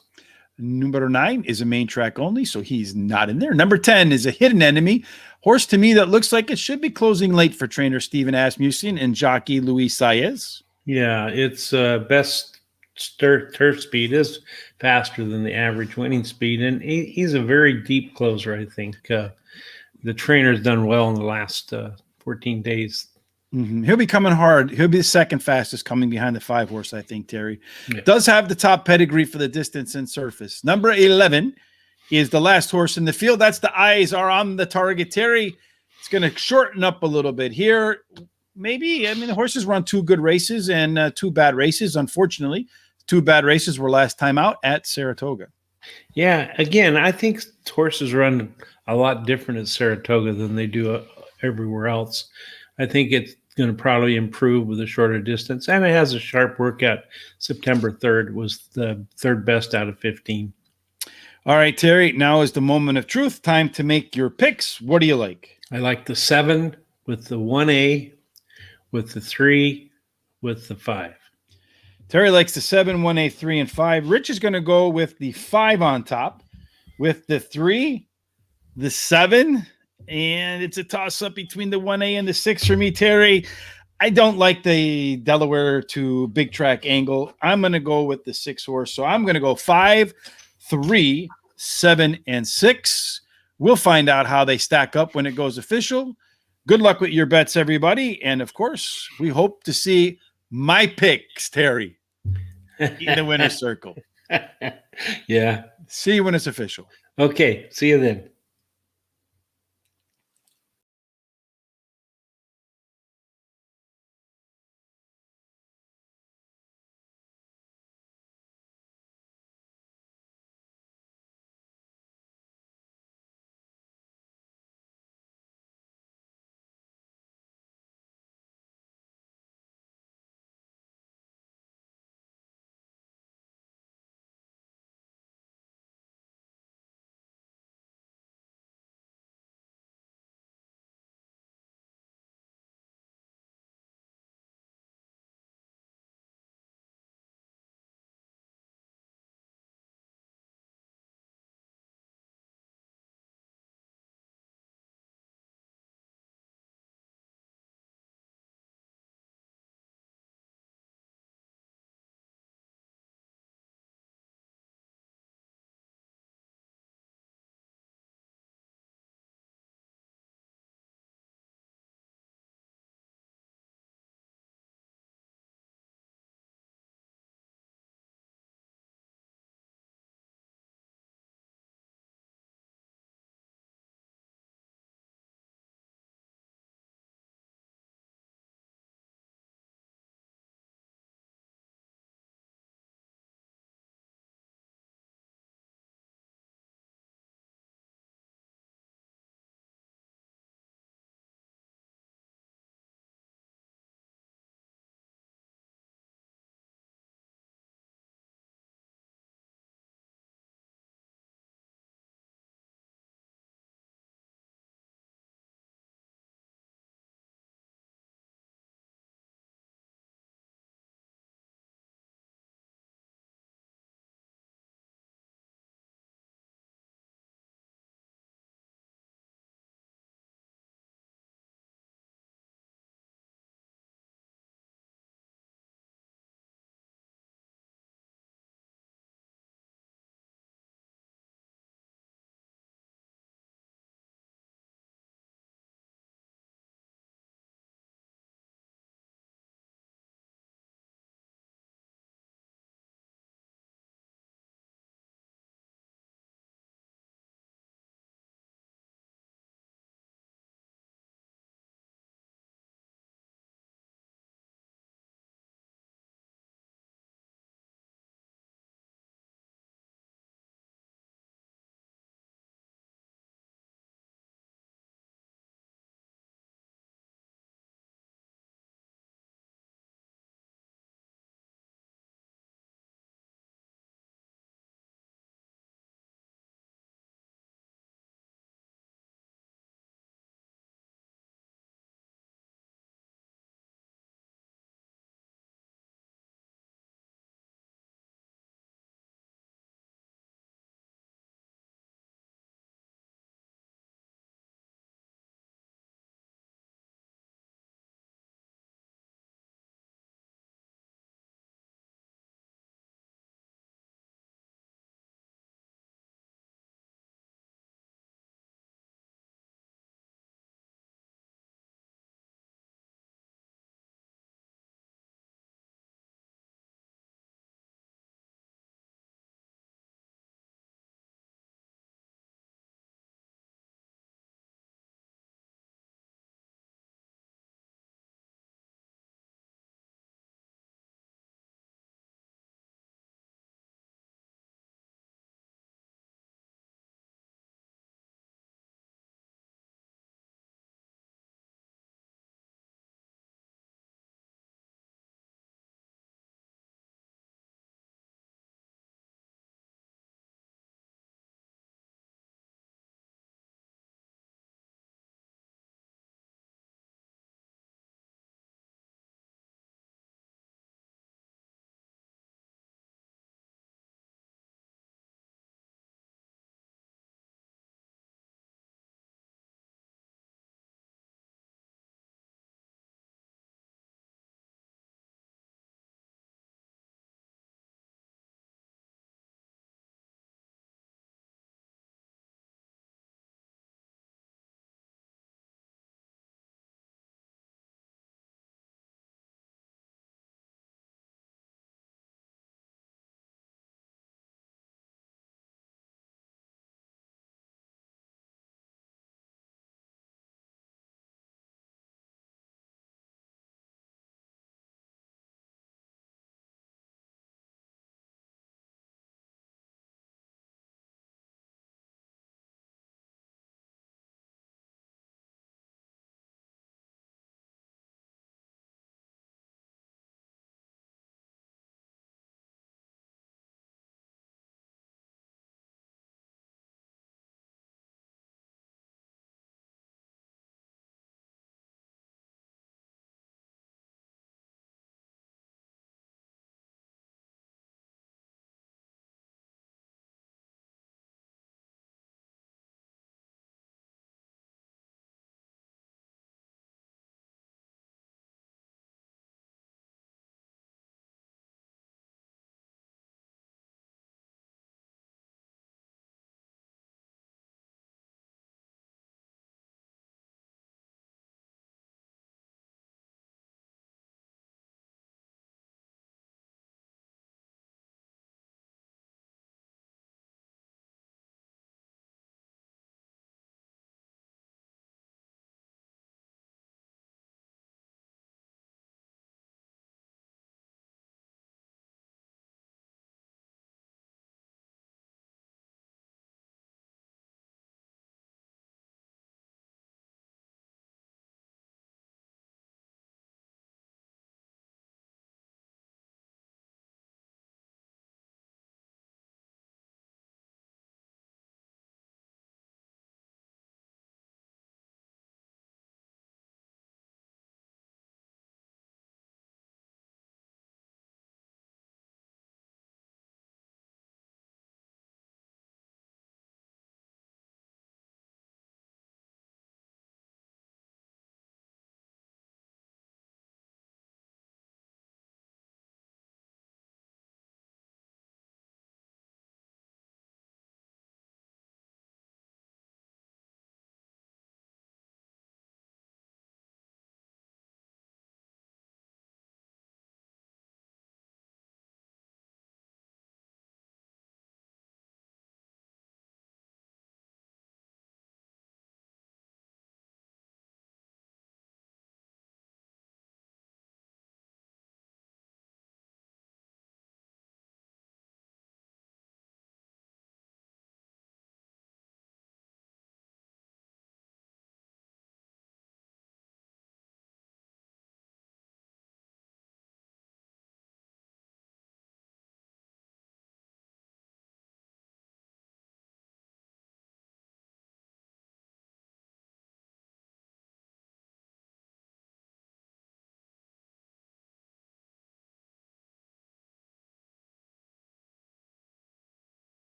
Number 9 is a main track only, so he's not in there. Number 10 is a hidden enemy. Horse to me that looks like it should be closing late for trainer Stephen Asmussen and jockey Luis Saez. Yeah, its best turf speed is faster than the average winning speed, and he's a very deep closer, I think. The trainer's done well in the last 14 days. Mm-hmm. He'll be coming hard. He'll be the second fastest coming behind the 5 horse, I think, Terry. Yeah. Does have the top pedigree for the distance and surface. Number 11 is the last horse in the field. That's the eyes are on the target, Terry. It's going to shorten up a little bit here. Maybe, I mean, the horses run 2 good races and 2 bad races. Unfortunately, 2 bad races were last time out at Saratoga. Yeah, again, I think horses run a lot different at Saratoga than they do everywhere else. I think it's going to probably improve with a shorter distance, and it has a sharp workout. September 3rd was the 3rd best out of 15. All right, Terry, now is the moment of truth. Time to make your picks. What do you like? I like the 7 with the 1A, with the 3, with the 5. Terry likes the 7, 1A, 3, and 5. Rich is going to go with the 5 on top, with the 3, the 7, and it's a toss-up between the 1A and the 6 for me, Terry. I don't like the Delaware to big track angle. I'm going to go with the 6 horse, so I'm going to go 5, 3, 7, and 6. We'll find out how they stack up when it goes official. Good luck with your bets, everybody. And, of course, we hope to see my picks, Terry, in the winner's circle. Yeah. See you when it's official. Okay. See you then.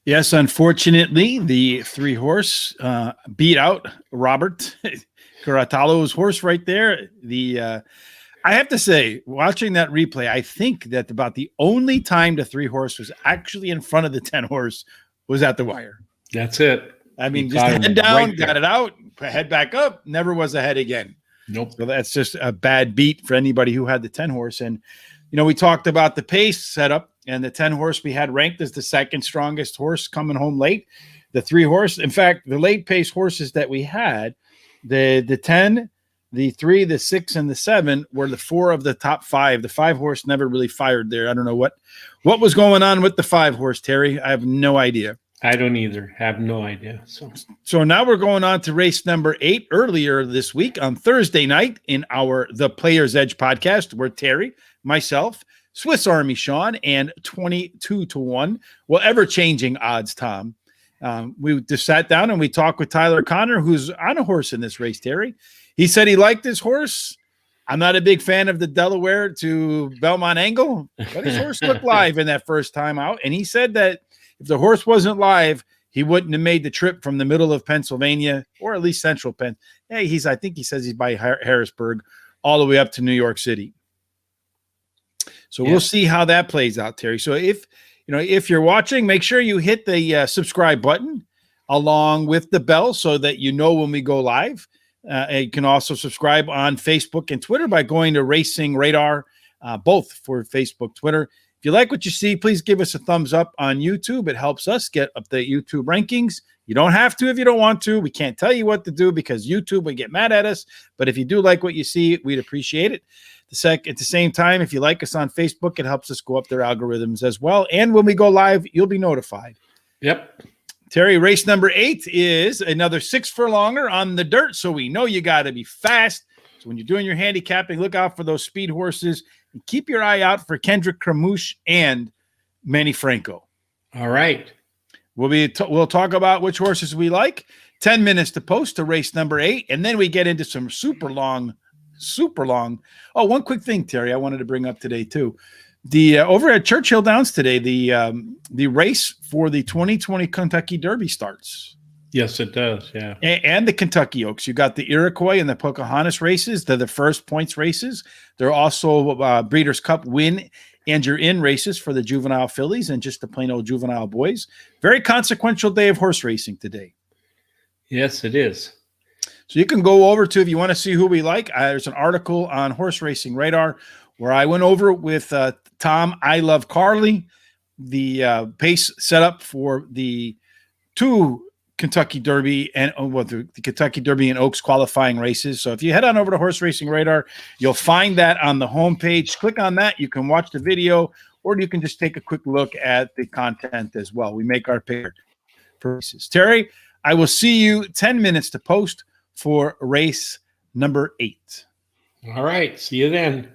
Yes, unfortunately, the 3-horse beat out Robert Caratalo's horse right there. I have to say, watching that replay, I think that about the only time the 3-horse was actually in front of the 10-horse was at the wire. That's it. I He mean, just caught him head down, right got there. it out, head back up, never was ahead again. Nope. So that's just a bad beat for anybody who had the 10-horse. And, we talked about the pace setup, and the 10-horse we had ranked as the second strongest horse coming home late. The 3-horse, in fact, the late pace horses that we had, the 10, the 3, the 6, and the 7 were the 4 of the top 5. The 5-horse never really fired there. I don't know what was going on with the 5-horse, Terry. I have no idea. I don't either. Have no idea. So now we're going on to race number 8 earlier this week on Thursday night in our The Player's Edge podcast, where Terry, myself, Swiss Army Sean, and 22-1, well, ever-changing odds, Tom. We just sat down and we talked with Tyler Connor, who's on a horse in this race, Terry. He said he liked this horse. I'm not a big fan of the Delaware to Belmont angle, but his horse looked live in that first time out. And he said that if the horse wasn't live, he wouldn't have made the trip from the middle of Pennsylvania, or at least central Penn. Hey, I think he says he's by Harrisburg, all the way up to New York City. So We'll see how that plays out, Terry. So if you're watching, make sure you hit the subscribe button along with the bell so that you know when we go live. You can also subscribe on Facebook and Twitter by going to Racing Radar, both for Facebook, Twitter. If you like what you see, please give us a thumbs up on YouTube. It helps us get up the YouTube rankings. You don't have to if you don't want to. We can't tell you what to do because YouTube would get mad at us. But if you do like what you see, we'd appreciate it. At the same time, if you like us on Facebook, it helps us go up their algorithms as well. And when we go live, you'll be notified. Yep. Terry, race number 8 is another 6 furlonger on the dirt. So we know you got to be fast. So when you're doing your handicapping, look out for those speed horses and keep your eye out for Kendrick Cramouche and Manny Franco. All right. We'll talk about which horses we like. 10 minutes to post to race number 8. And then we get into some super long. Oh, one quick thing, Terry, I wanted to bring up today too. The over at Churchill Downs today, the race for the 2020 Kentucky Derby starts. Yes, it does. Yeah, and the Kentucky Oaks. You got the Iroquois and the Pocahontas races. They're the first points races. They're also Breeders' Cup win and you're in races for the juvenile fillies and just the plain old juvenile boys. Very consequential day of horse racing today. Yes, it is. So you can go over to, if you want to see who we like, there's an article on Horse Racing Radar where I went over with Tom, I Love Carly, the pace setup for the 2 Kentucky Derby and the Kentucky Derby and Oaks qualifying races. So if you head on over to Horse Racing Radar, you'll find that on the homepage. Click on that. You can watch the video, or you can just take a quick look at the content as well. We make our pick for races. Terry, I will see you 10 minutes to post for race number 8. All right. See you then.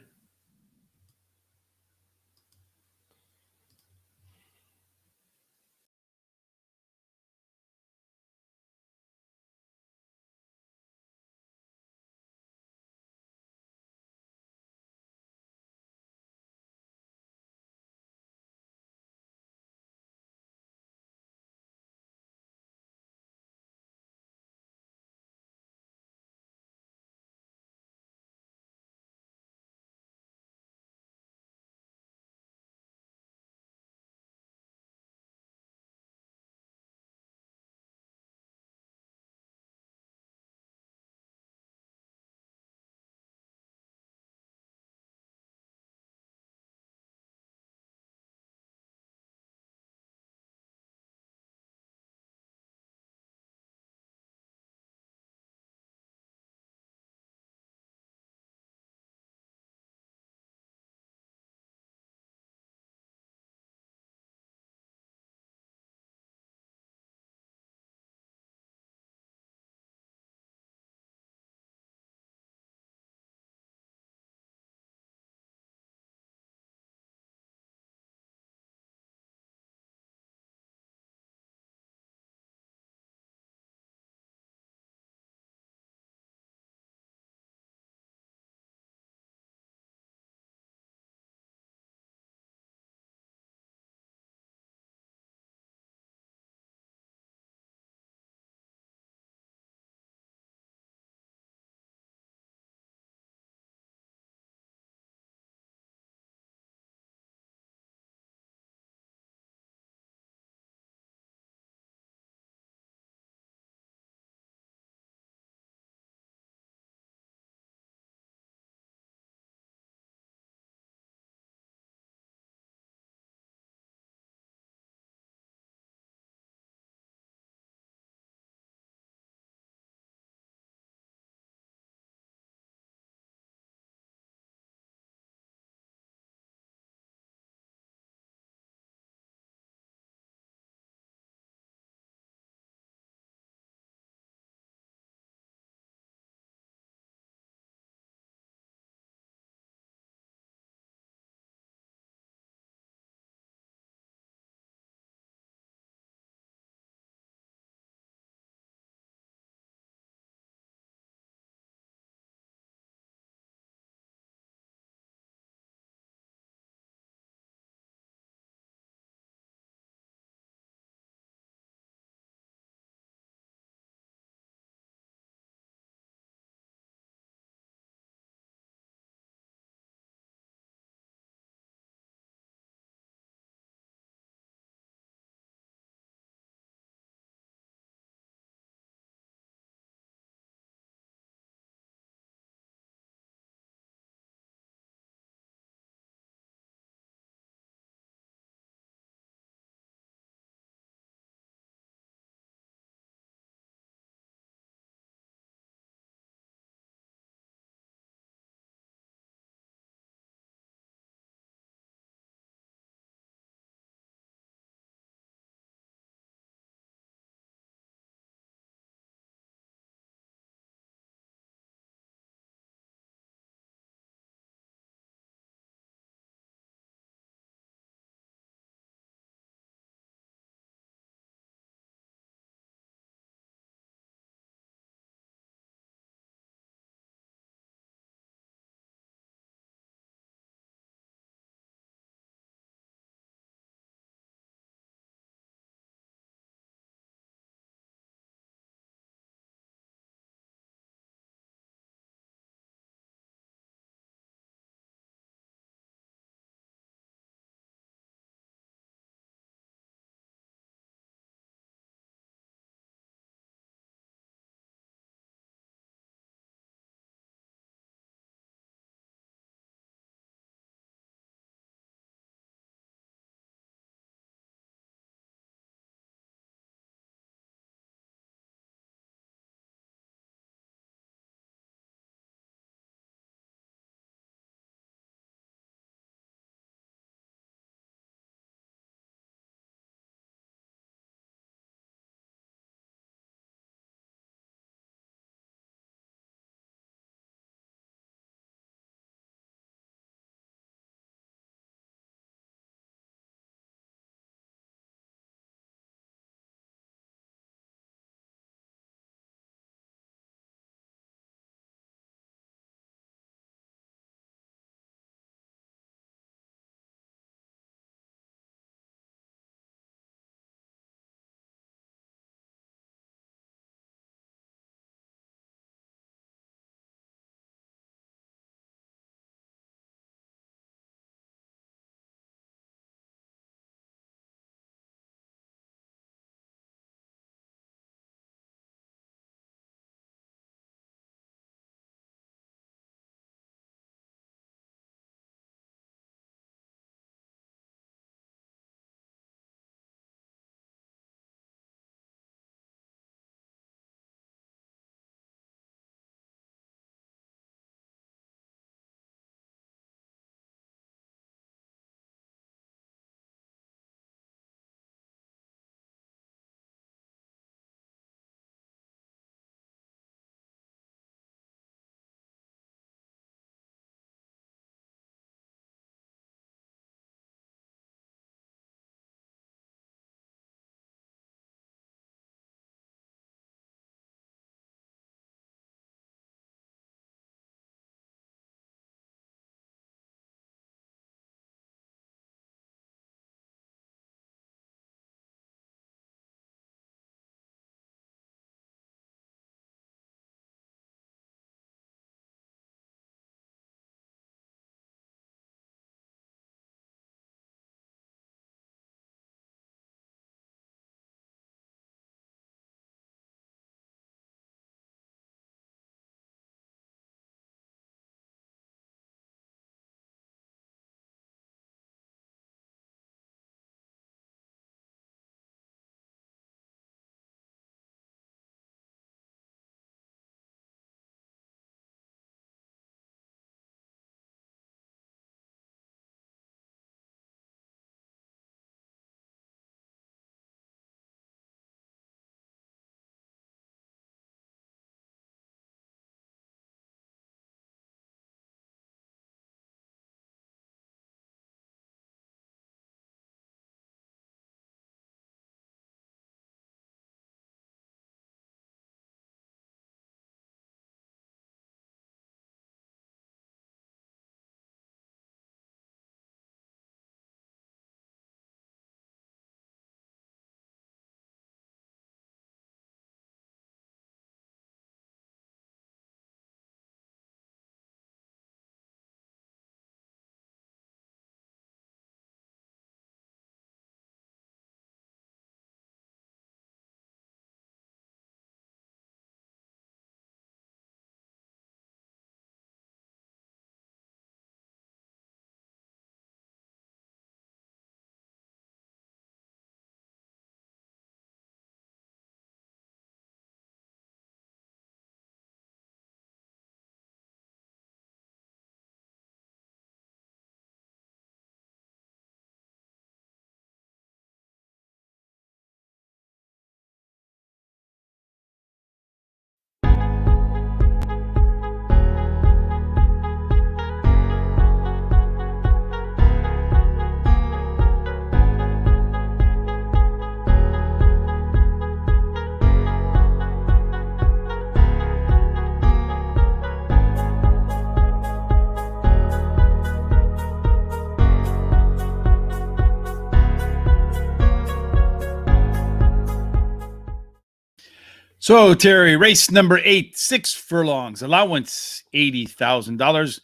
So, Terry, race number 8, 6 furlongs, allowance $80,000.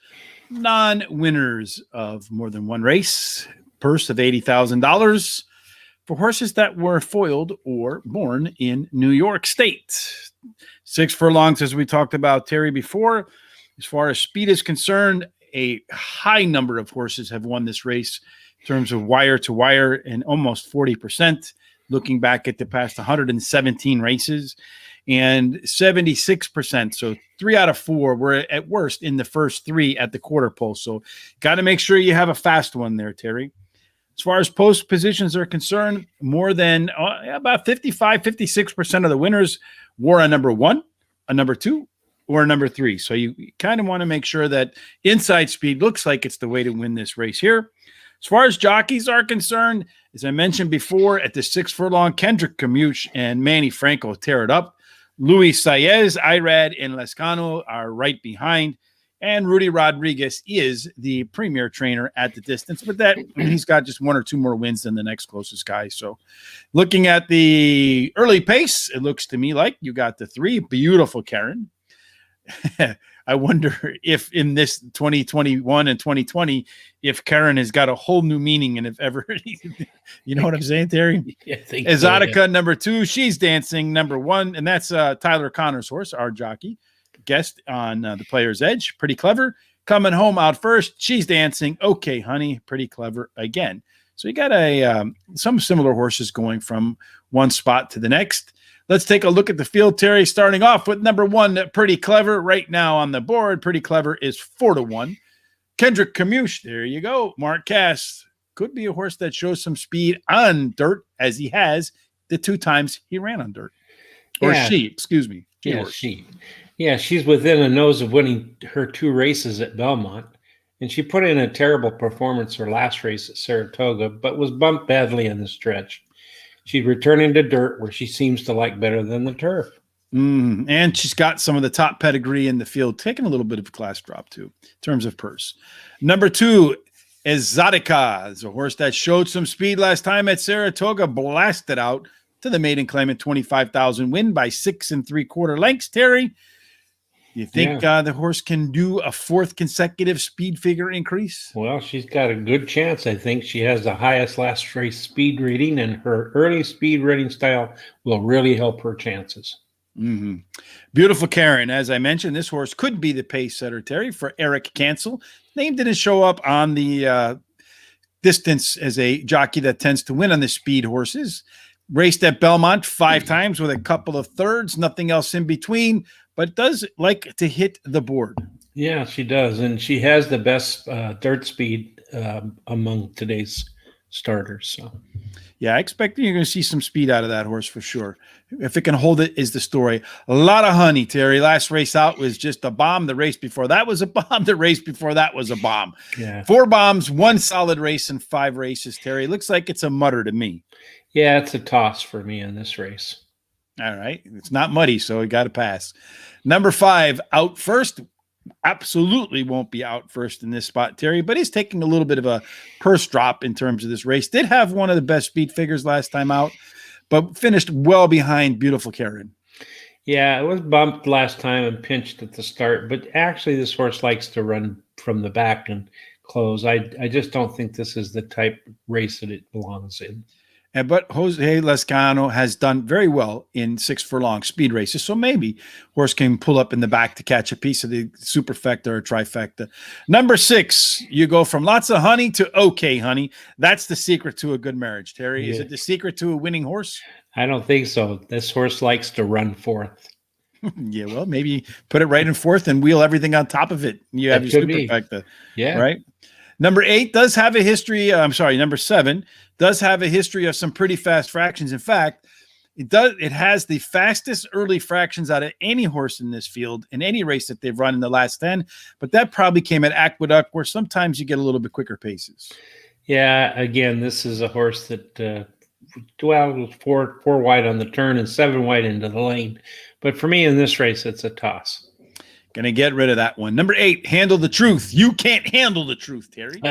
Non-winners of more than one race, purse of $80,000 for horses that were foaled or born in New York State. 6 furlongs, as we talked about, Terry, before. As far as speed is concerned, a high number of horses have won this race in terms of wire to wire, and almost 40%. Looking back at the past 117 races, and 76%. So 3 out of 4 were at worst in the first 3 at the quarter pole. So got to make sure you have a fast one there, Terry. As far as post positions are concerned, more than about 55, 56% of the winners wore a number 1, a number 2, or a number 3. So you kind of want to make sure that inside speed looks like it's the way to win this race here. As far as jockeys are concerned, as I mentioned before, at the 6 furlong, Kendrick Camuche and Manny Franco tear it up. Luis Saez, Irad, and Lescano are right behind. And Rudy Rodriguez is the premier trainer at the distance. But that he's got just 1 or 2 more wins than the next closest guy. So looking at the early pace, it looks to me like you got the 3, Beautiful Karen. I wonder if in this 2021 and 2020, if Karen has got a whole new meaning, and if ever, you know what I'm saying, Terry? Yeah, Exotica, so, yeah. Number 2, She's Dancing, number 1, and that's Tyler Connor's horse, our jockey, guest on the Player's Edge. Pretty clever. Coming home out first, She's Dancing, Okay, Honey, pretty clever again. So you got some similar horses going from one spot to the next. Let's take a look at the field, Terry, starting off with number 1, Pretty Clever. Right now on the board, Pretty Clever is 4-1. Kendrick Camuche, there you go. Mark Cass could be a horse that shows some speed on dirt, as he has the 2 times he ran on dirt. Or yeah. She. Yeah, she's within a nose of winning her 2 races at Belmont. And she put in a terrible performance her last race at Saratoga, but was bumped badly in the stretch. She's returning to dirt, where she seems to like better than the turf. And she's got some of the top pedigree in the field, taking a little bit of a class drop, too, in terms of purse. Number 2, Exotica, is a horse that showed some speed last time at Saratoga, blasted out to the maiden claim at 25,000, win by 6 3/4 lengths. Terry, you think the horse can do a 4th consecutive speed figure increase? Well, she's got a good chance. I think she has the highest last race speed rating, and her early speed rating style will really help her chances. Beautiful Karen, as I mentioned, this horse could be the pace setter, Terry, for Eric Cancel. Name didn't show up on the distance as a jockey that tends to win on the speed horses. Raced at Belmont 5 times with a couple of thirds, nothing else in between, but does like to hit the board. Yeah, she does. And she has the best dirt speed among today's starters. So, yeah, I expect you're going to see some speed out of that horse for sure. If it can hold it is the story. A lot of honey, Terry. Last race out was just a bomb. The race before that was a bomb. The race before that was a bomb. Yeah. 4 bombs, 1 solid race, and 5 races, Terry. Looks like it's a mutter to me. Yeah, it's a toss for me in this race. All right. It's not muddy, so we got to pass. Number 5, Out First. Absolutely won't be out first in this spot, Terry, but he's taking a little bit of a purse drop in terms of this race. Did have one of the best speed figures last time out, but finished well behind Beautiful Karen. Yeah, it was bumped last time and pinched at the start, but actually this horse likes to run from the back and close. I just don't think this is the type of race that it belongs in. But Jose Lescano has done very well in 6 furlong speed races, so maybe horse can pull up in the back to catch a piece of the superfecta or trifecta. Number 6, you go from lots of honey to okay honey. That's the secret to a good marriage, Terry. Yeah. Is it the secret to a winning horse? I don't think so. This horse likes to run 4th. Yeah, well, maybe put it right in 4th and wheel everything on top of it. You have your superfecta. Yeah. Right? Number 8 does have a history. Number 7 does have a history of some pretty fast fractions. In fact, it has the fastest early fractions out of any horse in this field in any race that they've run in the last 10. But that probably came at Aqueduct, where sometimes you get a little bit quicker paces. Yeah, again, this is a horse that, four wide on the turn and 7 wide into the lane. But for me in this race, it's a toss. Gonna get rid of that one. Number 8, Handle the Truth. You Can't Handle the Truth, Terry.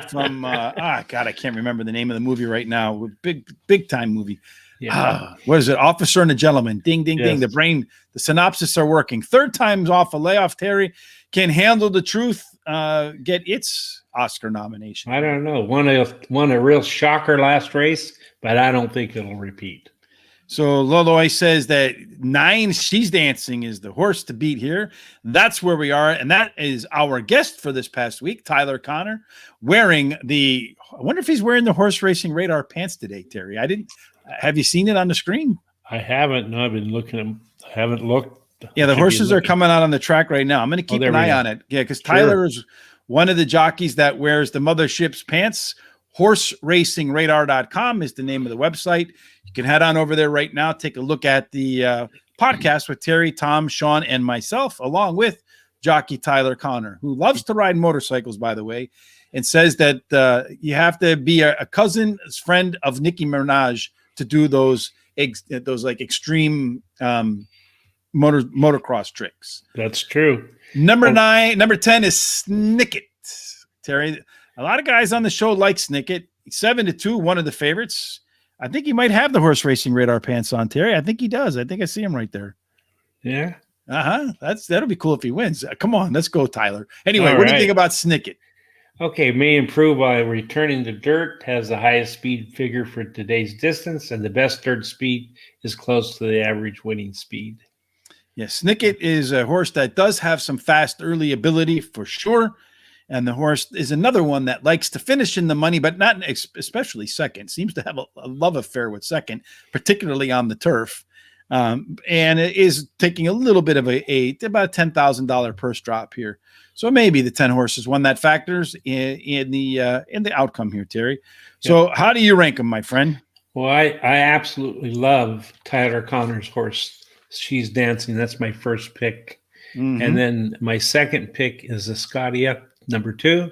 From God, I can't remember the name of the movie right now. Big time movie. What is it? Officer and a Gentleman. Ding, ding, ding. Yes. The synopsis are working. Third time's off a layoff. Terry can handle the truth. Get its Oscar nomination. I don't know. Won a real shocker last race, but I don't think it'll repeat. So Loloy says that 9, She's Dancing, is the horse to beat here. That's where we are. And that is our guest for this past week, Tyler Connor, wearing I wonder if he's wearing the horse racing radar pants today, Terry. Have you seen it on the screen? I haven't. No, I've been looking. I haven't looked. Yeah, the horses are coming out on the track right now. I'm going to keep an eye on it. Yeah, because Tyler is one of the jockeys that wears the mothership's pants. HorseRacingRadar.com is the name of the website. You can head on over there right now. Take a look at the podcast with Terry, Tom, Sean, and myself, along with jockey Tyler Connor, who loves to ride motorcycles, by the way, and says that you have to be a cousin's friend of Nicki Minaj to do those like extreme motocross tricks. That's true. Number 10 is Snicket. Terry, a lot of guys on the show like Snicket. 7-2, one of the favorites. I think he might have the horse racing radar pants on, Terry. I think he does. I think I see him right there. Yeah. That'll be cool if he wins. Come on, let's go, Tyler. Anyway, what do you think about Snicket? Okay, may improve by returning to dirt, has the highest speed figure for today's distance, and the best dirt speed is close to the average winning speed. Yes, Snicket is a horse that does have some fast early ability for sure. And the horse is another one that likes to finish in the money, but not especially second. Seems to have a love affair with second, particularly on the turf. And it is taking a little bit of about a $10,000 purse drop here. So maybe the 10 horses won that factors in the outcome here, Terry. So how do you rank them, my friend? Well, I absolutely love Tyler Connor's horse. She's Dancing. That's my first pick. Mm-hmm. And then my second pick is the Scotia, number 2.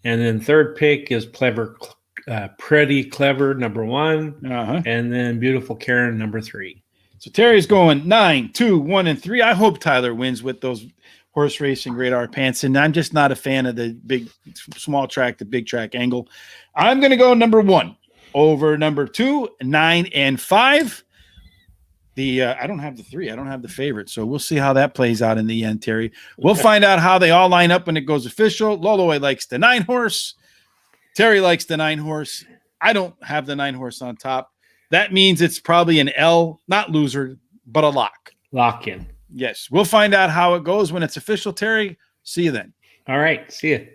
And then third pick is Pretty Clever, number 1. And then Beautiful Karen, number 3. So Terry's going 9, 2, 1, and 3. I hope Tyler wins with those horse racing radar pants. And I'm just not a fan of the big, small track to big track angle. I'm going to go number 1 over number 2, 9, and 5. I don't have the 3. I don't have the favorite. So we'll see how that plays out in the end, Terry. We'll find out how they all line up when it goes official. Loloy likes the 9 horse. Terry likes the 9 horse. I don't have the 9 horse on top. That means it's probably an L, not loser, but a lock. Lock in. Yes. We'll find out how it goes when it's official, Terry. See you then. All right. See you.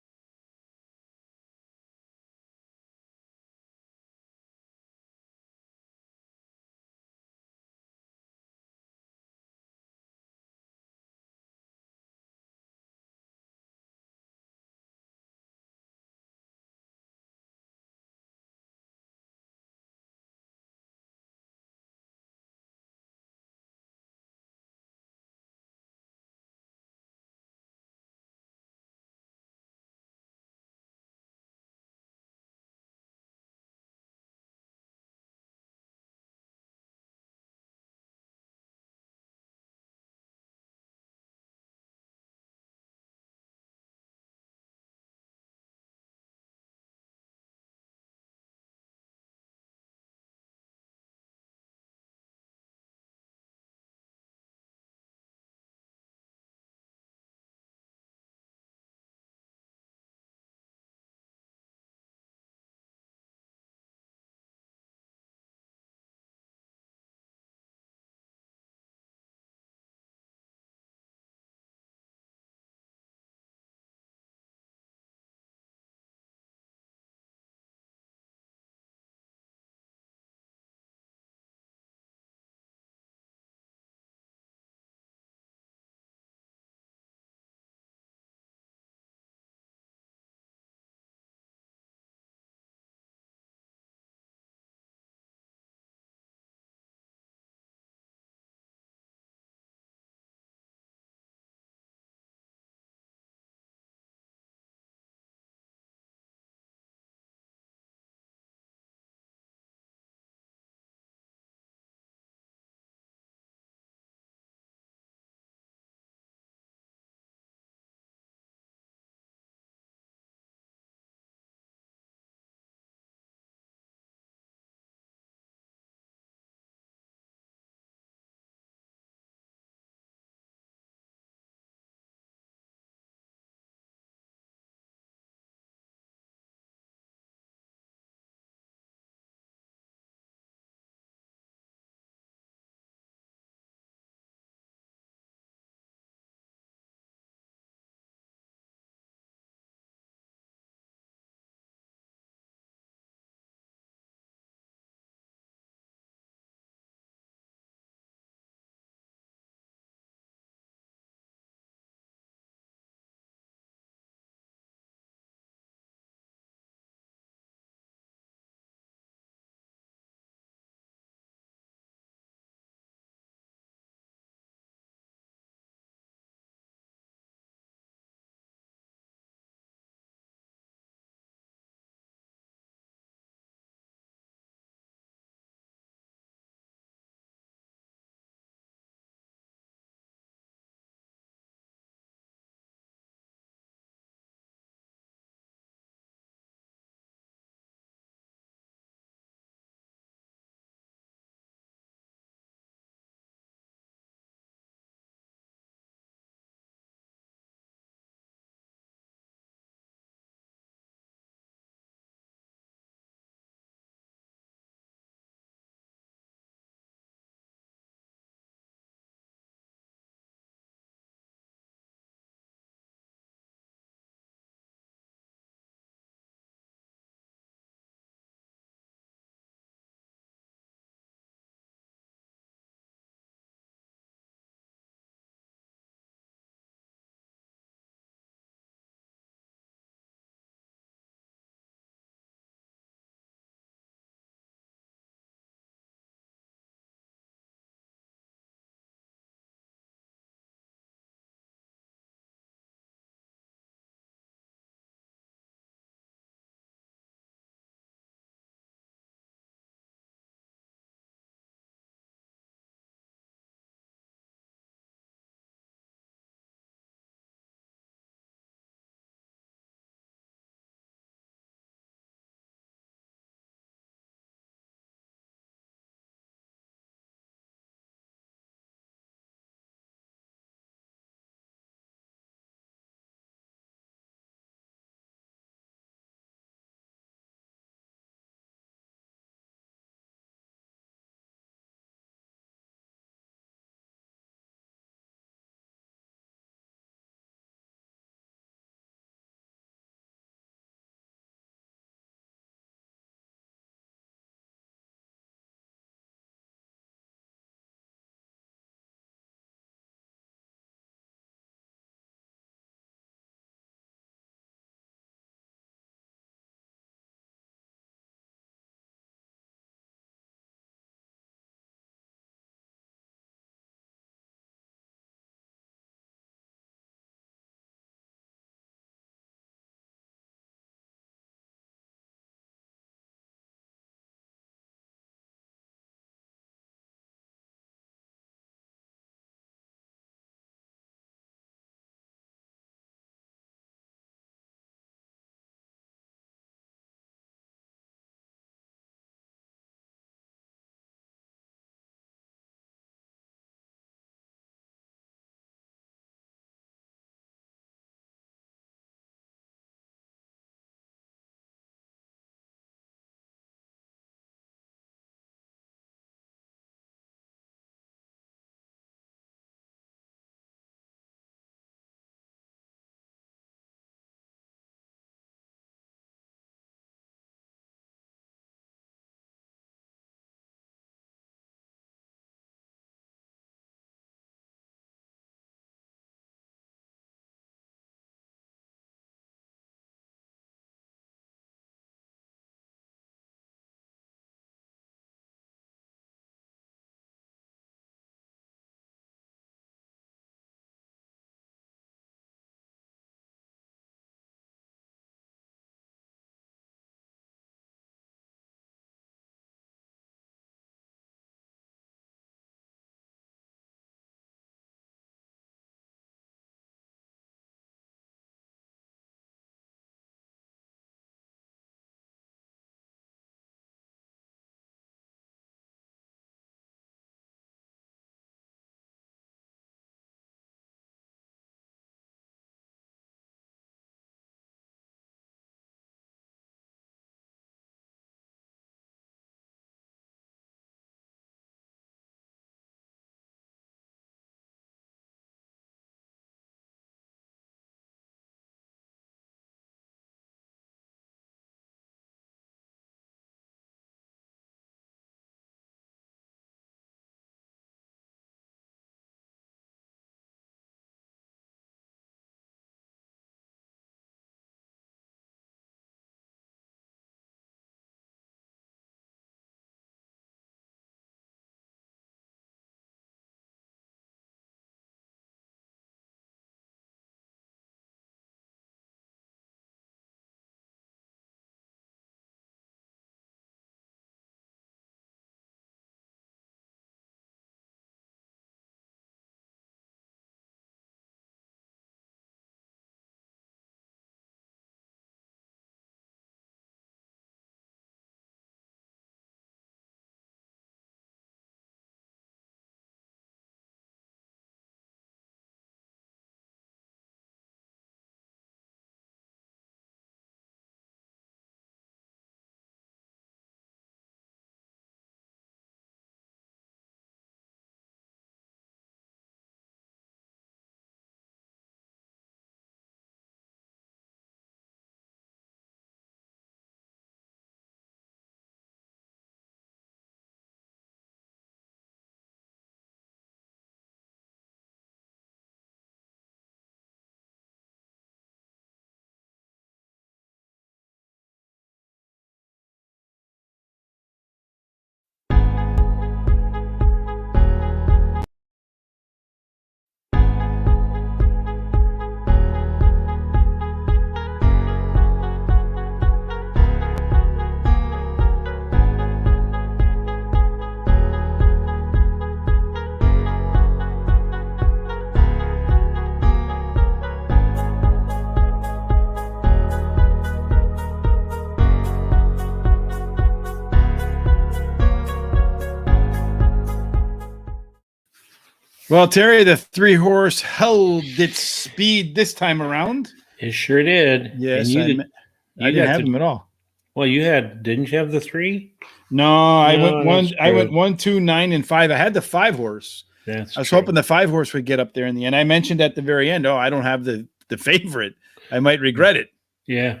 Well, Terry, the 3-horse held its speed this time around. It sure did. Yes, And I you didn't got have the them at all. well. Didn't you have the 3? No, I No, went that's one. I went true. 1, 2, 9, and 5. I had the 5-horse. That's I was true. hoping the 5-horse would get up there in the end. I mentioned at the very end, I don't have the favorite. I might regret it. Yeah.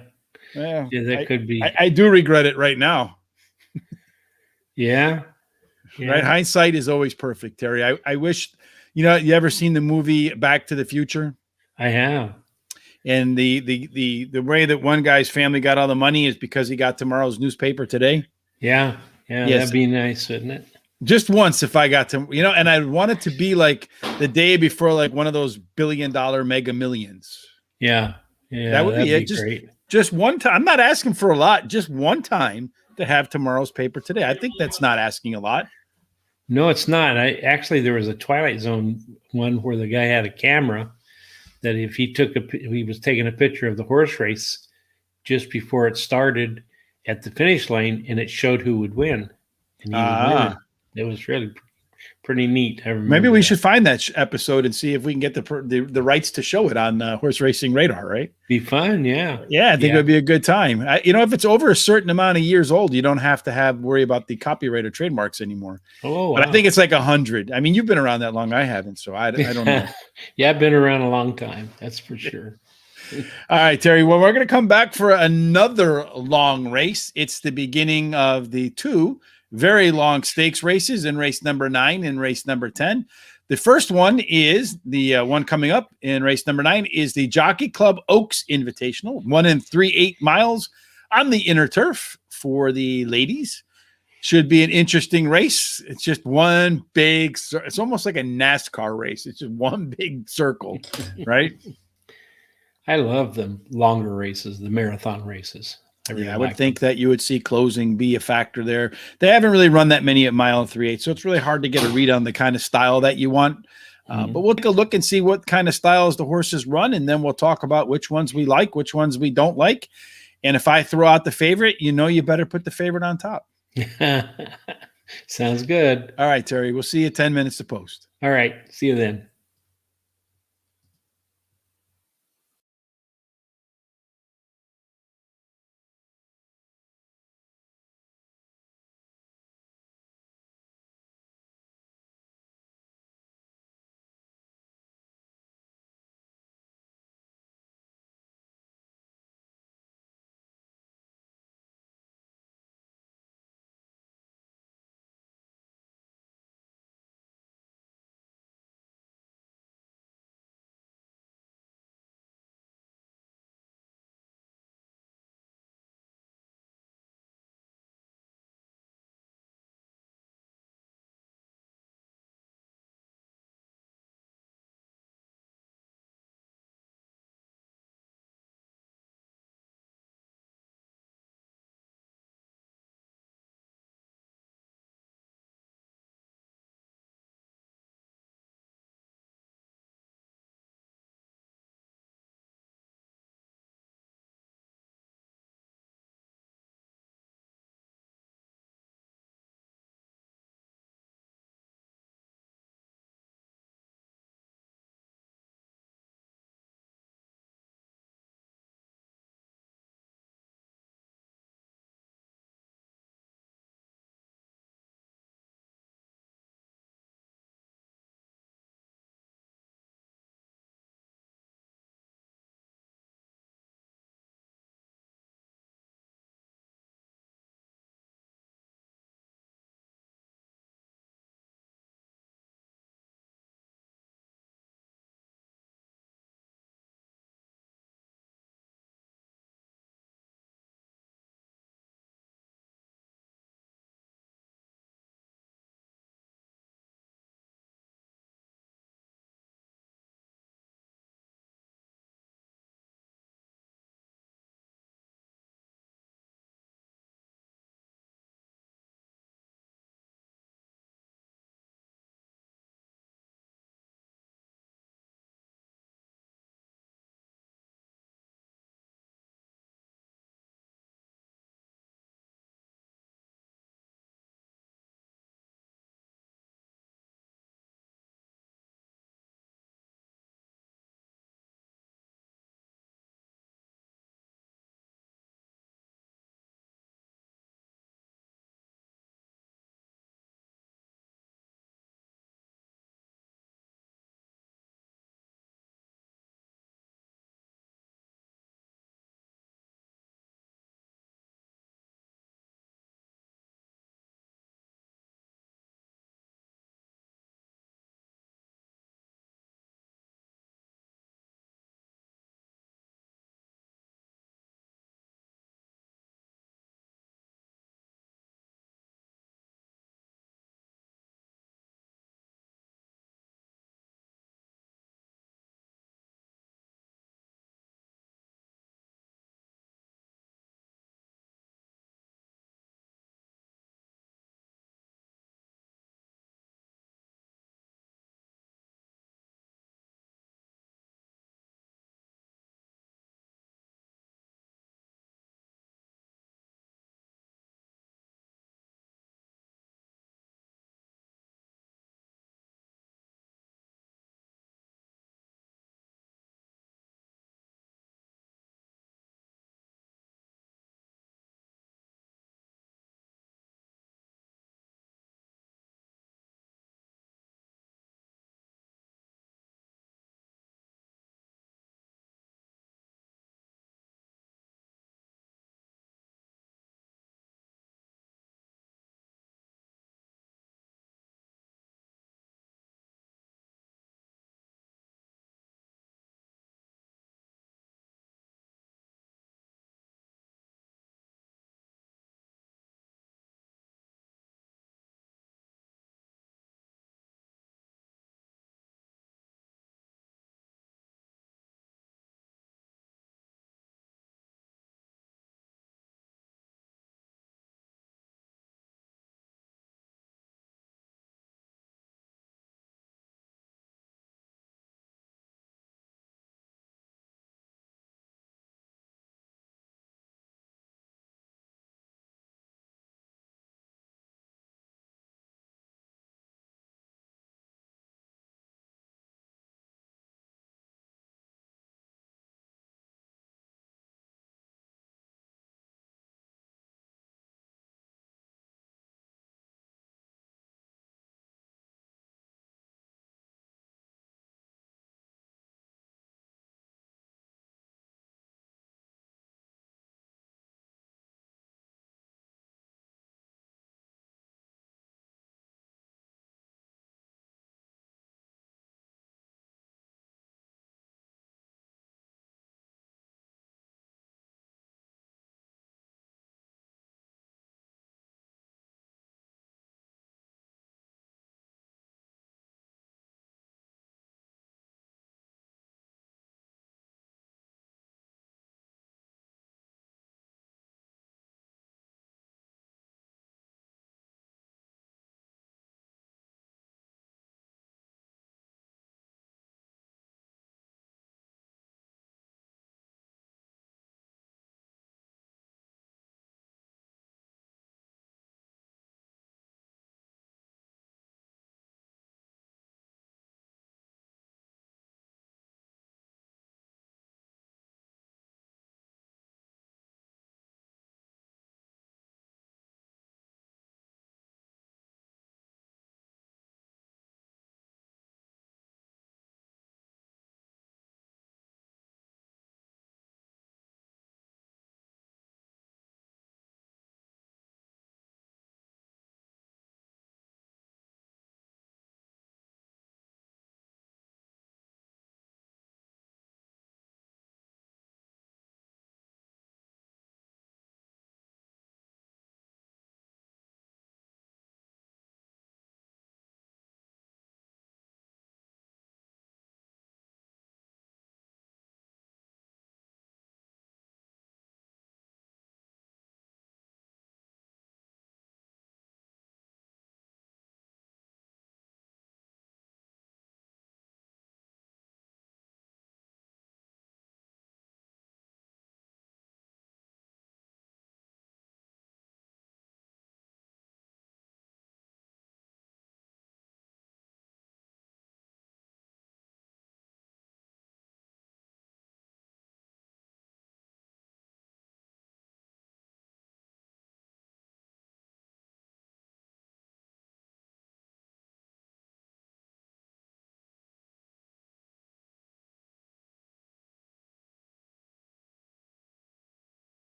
Yeah, That could be. I do regret it right now. Yeah. Right. Hindsight is always perfect, Terry. I wish, you ever seen the movie Back to the Future? I have. And the way that one guy's family got all the money is because he got tomorrow's newspaper today. Yeah. Yeah. Yes. That'd be nice, wouldn't it? Just once, if I got to, and I want it to be like the day before, like one of those $1 billion Mega Millions. Yeah. Yeah. That would be it. Great. Just one time. I'm not asking for a lot. Just one time to have tomorrow's paper today. I think that's not asking a lot. No, it's not. There was a Twilight Zone one where the guy had a camera that if he was taking a picture of the horse race just before it started at the finish line, and it showed who would win, and he was winning. It was really pretty neat. I remember. Maybe we should find that episode and see if we can get the rights to show it on Horse Racing Radar. Right? Be fun, yeah. Yeah, I think it would be a good time. If it's over a certain amount of years old, you don't have to worry about the copyright or trademarks anymore. Oh, but I think it's like 100. I mean, you've been around that long. I haven't, so I don't know. Yeah, I've been around a long time. That's for sure. All right, Terry. Well, we're going to come back for another long race. It's the beginning of the 2 very long stakes races in race number 9 and race number 10. The first one is the one coming up in race number 9 is the Jockey Club Oaks Invitational, 1 3/8 miles on the inner turf for the ladies. Should be an interesting race. It's just one big, it's almost like a NASCAR race. It's just one big circle, right? I love the longer races, the marathon races. I would think that you would see closing be a factor there. They haven't really run that many at mile 3/8, so it's really hard to get a read on the kind of style that you want. But we'll take a look and see what kind of styles the horses run, and then we'll talk about which ones we like, which ones we don't like. And if I throw out the favorite, you better put the favorite on top. Sounds good. All right, Terry. We'll see you 10 minutes to post. All right. See you then.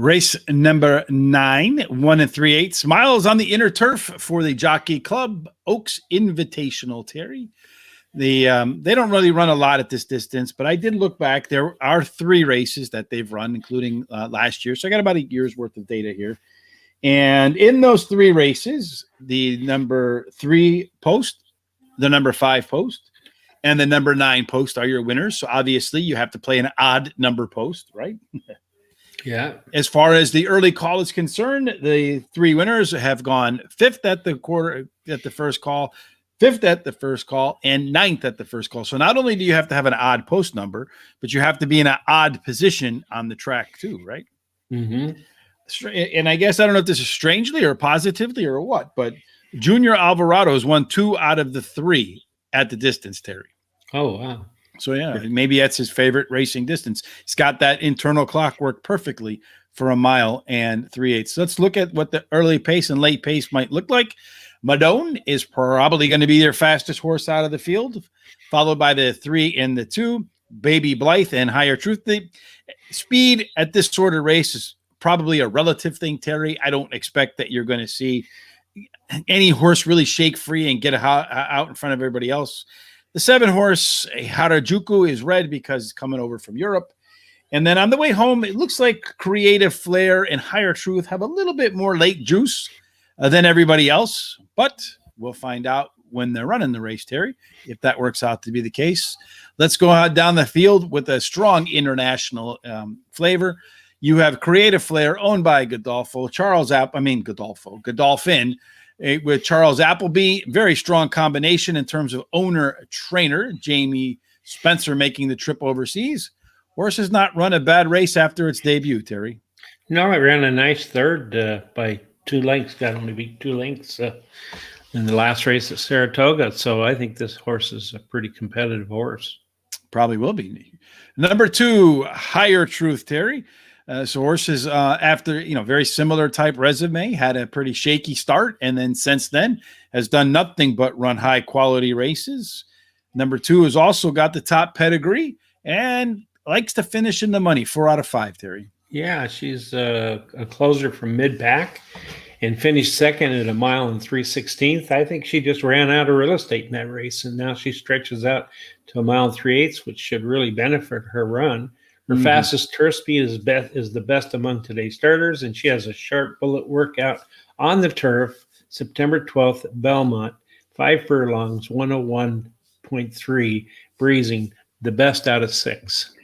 Race number 9, 1 3/8 miles on the inner turf for the Jockey Club Oaks Invitational, Terry. They don't really run a lot at this distance, but I did look back. There are 3 races that they've run, including last year. So I got about a year's worth of data here. And in those 3 races, the number 3 post, the number 5 post, and the number 9 post are your winners. So obviously you have to play an odd number post, right? Yeah. As far as the early call is concerned, the 3 winners have gone 5th at the first call, 5th at the first call, and 9th at the first call. So not only do you have to have an odd post number, but you have to be in an odd position on the track too, right? Mm-hmm. And I guess I don't know if this is strangely or positively or what, but Junior Alvarado has won 2 out of the 3 at the distance, Terry. Oh, wow. So, yeah, maybe that's his favorite racing distance. He's got that internal clock work perfectly for a mile and 3/8. So let's look at what the early pace and late pace might look like. Madone is probably going to be their fastest horse out of the field, followed by the 3 and the 2, Baby Blythe and Higher Truth. The speed at this sort of race is probably a relative thing, Terry. I don't expect that you're going to see any horse really shake free and get out in front of everybody else. The 7 horse, Harajuku, is red because it's coming over from Europe. And then on the way home, it looks like Creative Flair and Higher Truth have a little bit more late juice than everybody else. But we'll find out when they're running the race, Terry, if that works out to be the case. Let's go out down the field with a strong international flavor. You have Creative Flair, owned by Godolphin, with Charles Appleby. Very strong combination in terms of owner-trainer. Jamie Spencer making the trip overseas. Horse has not run a bad race after its debut, Terry. No, it ran a nice third by 2 lengths. Got only beat 2 lengths in the last race at Saratoga. So I think this horse is a pretty competitive horse. Probably will be. Number 2, Higher Truth, Terry. So horses, after, very similar type resume, had a pretty shaky start, and then since then has done nothing but run high quality races. Number 2 has also got the top pedigree and likes to finish in the money. 4 out of 5, Terry. Yeah, she's a closer from mid-back and finished second at a mile and 3/16. I think she just ran out of real estate in that race, and now she stretches out to a mile and 3/8, which should really benefit her run. Her fastest turf speed is the best among today's starters, and she has a sharp bullet workout on the turf September 12th at Belmont, 5 furlongs, 101.3, breezing, the best out of 6.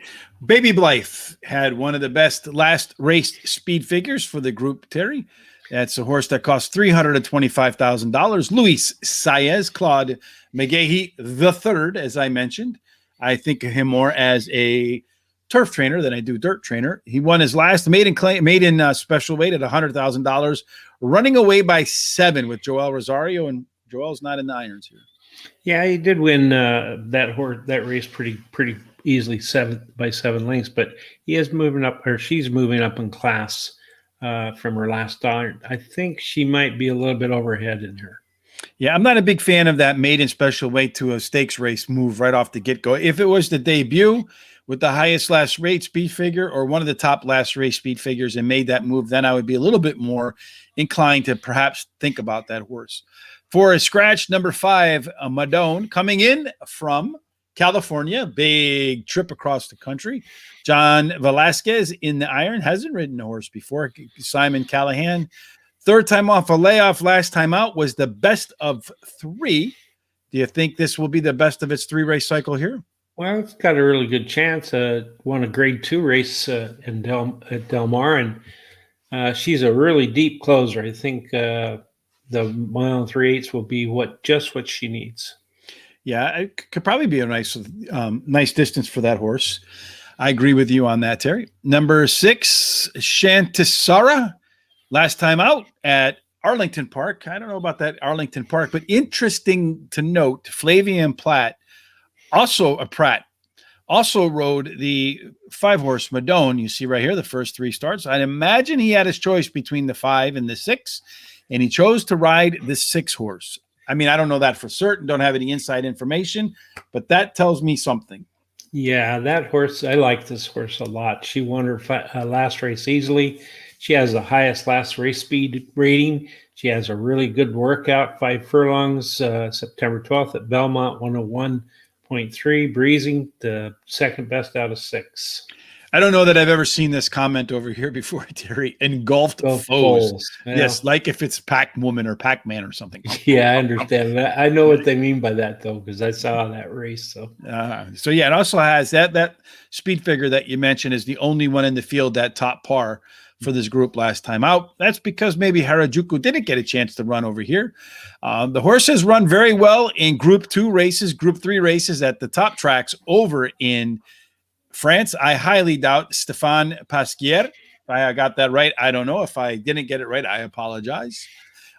Baby Blythe had one of the best last race speed figures for the group, Terry. That's a horse that cost $325,000. Luis Saez, Claude McGahey III, as I mentioned. I think of him more as a turf trainer than I do dirt trainer. He won his last maiden special weight at $100,000, running away by 7 with Joel Rosario, and Joel's not in the irons here. Yeah, he did win that race pretty easily, 7 lengths, but she's moving up in class from her last start. I think she might be a little bit overhead in her. Yeah, I'm not a big fan of that maiden special weight to a stakes race move right off the get-go. If it was the debut with the highest last rate speed figure or one of the top last race speed figures and made that move, then I would be a little bit more inclined to perhaps think about that horse. For a scratch, number 5, Madone, coming in from California, big trip across the country. John Velasquez in the iron, hasn't ridden a horse before. Simon Callahan, 3rd time off a layoff, last time out was the best of 3. Do you think this will be the best of its 3-race cycle here? Well, it's got a really good chance. Won a grade 2 race at Del Mar, and she's a really deep closer. I think the mile and 3/8 will be just what she needs. Yeah, it could probably be a nice distance for that horse. I agree with you on that, Terry. Number 6, Shantisara, last time out at Arlington Park. I don't know about that Arlington Park, but interesting to note, Flavian Pratt also rode the 5-horse Madone. You see right here, the first 3 starts. I'd imagine he had his choice between the 5 and the 6, and he chose to ride the 6-horse. I mean, I don't know that for certain, don't have any inside information, but that tells me something. Yeah, that horse, I like this horse a lot. She won her last race easily. She has the highest last race speed rating. She has a really good workout, 5 furlongs, September 12th at Belmont, 101.3, breezing, the second best out of 6. I don't know that I've ever seen this comment over here before, Terry. Engulfed Go foes. Foles. Yes, Well, like if it's Pac-Woman or Pac-Man or something. yeah, I understand that. I know what they mean by that though, because I saw that race. So yeah, it also has that speed figure that you mentioned is the only one in the field that top par for this group last time out. That's because maybe Harajuku didn't get a chance to run over here. The horse has run very well in Group 2 races, Group 3 races at the top tracks over in France. I highly doubt Stéphane Pasquier. If I got that right, I don't know. If I didn't get it right, I apologize.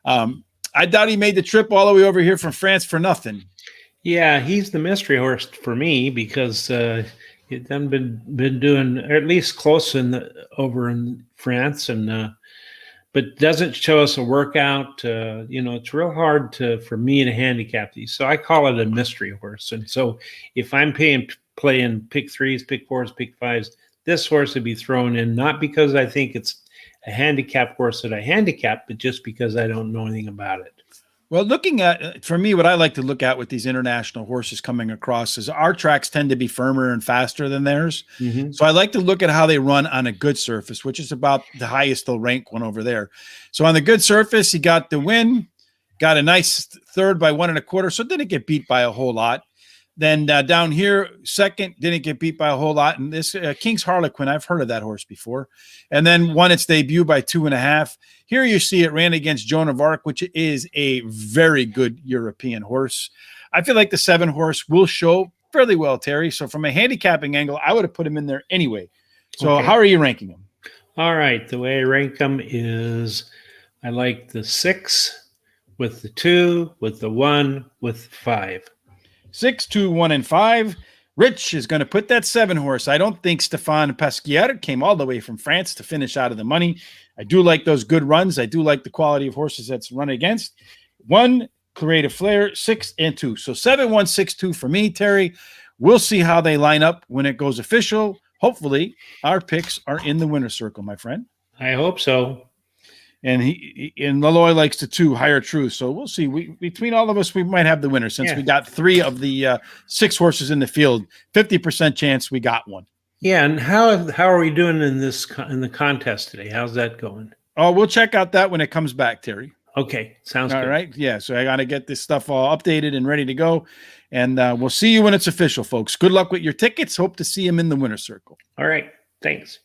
I doubt he made the trip all the way over here from France for nothing. Yeah, he's the mystery horse for me because he's done been doing at least close over in France, and but doesn't show us a workout. It's real hard for me to handicap these, so I call it a mystery horse. And so if I'm playing pick 3s, pick 4s, pick 5s, this horse would be thrown in not because I think it's a handicap horse that I handicap, but just because I don't know anything about it. Well, looking at, for me, what I like to look at with these international horses coming across is our tracks tend to be firmer and faster than theirs. Mm-hmm. So I like to look at how they run on a good surface, which is about the highest they'll rank one over there. So on the good surface, he got the win, got a nice third by 1.25. So didn't get beat by a whole lot. Then down here, second, didn't get beat by a whole lot. And this King's Harlequin, I've heard of that horse before. And then won its debut by 2.5. Here you see it ran against Joan of Arc, which is a very good European horse. I feel like the 7 horse will show fairly well, Terry. So from a handicapping angle, I would have put him in there anyway. So Okay. how are you ranking him? All right. The way I rank them is I like the 6 with the 2, with the 1, with the 5. 6, 2, 1, and 5. Rich is going to put that 7 horse. I don't think Stéphane Pasquier came all the way from France to finish out of the money. I do like those good runs. I do like the quality of horses that's run against. 1, Creative Flair, 6, and 2. So 7, 1, 6, 2 for me, Terry. We'll see how they line up when it goes official. Hopefully, our picks are in the winner's circle, my friend. I hope so. And Laloy likes the 2, Higher Truth. So we'll see. Between all of us, we might have the winner since we got 3 of the 6 horses in the field. 50% chance we got one. Yeah, and how are we doing in the contest today? How's that going? Oh, we'll check out that when it comes back, Terry. Okay, sounds good. All right. Yeah. So I got to get this stuff all updated and ready to go. And we'll see you when it's official, folks. Good luck with your tickets. Hope to see them in the winner's circle. All right. Thanks.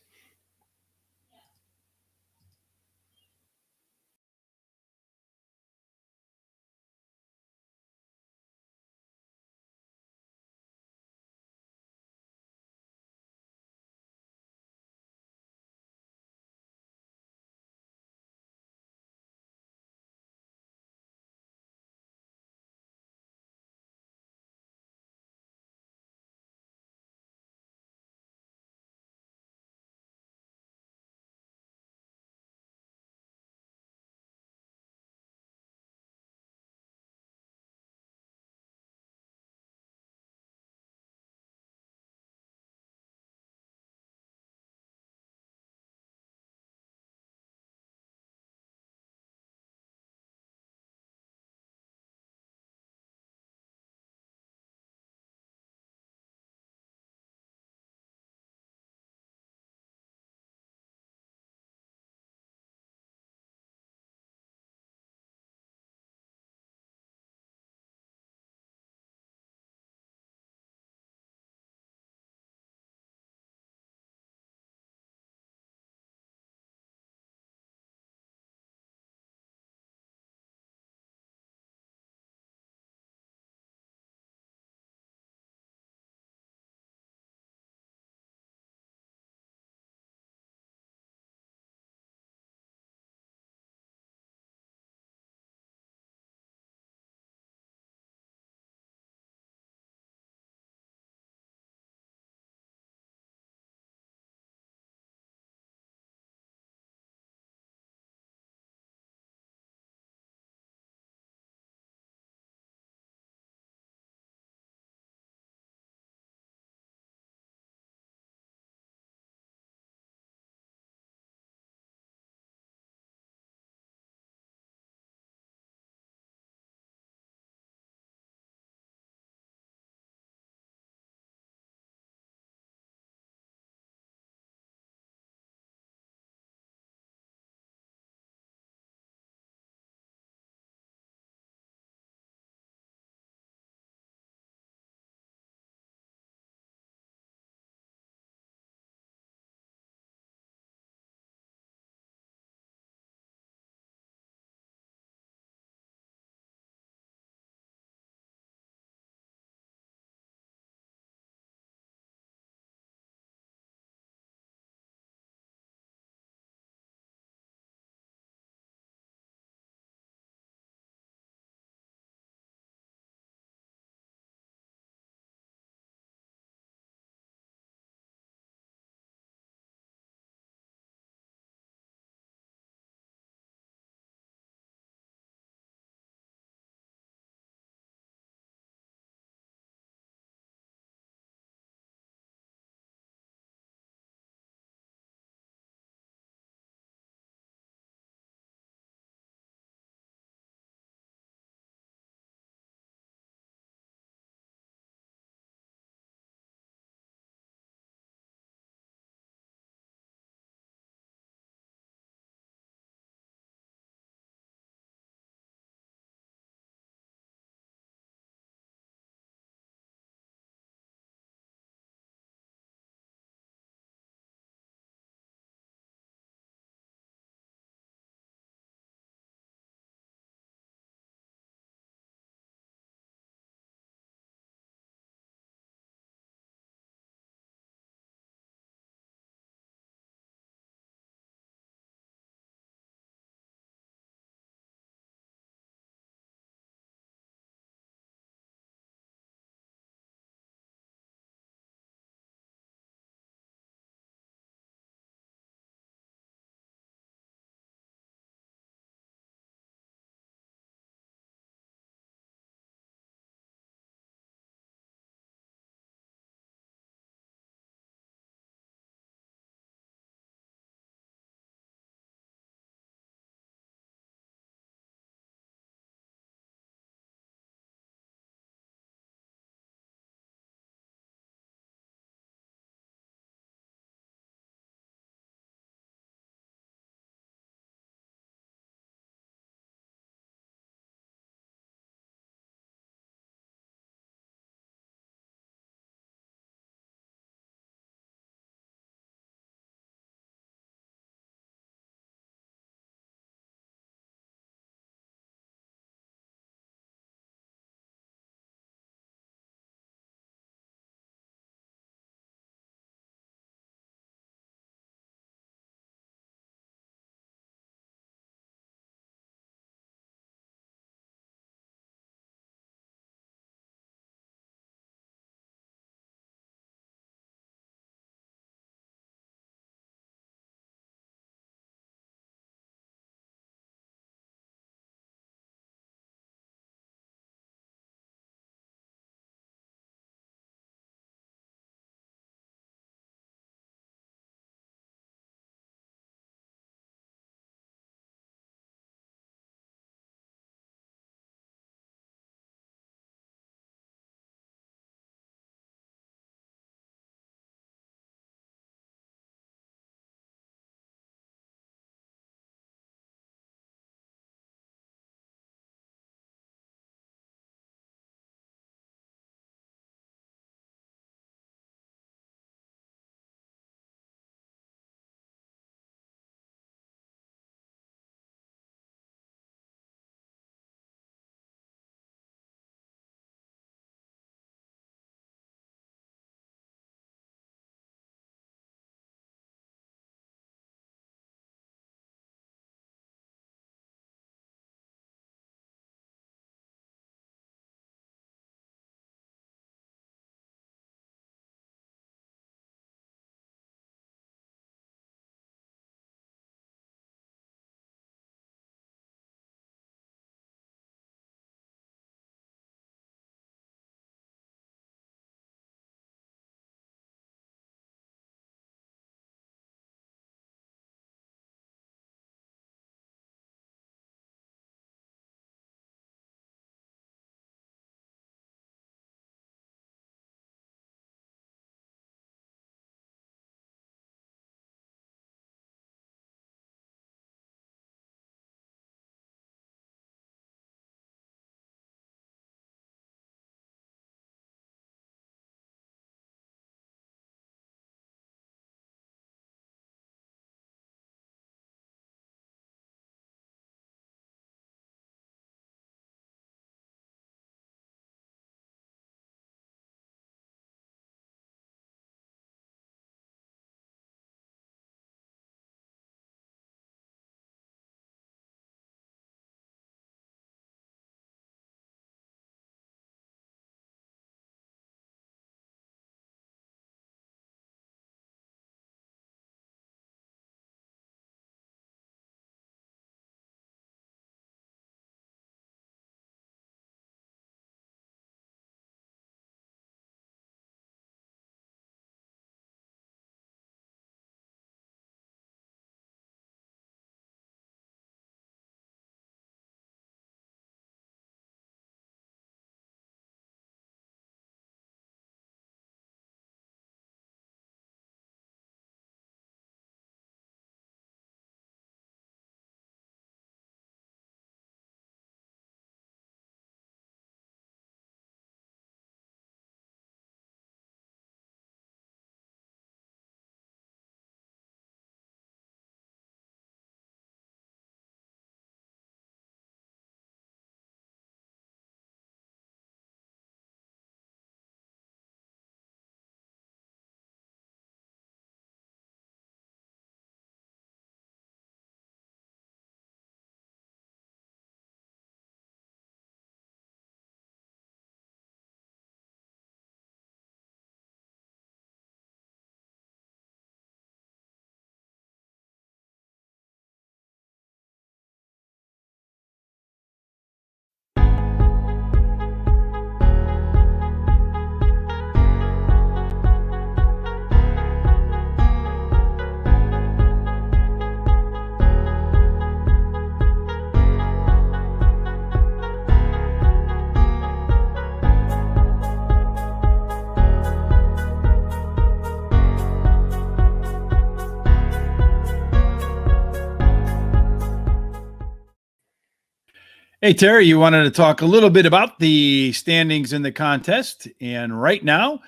Hey, Terry, you wanted to talk a little bit about the standings in the contest. And right now,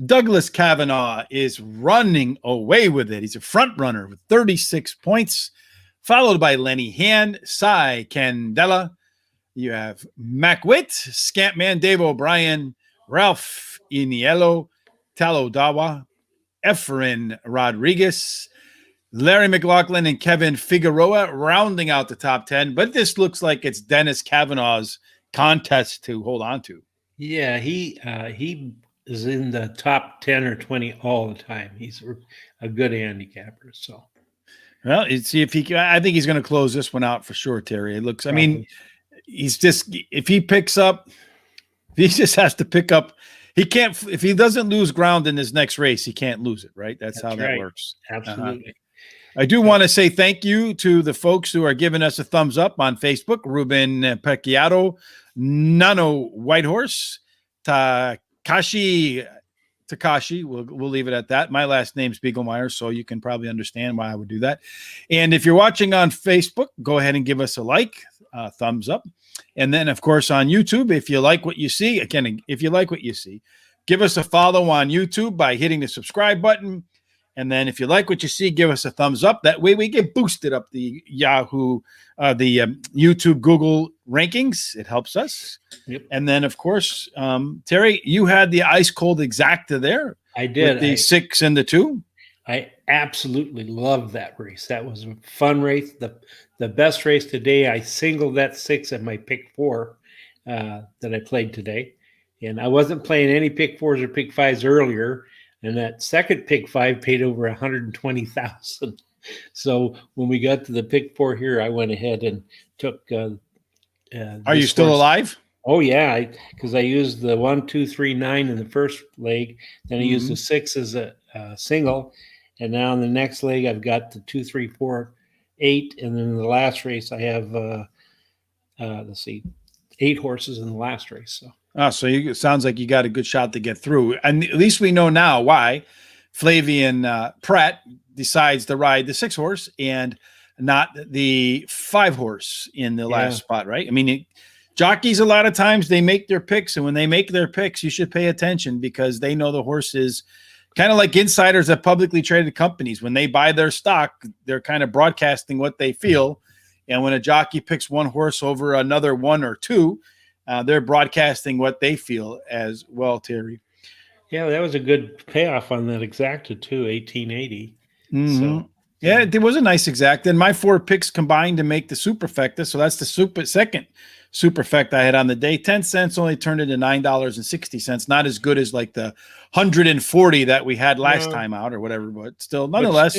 Douglas Kavanaugh is running away with it. He's a front runner with 36 points, followed by Lenny Hand, Cy Candela. You have Mac Witt, Scampman, Dave O'Brien, Ralph Iniello, Talo Dawa, Efren Rodriguez, Larry McLaughlin, and Kevin Figueroa rounding out the top 10. But this looks like it's Dennis Kavanaugh's contest to hold on to. Yeah, he is in the top 10 or 20 all the time. He's a good handicapper. So, well, see if he. I think he's going to close this one out for sure, Terry. It looks. Probably. I mean, he's just if he picks up, he just has to pick up. He can't if he doesn't lose ground in his next race, he can't lose it. Right? That's how that works. Absolutely. I do want to say thank you to the folks who are giving us a thumbs up on Facebook. Ruben Pecchiato, Nano Whitehorse, Takashi. We'll leave it at that. My last name's Spiegelmeyer, so you can probably understand why I would do that. And if you're watching on Facebook, go ahead and give us a like, thumbs up. And then, of course, on YouTube, if you like what you see, give us a follow on YouTube by hitting the subscribe button. And then if you like what you see, give us a thumbs up. That way we get boosted up the YouTube, Google rankings. It helps us. Yep. And then, of course, Terry, you had the ice cold exacta there. I did. With the 6 and the 2. I absolutely love that race. That was a fun race. The best race today. I singled that 6 at my pick 4 that I played today. And I wasn't playing any pick 4s or pick 5s earlier. And that second pick 5 paid over $120,000. So when we got to the pick 4 here, I went ahead and took. Are you still alive? Oh yeah, because I used the 1, 2, 3, 9 in the first leg. Then I used the 6 as a single, and now in the next leg I've got the 2, 3, 4, 8, and then in the last race I have 8 horses in the last race. So. So it sounds like you got a good shot to get through. And at least we know now why Flavian Pratt decides to ride the 6 horse and not the 5 horse in the last spot, right? I mean, jockeys, a lot of times they make their picks. And when they make their picks, you should pay attention because they know the horse is kind of like insiders at publicly traded companies. When they buy their stock, they're kind of broadcasting what they feel. And when a jockey picks one horse over another 1 or 2, they're broadcasting what they feel as well, Terry. Yeah, that was a good payoff on that exacta too, 1880. Mm-hmm. So yeah, it was a nice exacta. And my 4 picks combined to make the superfecta. So that's the second superfecta I had on the day. 10 cents only turned into $9.60. Not as good as like the 140 that we had last time out or whatever, but still, nonetheless,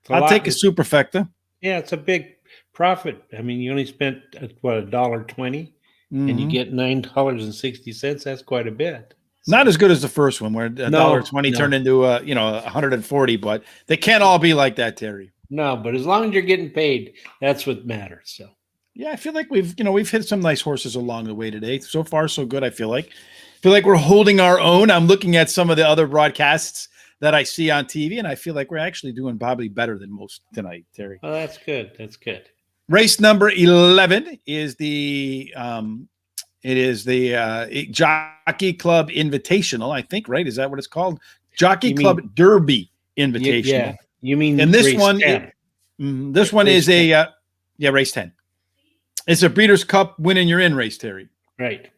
I'll take a superfecta. Yeah, it's a big profit. I mean, you only spent $1.20. And you get $9.60. That's quite a bit. So. Not as good as the first one, where $1.20 turned into 140. But they can't all be like that, Terry. No, but as long as you're getting paid, that's what matters. So yeah, I feel like we've hit some nice horses along the way today. So far, so good. I feel like we're holding our own. I'm looking at some of the other broadcasts that I see on TV, and I feel like we're actually doing probably better than most tonight, Terry. Oh, that's good. That's good. Race number 11 is the Jockey Club Invitational, I think, right? Is that what it's called? Jockey Club Derby Invitational. Yeah, you mean and this race one 10. This one is 10. Race 10. It's a Breeders' Cup win and you're in race, Terry. Right.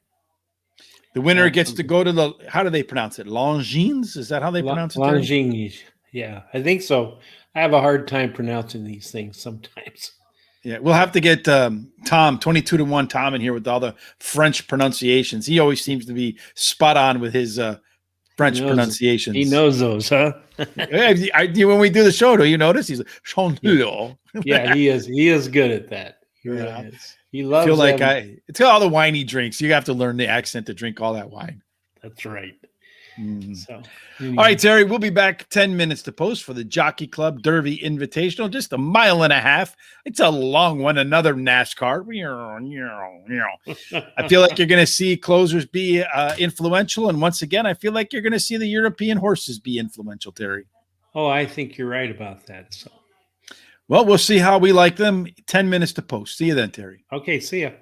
The winner gets to go to how do they pronounce it? Longines? Is that how they pronounce it? Longines. Yeah, I think so. I have a hard time pronouncing these things sometimes. Yeah, we'll have to get Tom, 22-1 Tom in here with all the French pronunciations. He always seems to be spot on with his French pronunciations. He knows those, huh? When we do the show, do you notice? He's like, yeah, he is. He is good at that. He really is. He loves it's got all the wine he drinks. You have to learn the accent to drink all that wine. That's right. So, all right, Terry, we'll be back 10 minutes to post for the Jockey Club Derby Invitational. Just a mile and a half. It's a long one. Another NASCAR. I feel like you're going to see closers be influential. And once again, I feel like you're going to see the European horses be influential, Terry. Oh, I think you're right about that. So, well, we'll see how we like them. 10 minutes to post. See you then, Terry. Okay, see ya.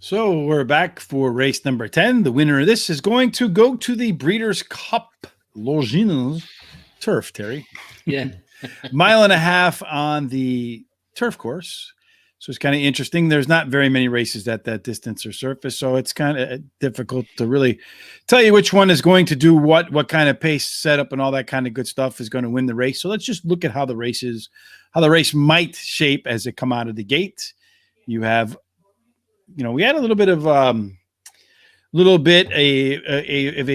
So we're back for race number 10. The winner of this is going to go to the Breeders' Cup Longines turf, Terry. Yeah. Mile and a half on the turf course. So it's kind of interesting. There's not very many races at that distance or surface, so it's kind of difficult to really tell you which one is going to do what kind of pace setup and all that kind of good stuff is going to win the race. So let's just look at how the race might shape as it come out of the gate. You have, we had a little bit of a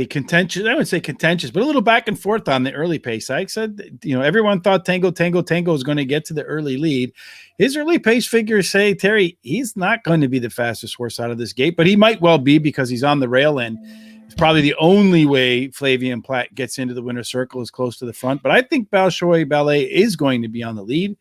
contentious, I would say contentious, but a little back and forth on the early pace. I said, everyone thought Tango was going to get to the early lead. His early pace figures say, Terry, he's not going to be the fastest horse out of this gate, but he might well be because he's on the rail and it's probably the only way Flavien Plat gets into the winner's circle is close to the front. But I think Bolshoi Ballet is going to be on the lead.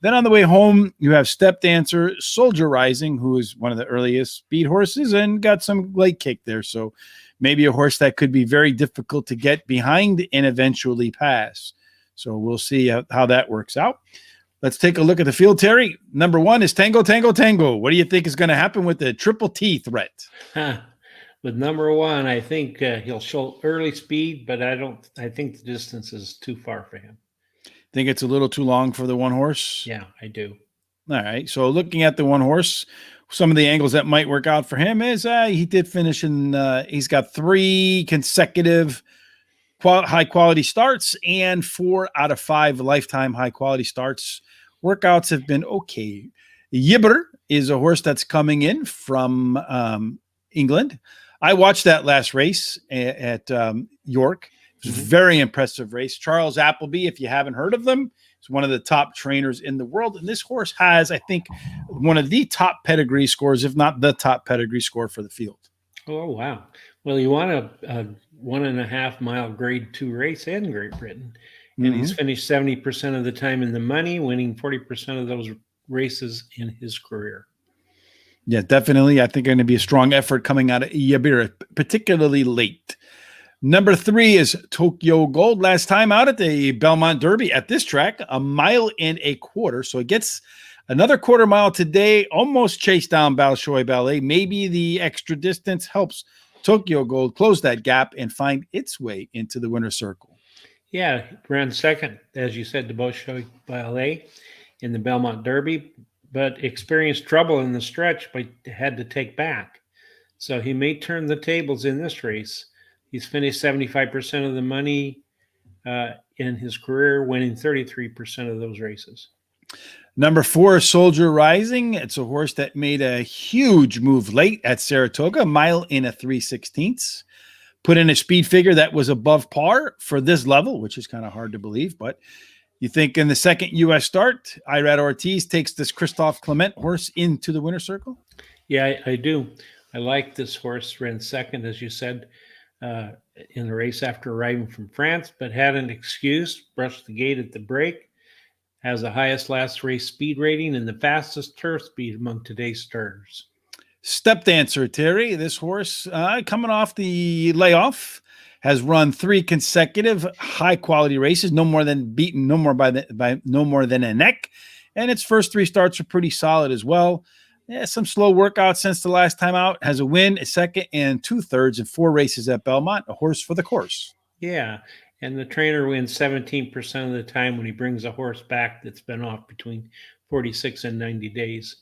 Then on the way home, you have Step Dancer, Soldier Rising, who is one of the earliest speed horses and got some late kick there. So maybe a horse that could be very difficult to get behind and eventually pass. So we'll see how that works out. Let's take a look at the field, Terry. Number 1 is Tango. What do you think is going to happen with the Triple T threat? With number 1, I think he'll show early speed, but I think the distance is too far for him. Think it's a little too long for the one horse? Yeah, I do. All right. So looking at the one horse, some of the angles that might work out for him is he did finish he's got 3 consecutive high quality starts and 4 out of 5 lifetime high quality starts. Workouts have been okay. Yibber is a horse that's coming in from England. I watched that last race at York. It was a very impressive race. Charles Appleby, if you haven't heard of them, is one of the top trainers in the world. And this horse has, I think, one of the top pedigree scores, if not the top pedigree score for the field. Oh, wow. Well, you want a 1.5 mile grade 2 race in Great Britain. And he's finished 70% of the time in the money, winning 40% of those races in his career. Yeah, definitely. I think going to be a strong effort coming out of Yabira, particularly late. Number 3 is Tokyo Gold. Last time out at the Belmont Derby at this track, 1.25 miles. So it gets another 1/4 mile today, almost chased down Bolshoi Ballet. Maybe the extra distance helps Tokyo Gold close that gap and find its way into the winner's circle. Yeah, ran second, as you said, to Bolshoi Ballet in the Belmont Derby, but experienced trouble in the stretch, but had to take back. So he may turn the tables in this race. He's finished 75% of the money in his career, winning 33% of those races. Number 4, Soldier Rising. It's a horse that made a huge move late at Saratoga, 1 mile and 3/16. Put in a speed figure that was above par for this level, which is kind of hard to believe. But you think in the second U.S. start, Irad Ortiz takes this Christophe Clement horse into the winner's circle? Yeah, I do. I like this horse. Ran second, as you said, in the race after arriving from France, but had an excuse, brushed the gate at the break, has the highest last race speed rating and the fastest turf speed among today's starters. Step Dancer, Terry. This horse coming off the layoff has run 3 consecutive high quality races, no more than a neck. And its first 3 starts are pretty solid as well. Yeah, some slow workouts since the last time out. Has a win, a second, and 2/3 in 4 races at Belmont. A horse for the course. Yeah, and the trainer wins 17% of the time when he brings a horse back that's been off between 46 and 90 days.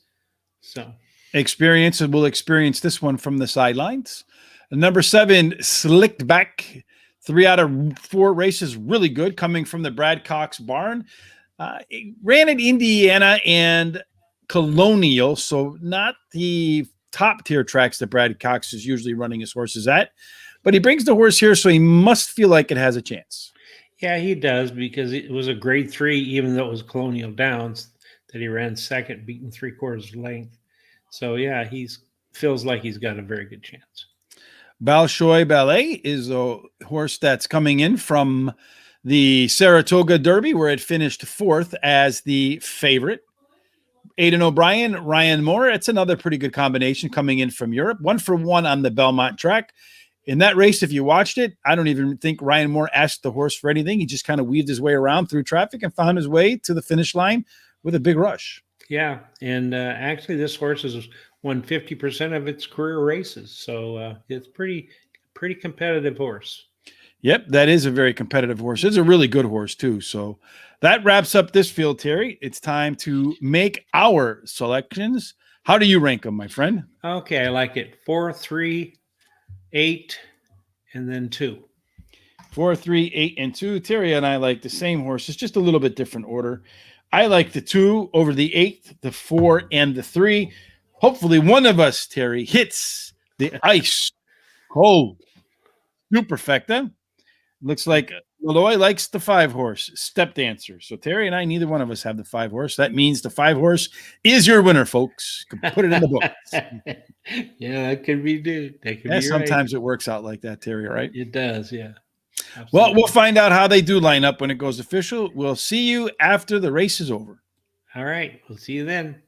So experience, and we'll experience this one from the sidelines. Number 7, Slicked Back. 3 out of 4 races, really good, coming from the Brad Cox barn. It ran in Indiana and Colonial, so not the top tier tracks that Brad Cox is usually running his horses at, but he brings the horse here, so he must feel like it has a chance. Yeah, he does, because it was a grade 3, even though it was Colonial Downs, that he ran second, beating 3/4 length. So yeah, feels like he's got a very good chance. Bolshoi Ballet is a horse that's coming in from the Saratoga Derby, where it finished 4th as the favorite. Aidan O'Brien, Ryan Moore. It's another pretty good combination coming in from Europe. 1 for 1 on the Belmont track. In that race, if you watched it, I don't even think Ryan Moore asked the horse for anything. He just kind of weaved his way around through traffic and found his way to the finish line with a big rush. Yeah, and actually, this horse has won 50% of its career races, so it's pretty competitive horse. Yep, that is a very competitive horse. It's a really good horse too. So that wraps up this field, Terry. It's time to make our selections. How do you rank them, my friend? Okay, I like it. 4, 3, 8, and then 2. 4, 3, 8, and 2. Terry and I like the same horses, just a little bit different order. I like the 2 over the 8, the 4, and the 3. Hopefully, one of us, Terry, hits the ice cold superfecta. Looks like Malloy likes the 5 horse step dancer. So Terry and I, neither one of us have the 5 horse. That means the 5 horse is your winner, folks. You can put it in the books. Yeah, that could be good. That could Yeah, be right. sometimes it works out like that, Terry, right? It does, yeah. Well, we'll Absolutely. find out how they do line up when it goes official. We'll see you after the race is over. All right, we'll see you then.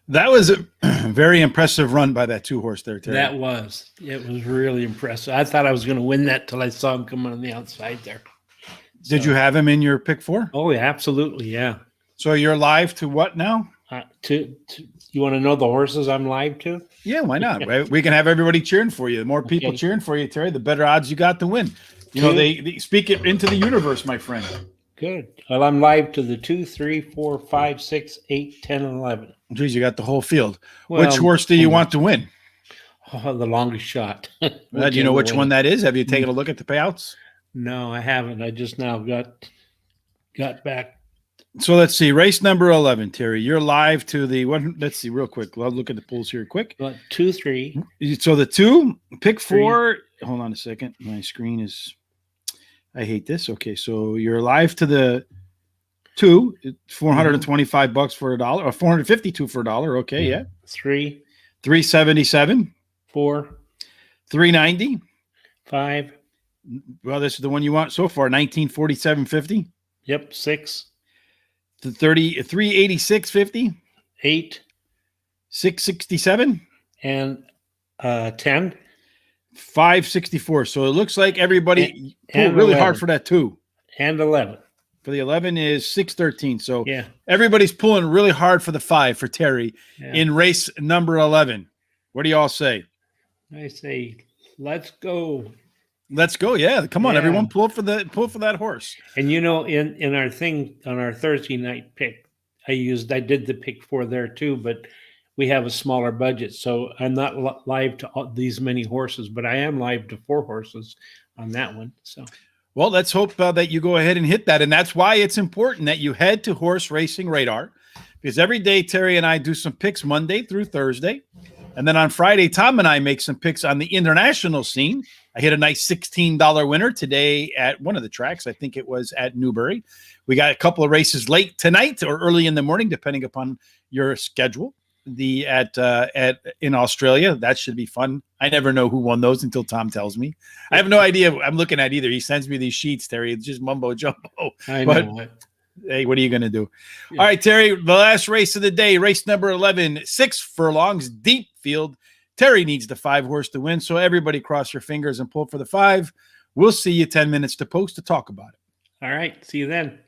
That was a very impressive run by that 2-horse there, Terry. It was really impressive. I thought I was going to win that till I saw him coming on the outside there. Did you have him in your pick 4? Oh, yeah, absolutely, yeah. So you're live to what now? You want to know the horses I'm live to? Yeah, why not? We can have everybody cheering for you. The more people cheering for you, Terry, the better odds you got to win. You know, they speak it into the universe, my friend. Good. Well, I'm live to the 2, 3, 4, 5, 6, 8, 10, and 11. Geez, you got the whole field. Well, which horse do you want to win? Oh, the longest shot. Do you know which one that is? Have you taken a look at the payouts? No, I haven't. I just now got back. So let's see. Race number 11, Terry. You're live to the one. Let's see real quick. I'll look at the pools here quick. 2, 3. So the 2, pick 4. Hold on a second. My screen is. I hate this. Okay, so you're live to the 2. $425 for $1, or $452 for $1. Okay, yeah. 3, 377, 4, 390, 5. Well, this is the one you want so far. 1947.50. Yep, 6. The 386.50. 8. 667. And 10. 564. So it looks like everybody pulled really 11. hard for that 2. And 11. For the 11 is 613. So yeah, everybody's pulling really hard for the 5 for Terry in race number 11. What do you all say? I say, let's go. Let's go. Yeah. Come on, everyone. Pull for that horse. And you know, in our thing on our Thursday night pick, I did the pick 4 there too, but we have a smaller budget. So I'm not live to these many horses, but I am live to 4 horses on that one. So, well, let's hope that you go ahead and hit that. And that's why it's important that you head to Horse Racing Radar, because every day Terry and I do some picks Monday through Thursday. And then on Friday, Tom and I make some picks on the international scene. I hit a nice $16 winner today at one of the tracks. I think it was at Newbury. We got a couple of races late tonight or early in the morning, depending upon your schedule. In Australia, that should be fun. I never know who won those until Tom tells me. I have no idea I'm looking at either. He sends me these sheets, Terry. It's just mumbo jumbo. I know. But, hey, what are you going to do? Yeah. All right, Terry, the last race of the day, race number 11, 6 furlongs, deep field. Terry needs the 5-horse to win, so everybody cross your fingers and pull for the 5. We'll see you 10 minutes to post to talk about it. All right, see you then.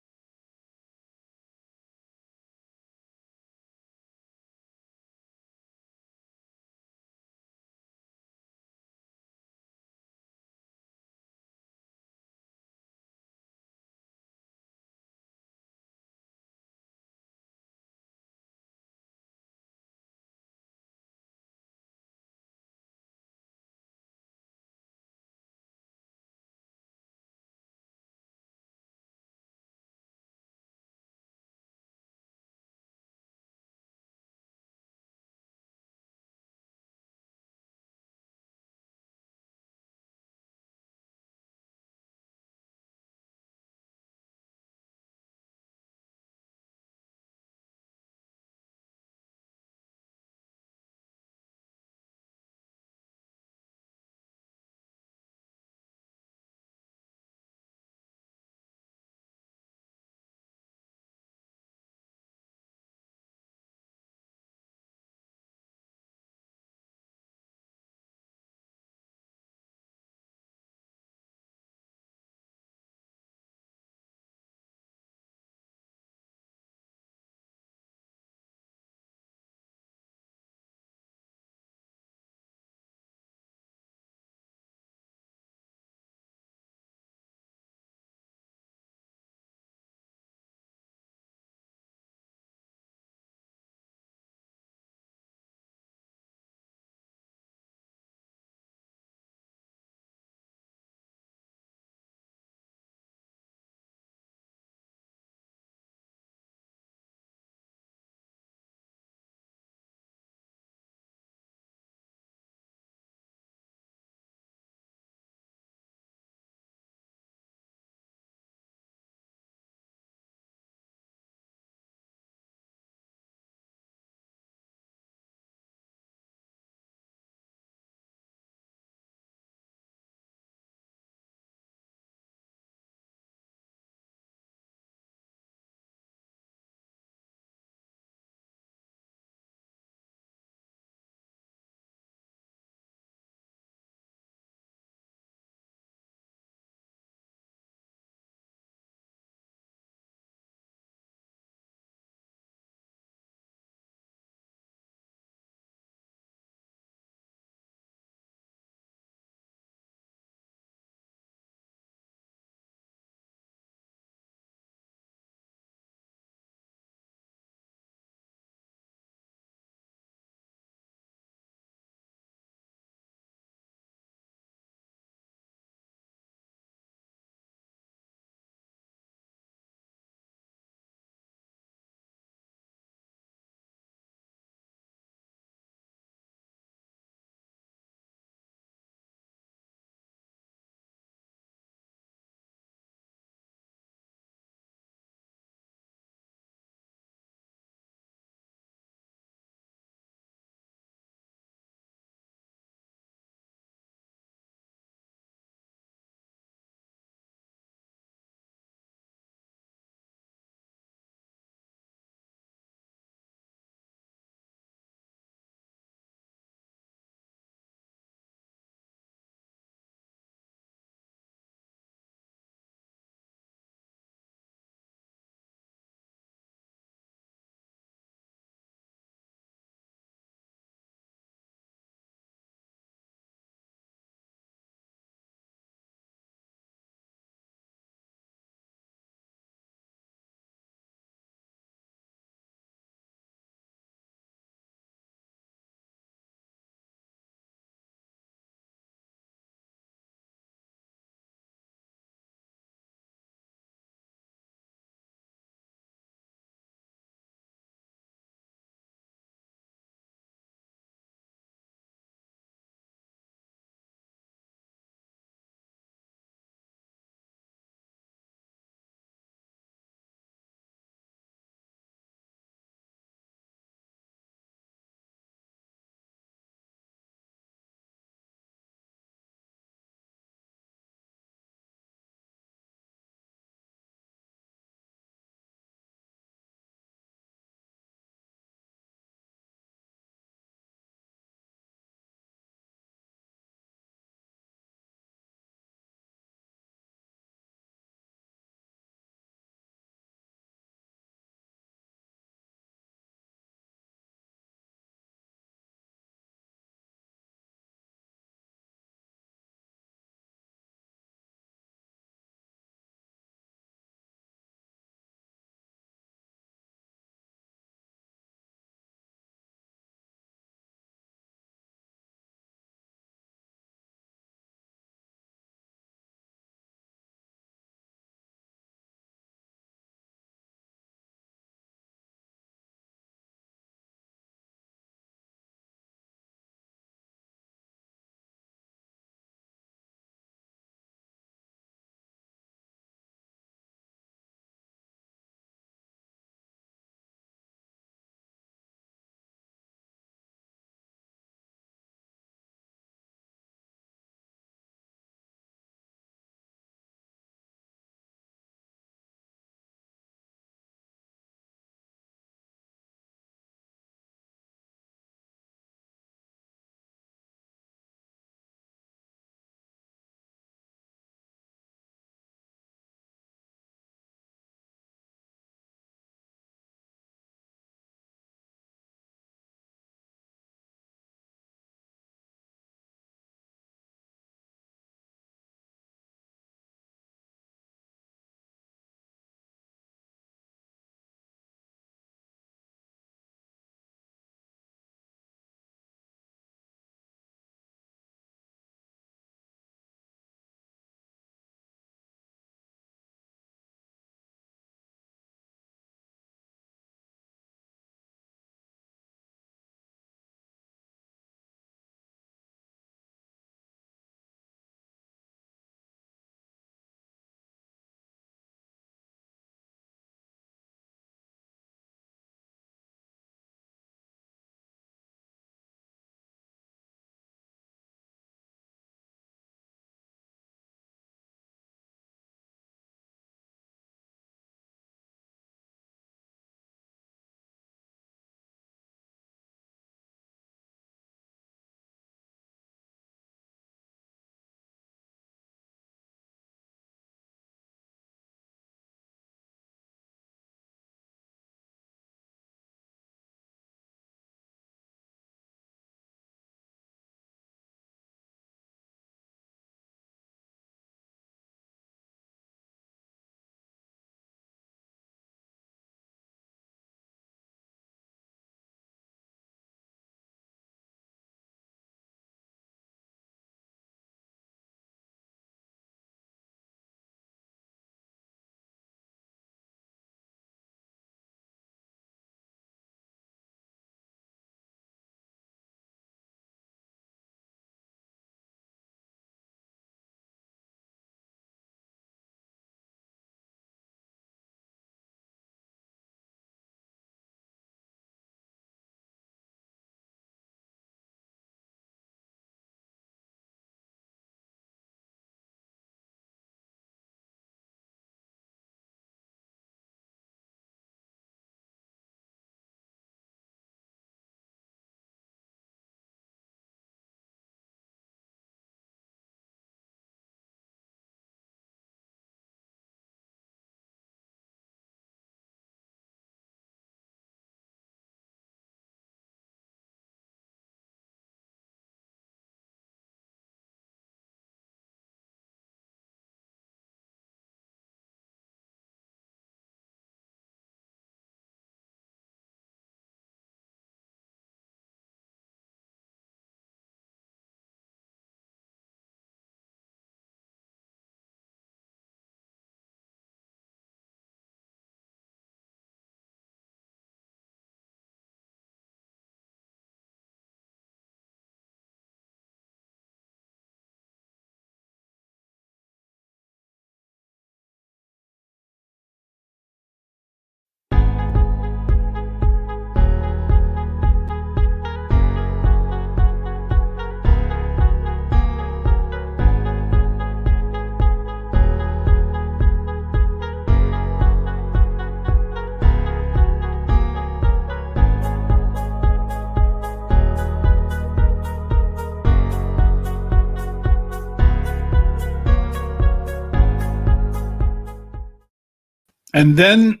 And then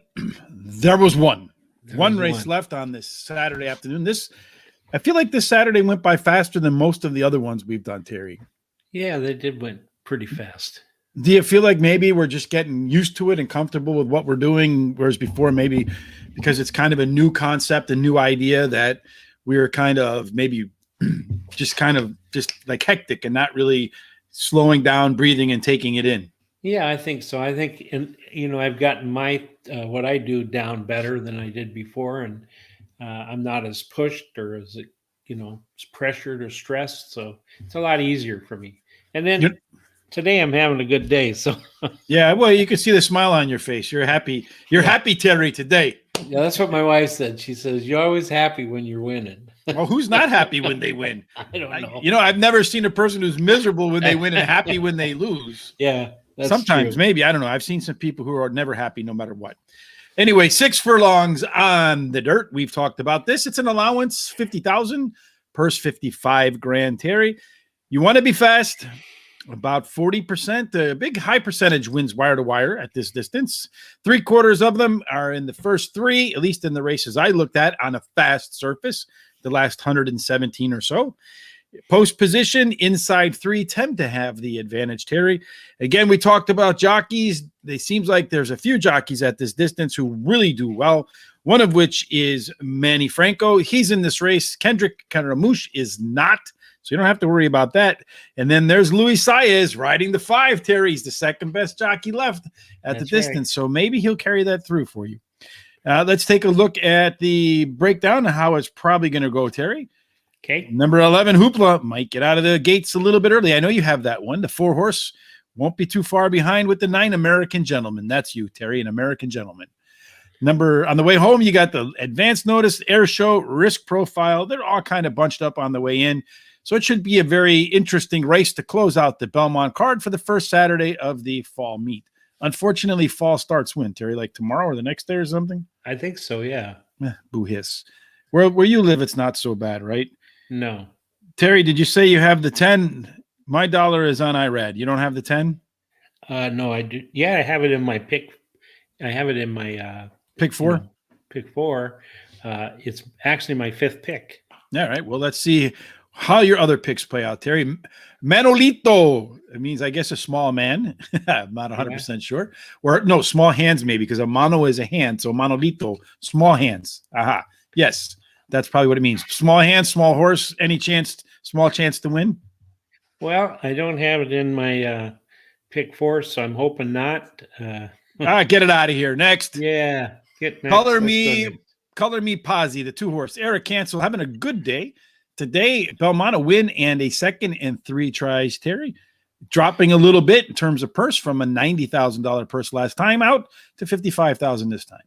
there was one was race left on this Saturday afternoon. I feel like this Saturday went by faster than most of the other ones we've done, Terry. Yeah, they did went pretty fast. Do you feel like maybe we're just getting used to it and comfortable with what we're doing, whereas before maybe because it's kind of a new concept, a new idea that we were kind of maybe just like hectic and not really slowing down, breathing, and taking it in? Yeah, I think so. I think, I've gotten my what I do down better than I did before, and I'm not as pushed or as as pressured or stressed. So it's a lot easier for me. And then today I'm having a good day. So yeah, well, you can see the smile on your face. You're happy. You're happy, Terry, today. Yeah, that's what my wife said. She says, "You're always happy when you're winning." Well, who's not happy when they win? I don't know. I've never seen a person who's miserable when they win and happy when they lose. Yeah, that's sometimes true. Maybe, I don't know. I've seen some people who are never happy no matter what. Anyway, 6 furlongs on the dirt. We've talked about this. It's an allowance, 50,000, purse 55 grand, Terry. You want to be fast, about 40%. A big high percentage wins wire to wire at this distance. 3/4 of them are in the first 3, at least in the races I looked at on a fast surface, the last 117 or so. Post position, inside 3 tend to have the advantage, Terry. Again, we talked about jockeys. It seems like there's a few jockeys at this distance who really do well, one of which is Manny Franco. He's in this race. Kendrick Caramouche is not, so you don't have to worry about that. And then there's Luis Saez riding the 5, Terry. He's the second best jockey left at the distance, so maybe he'll carry that through for you. Let's take a look at the breakdown of how it's probably going to go, Terry. Okay. Number 11, Hoopla, might get out of the gates a little bit early. I know you have that one. The 4 horse won't be too far behind with the 9, American Gentleman. That's you, Terry, an American Gentleman. On the way home, you got the Advance Notice, Air Show, Risk Profile. They're all kind of bunched up on the way in. So it should be a very interesting race to close out the Belmont card for the first Saturday of the fall meet. Unfortunately, fall starts when, Terry? Like tomorrow or the next day or something? I think so, yeah. Boo hiss. Where you live, it's not so bad, right? No. Terry, did you say you have the 10? My dollar is on IRAD. You don't have the 10? No, I do. Yeah, I have it in my pick. I have it in my pick 4. Pick 4. It's actually my 5th pick. All right. Well, let's see how your other picks play out, Terry. Manolito. It means, I guess, a small man. I'm not 100% sure. Or no, small hands maybe, because a mano is a hand. So Manolito, small hands. Aha. Yes. That's probably what it means. Small hands, small horse. Small chance to win? Well, I don't have it in my pick 4, so I'm hoping not. Get it out of here. Next. Yeah. Get next. Color Me Pazzi, the 2 horse. Eric Cancel having a good day. Today, Belmont a win and a second and 3 tries, Terry. Dropping a little bit in terms of purse from a $90,000 purse last time out to $55,000 this time.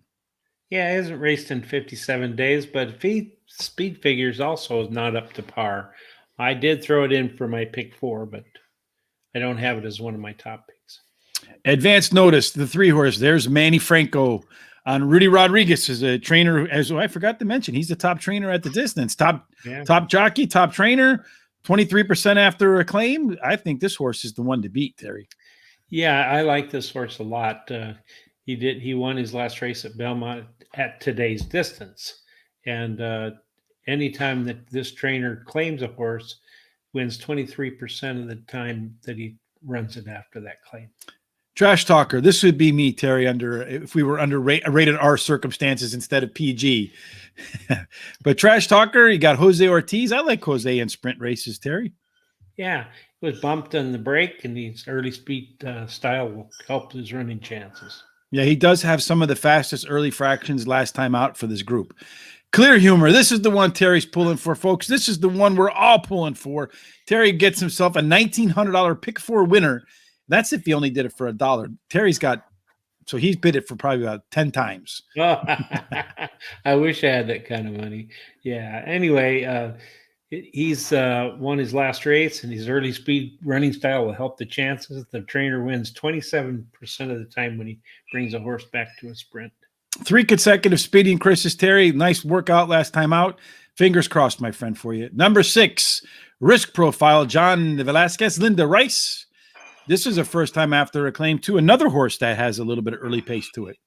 Yeah, he hasn't raced in 57 days, but speed figures also is not up to par. I did throw it in for my pick 4, but I don't have it as one of my top picks. Advance Notice, the 3 horse. There's Manny Franco on Rudy Rodriguez as a trainer. I forgot to mention, he's the top trainer at the distance. Top jockey, top trainer, 23% after a claim. I think this horse is the one to beat, Terry. Yeah, I like this horse a lot. He won his last race at Belmont at today's distance. And anytime that this trainer claims a horse, wins 23% of the time that he runs it after that claim. Trash talker. This would be me, Terry, if we were under rated R circumstances instead of PG. But trash talker, you got Jose Ortiz. I like Jose in sprint races, Terry. Yeah, he was bumped on the break, and his early speed style will help his running chances. Yeah, he does have some of the fastest early fractions last time out for this group. Clear Humor. This is the one Terry's pulling for, folks. This is the one we're all pulling for. Terry gets himself a $1,900 pick 4 winner. That's if he only did it for $1. Terry's he's bid it for probably about 10 times. I wish I had that kind of money. Yeah. Anyway, he's won his last race, and his early speed running style will help the chances. The trainer wins 27% of the time when he brings a horse back to a sprint. 3 consecutive speeding Chris's, Terry. Nice workout last time out. Fingers crossed, my friend, for you. Number 6, Risk Profile, John Velasquez, Linda Rice. This is a first time after a claim to another horse that has a little bit of early pace to it.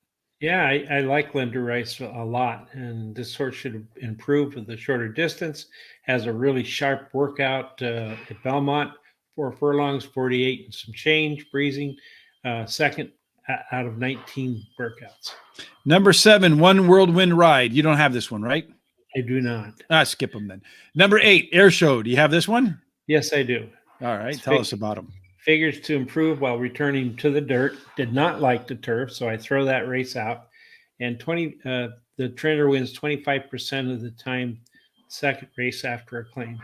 Yeah, I like Lender Rice a lot, and this horse should improve with the shorter distance. Has a really sharp workout at Belmont, 4 furlongs, 48 and some change, breezing, second out of 19 workouts. Number 7, One Whirlwind Ride. You don't have this one, right? I do not. Skip them then. Number 8, Air Show. Do you have this one? Yes, I do. All right, It's tell us about them. figures to improve while returning to the dirt. Did not like the turf, so I throw that race out. And the trainer wins 25% of the time. Second race after a claim.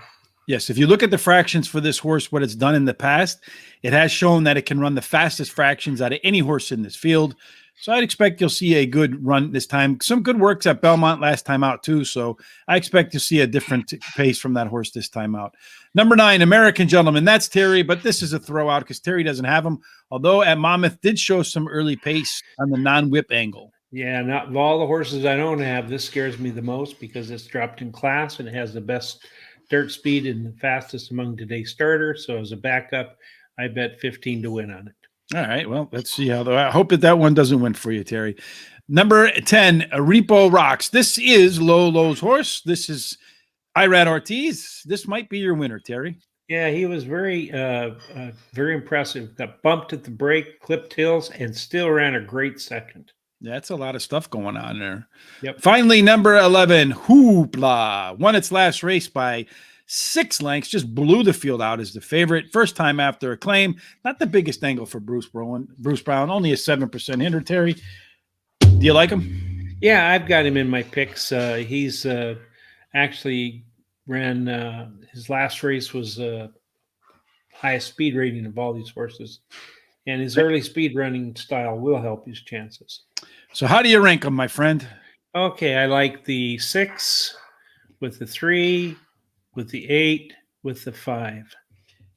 Yes, if you look at the fractions for this horse, what it's done in the past, it has shown that it can run the fastest fractions out of any horse in this field. So I'd expect you'll see a good run this time. Some good works at Belmont last time out too. So I expect to see a different pace from that horse this time out. Number 9, American Gentleman. That's Terry, but this is a throwout because Terry doesn't have him. Although at Monmouth did show some early pace on the non-whip angle. Yeah, not of all the horses I don't have, this scares me the most because it's dropped in class and it has the best dirt speed and the fastest among today's starters. So as a backup, I bet 15 to win on it. All right. Well, let's see how. I hope that one doesn't win for you, Terry. Number 10, Repo Rocks. This is Lolo's horse. This is Irad Ortiz. This might be your winner, Terry. Yeah, he was very impressive. Got bumped at the break, clipped hills, and still ran a great second. That's a lot of stuff going on there. Yep. Finally, number 11, Hoopla. Won its last race by 6 lengths, just blew the field out as the favorite. First time after a claim. Not the biggest angle for Bruce Brown, only a 7% hitter. Terry, do you like him? Yeah, I've got him in my picks. He's actually ran his last race was highest speed rating of all these horses. And his early speed running style will help his chances. So how do you rank him, my friend? Okay, I like the 6 with the 3, with the 8, with the 5.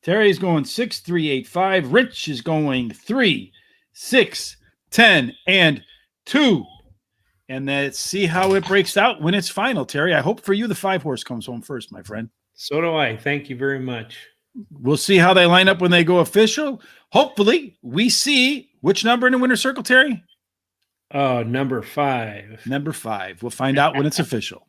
Terry's going 6, 3, 8, 5. Rich is going 3, 6, 10, and 2. And let's see how it breaks out when it's final, Terry. I hope for you the 5 horse comes home first, my friend. So do I. Thank you very much. We'll see how they line up when they go official. Hopefully, we see which number in the winner's circle, Terry? Number 5. Number 5. We'll find out when it's official.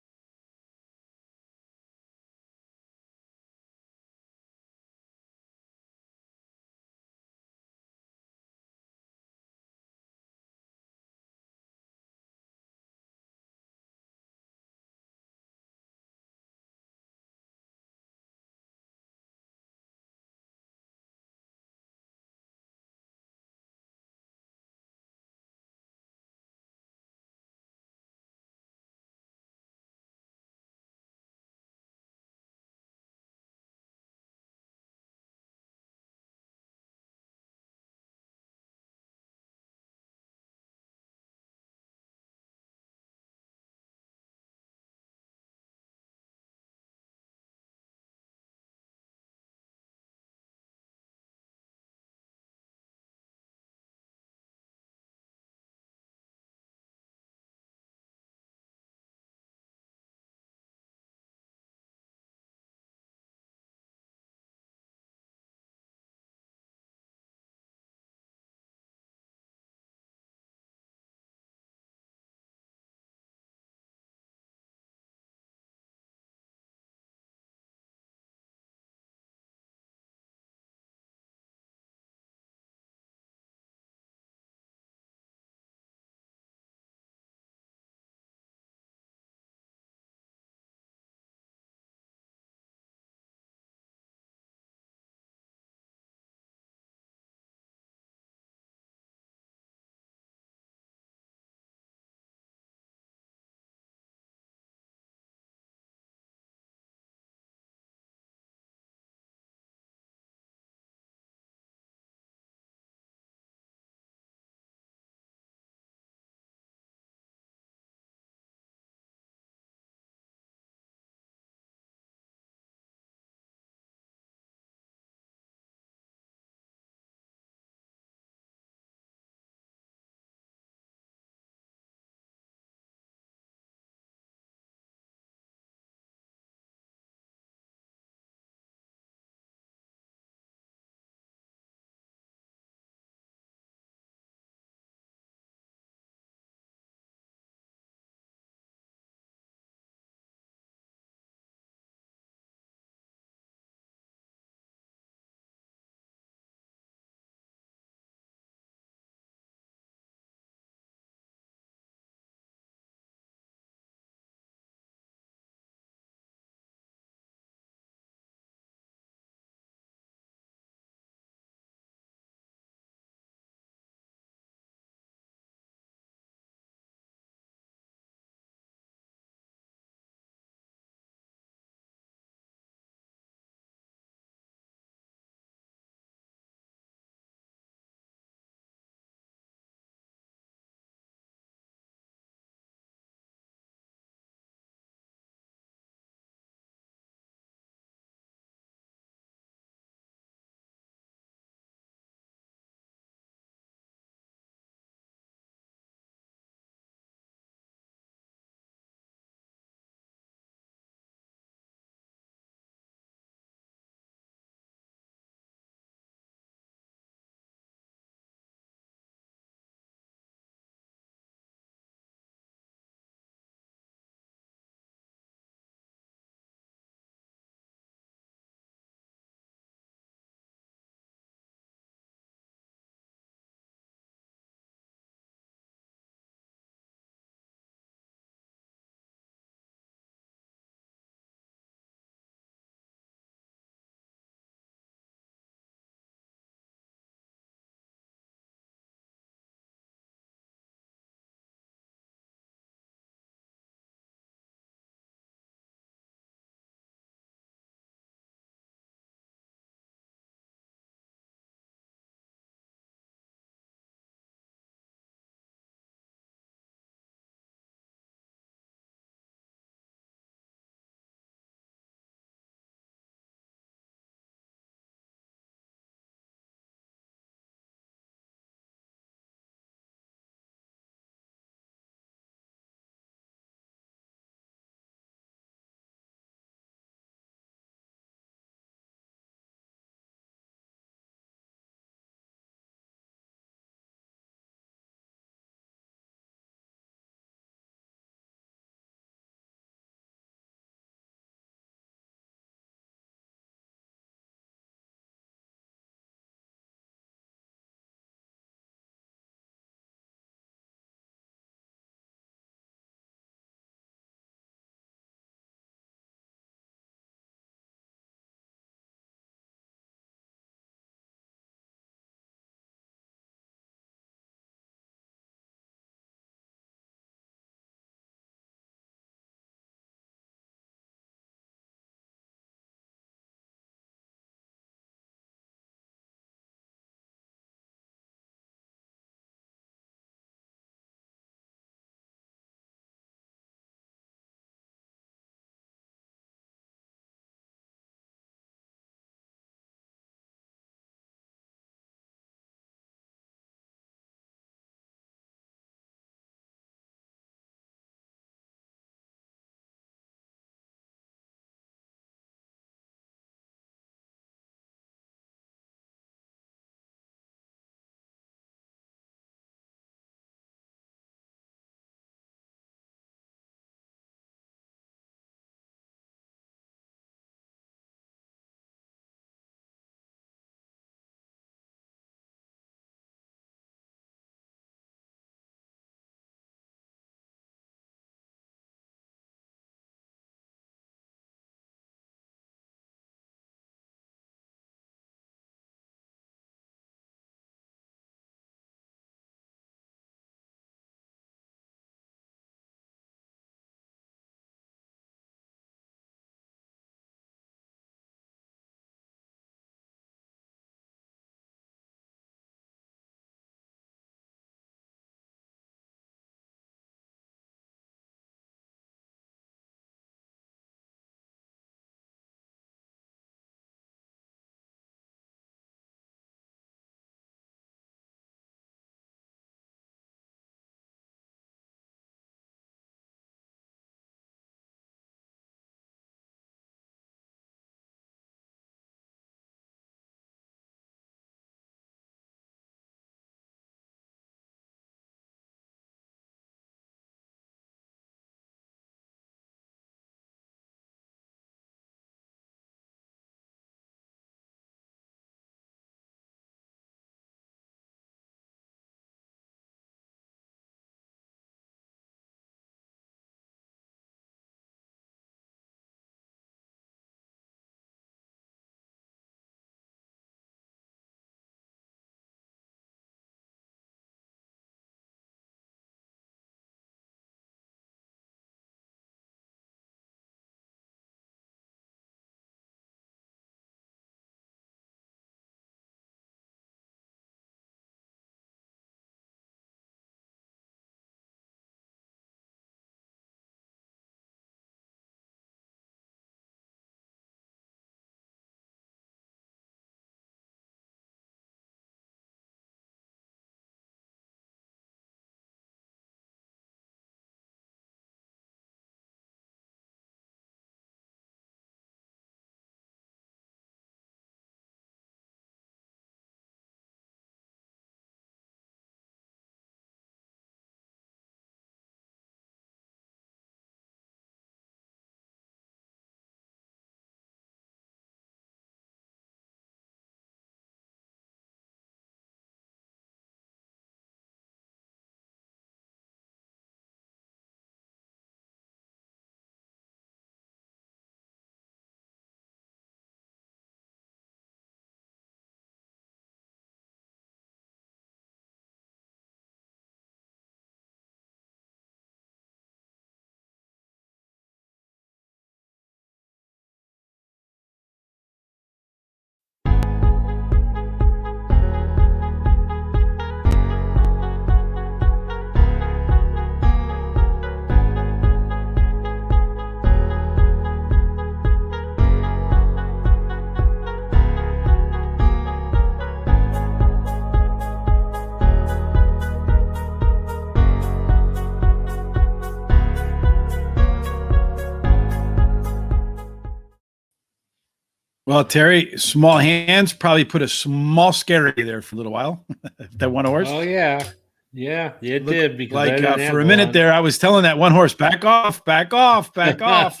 Well, Terry, small hands probably put a small scary there for a little while. That one horse. Oh yeah, yeah, it did because I Like didn't have for a a minute lot. there, I was telling that one horse, back off, back off, back off.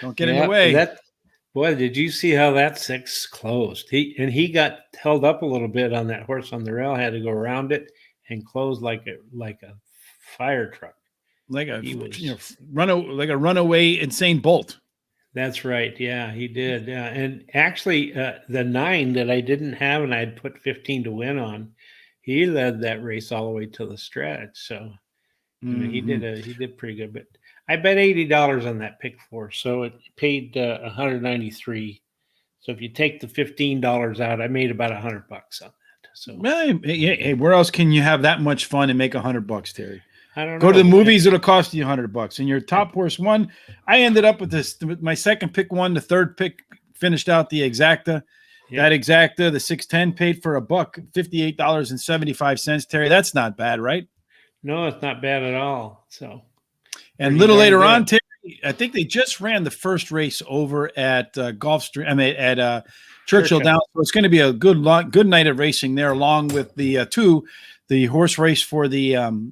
Don't get in the Yeah, way. that boy, did you see how that 6 closed? He got held up a little bit on that horse on the rail, had to go around it and close like a fire truck. Like a He was like a runaway insane bolt. That's right. Yeah, he did. Yeah, and actually, the 9 that I didn't have and I'd put 15 to win on, he led that race all the way to the stretch. So he did pretty good. But I bet $80 on that pick 4, so it paid 193. So if you take the $15 out, I made about $100 on that. So Well, hey, where else can you have that much fun and make $100, Terry? I don't know. Go to the movies; it'll cost you $100. And your top horse won. I ended up with this. With my second pick won. The third pick finished out the exacta. Yeah. That exacta, the 610 paid for $58.75. Terry, that's not bad, right? No, it's not bad at all. So, and a little later on, Terry, I think they just ran the first race over at Gulfstream. I mean, at Churchill Downs. So it's going to be a good night of racing there, along with the horse race for the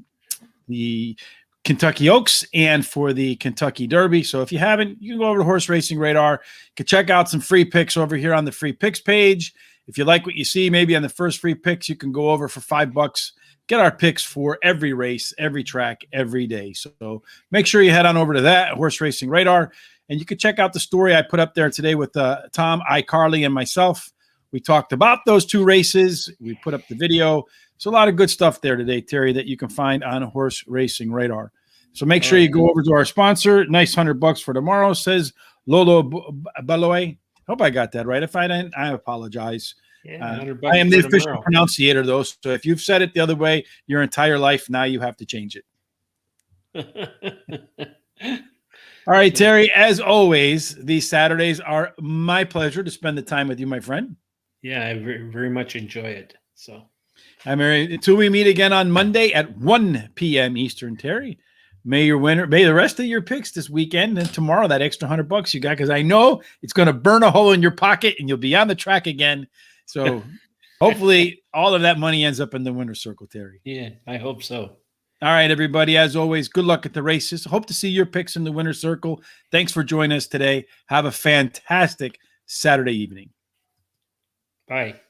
Kentucky Oaks and for the Kentucky Derby. So if you haven't, you can go over to Horse Racing Radar. You can check out some free picks over here on the free picks page. If you like what you see, maybe on the first free picks, you can go over for $5. Get our picks for every race, every track, every day. So make sure you head on over to that Horse Racing Radar, and you can check out the story I put up there today with Tom, iCarly, and myself. We talked about those 2 races. We put up the video. So a lot of good stuff there today, Terry, that you can find on Horse Racing Radar. So make sure you go over to our sponsor. Nice $100 for tomorrow, says Lolo Baloy. Hope I got that right. If I didn't, I apologize. Yeah, I am the official pronunciator, though. So if you've said it the other way your entire life, now you have to change it. All right, Terry, as always, these Saturdays are my pleasure to spend the time with you, my friend. Yeah, I very, very much enjoy it. So I'm Mary. Until we meet again on Monday at 1 p.m. Eastern, Terry. May the rest of your picks this weekend and tomorrow, that extra $100 you got, because I know it's going to burn a hole in your pocket and you'll be on the track again. So hopefully all of that money ends up in the winner's circle, Terry. Yeah, I hope so. All right, everybody. As always, good luck at the races. Hope to see your picks in the winner's circle. Thanks for joining us today. Have a fantastic Saturday evening. Bye.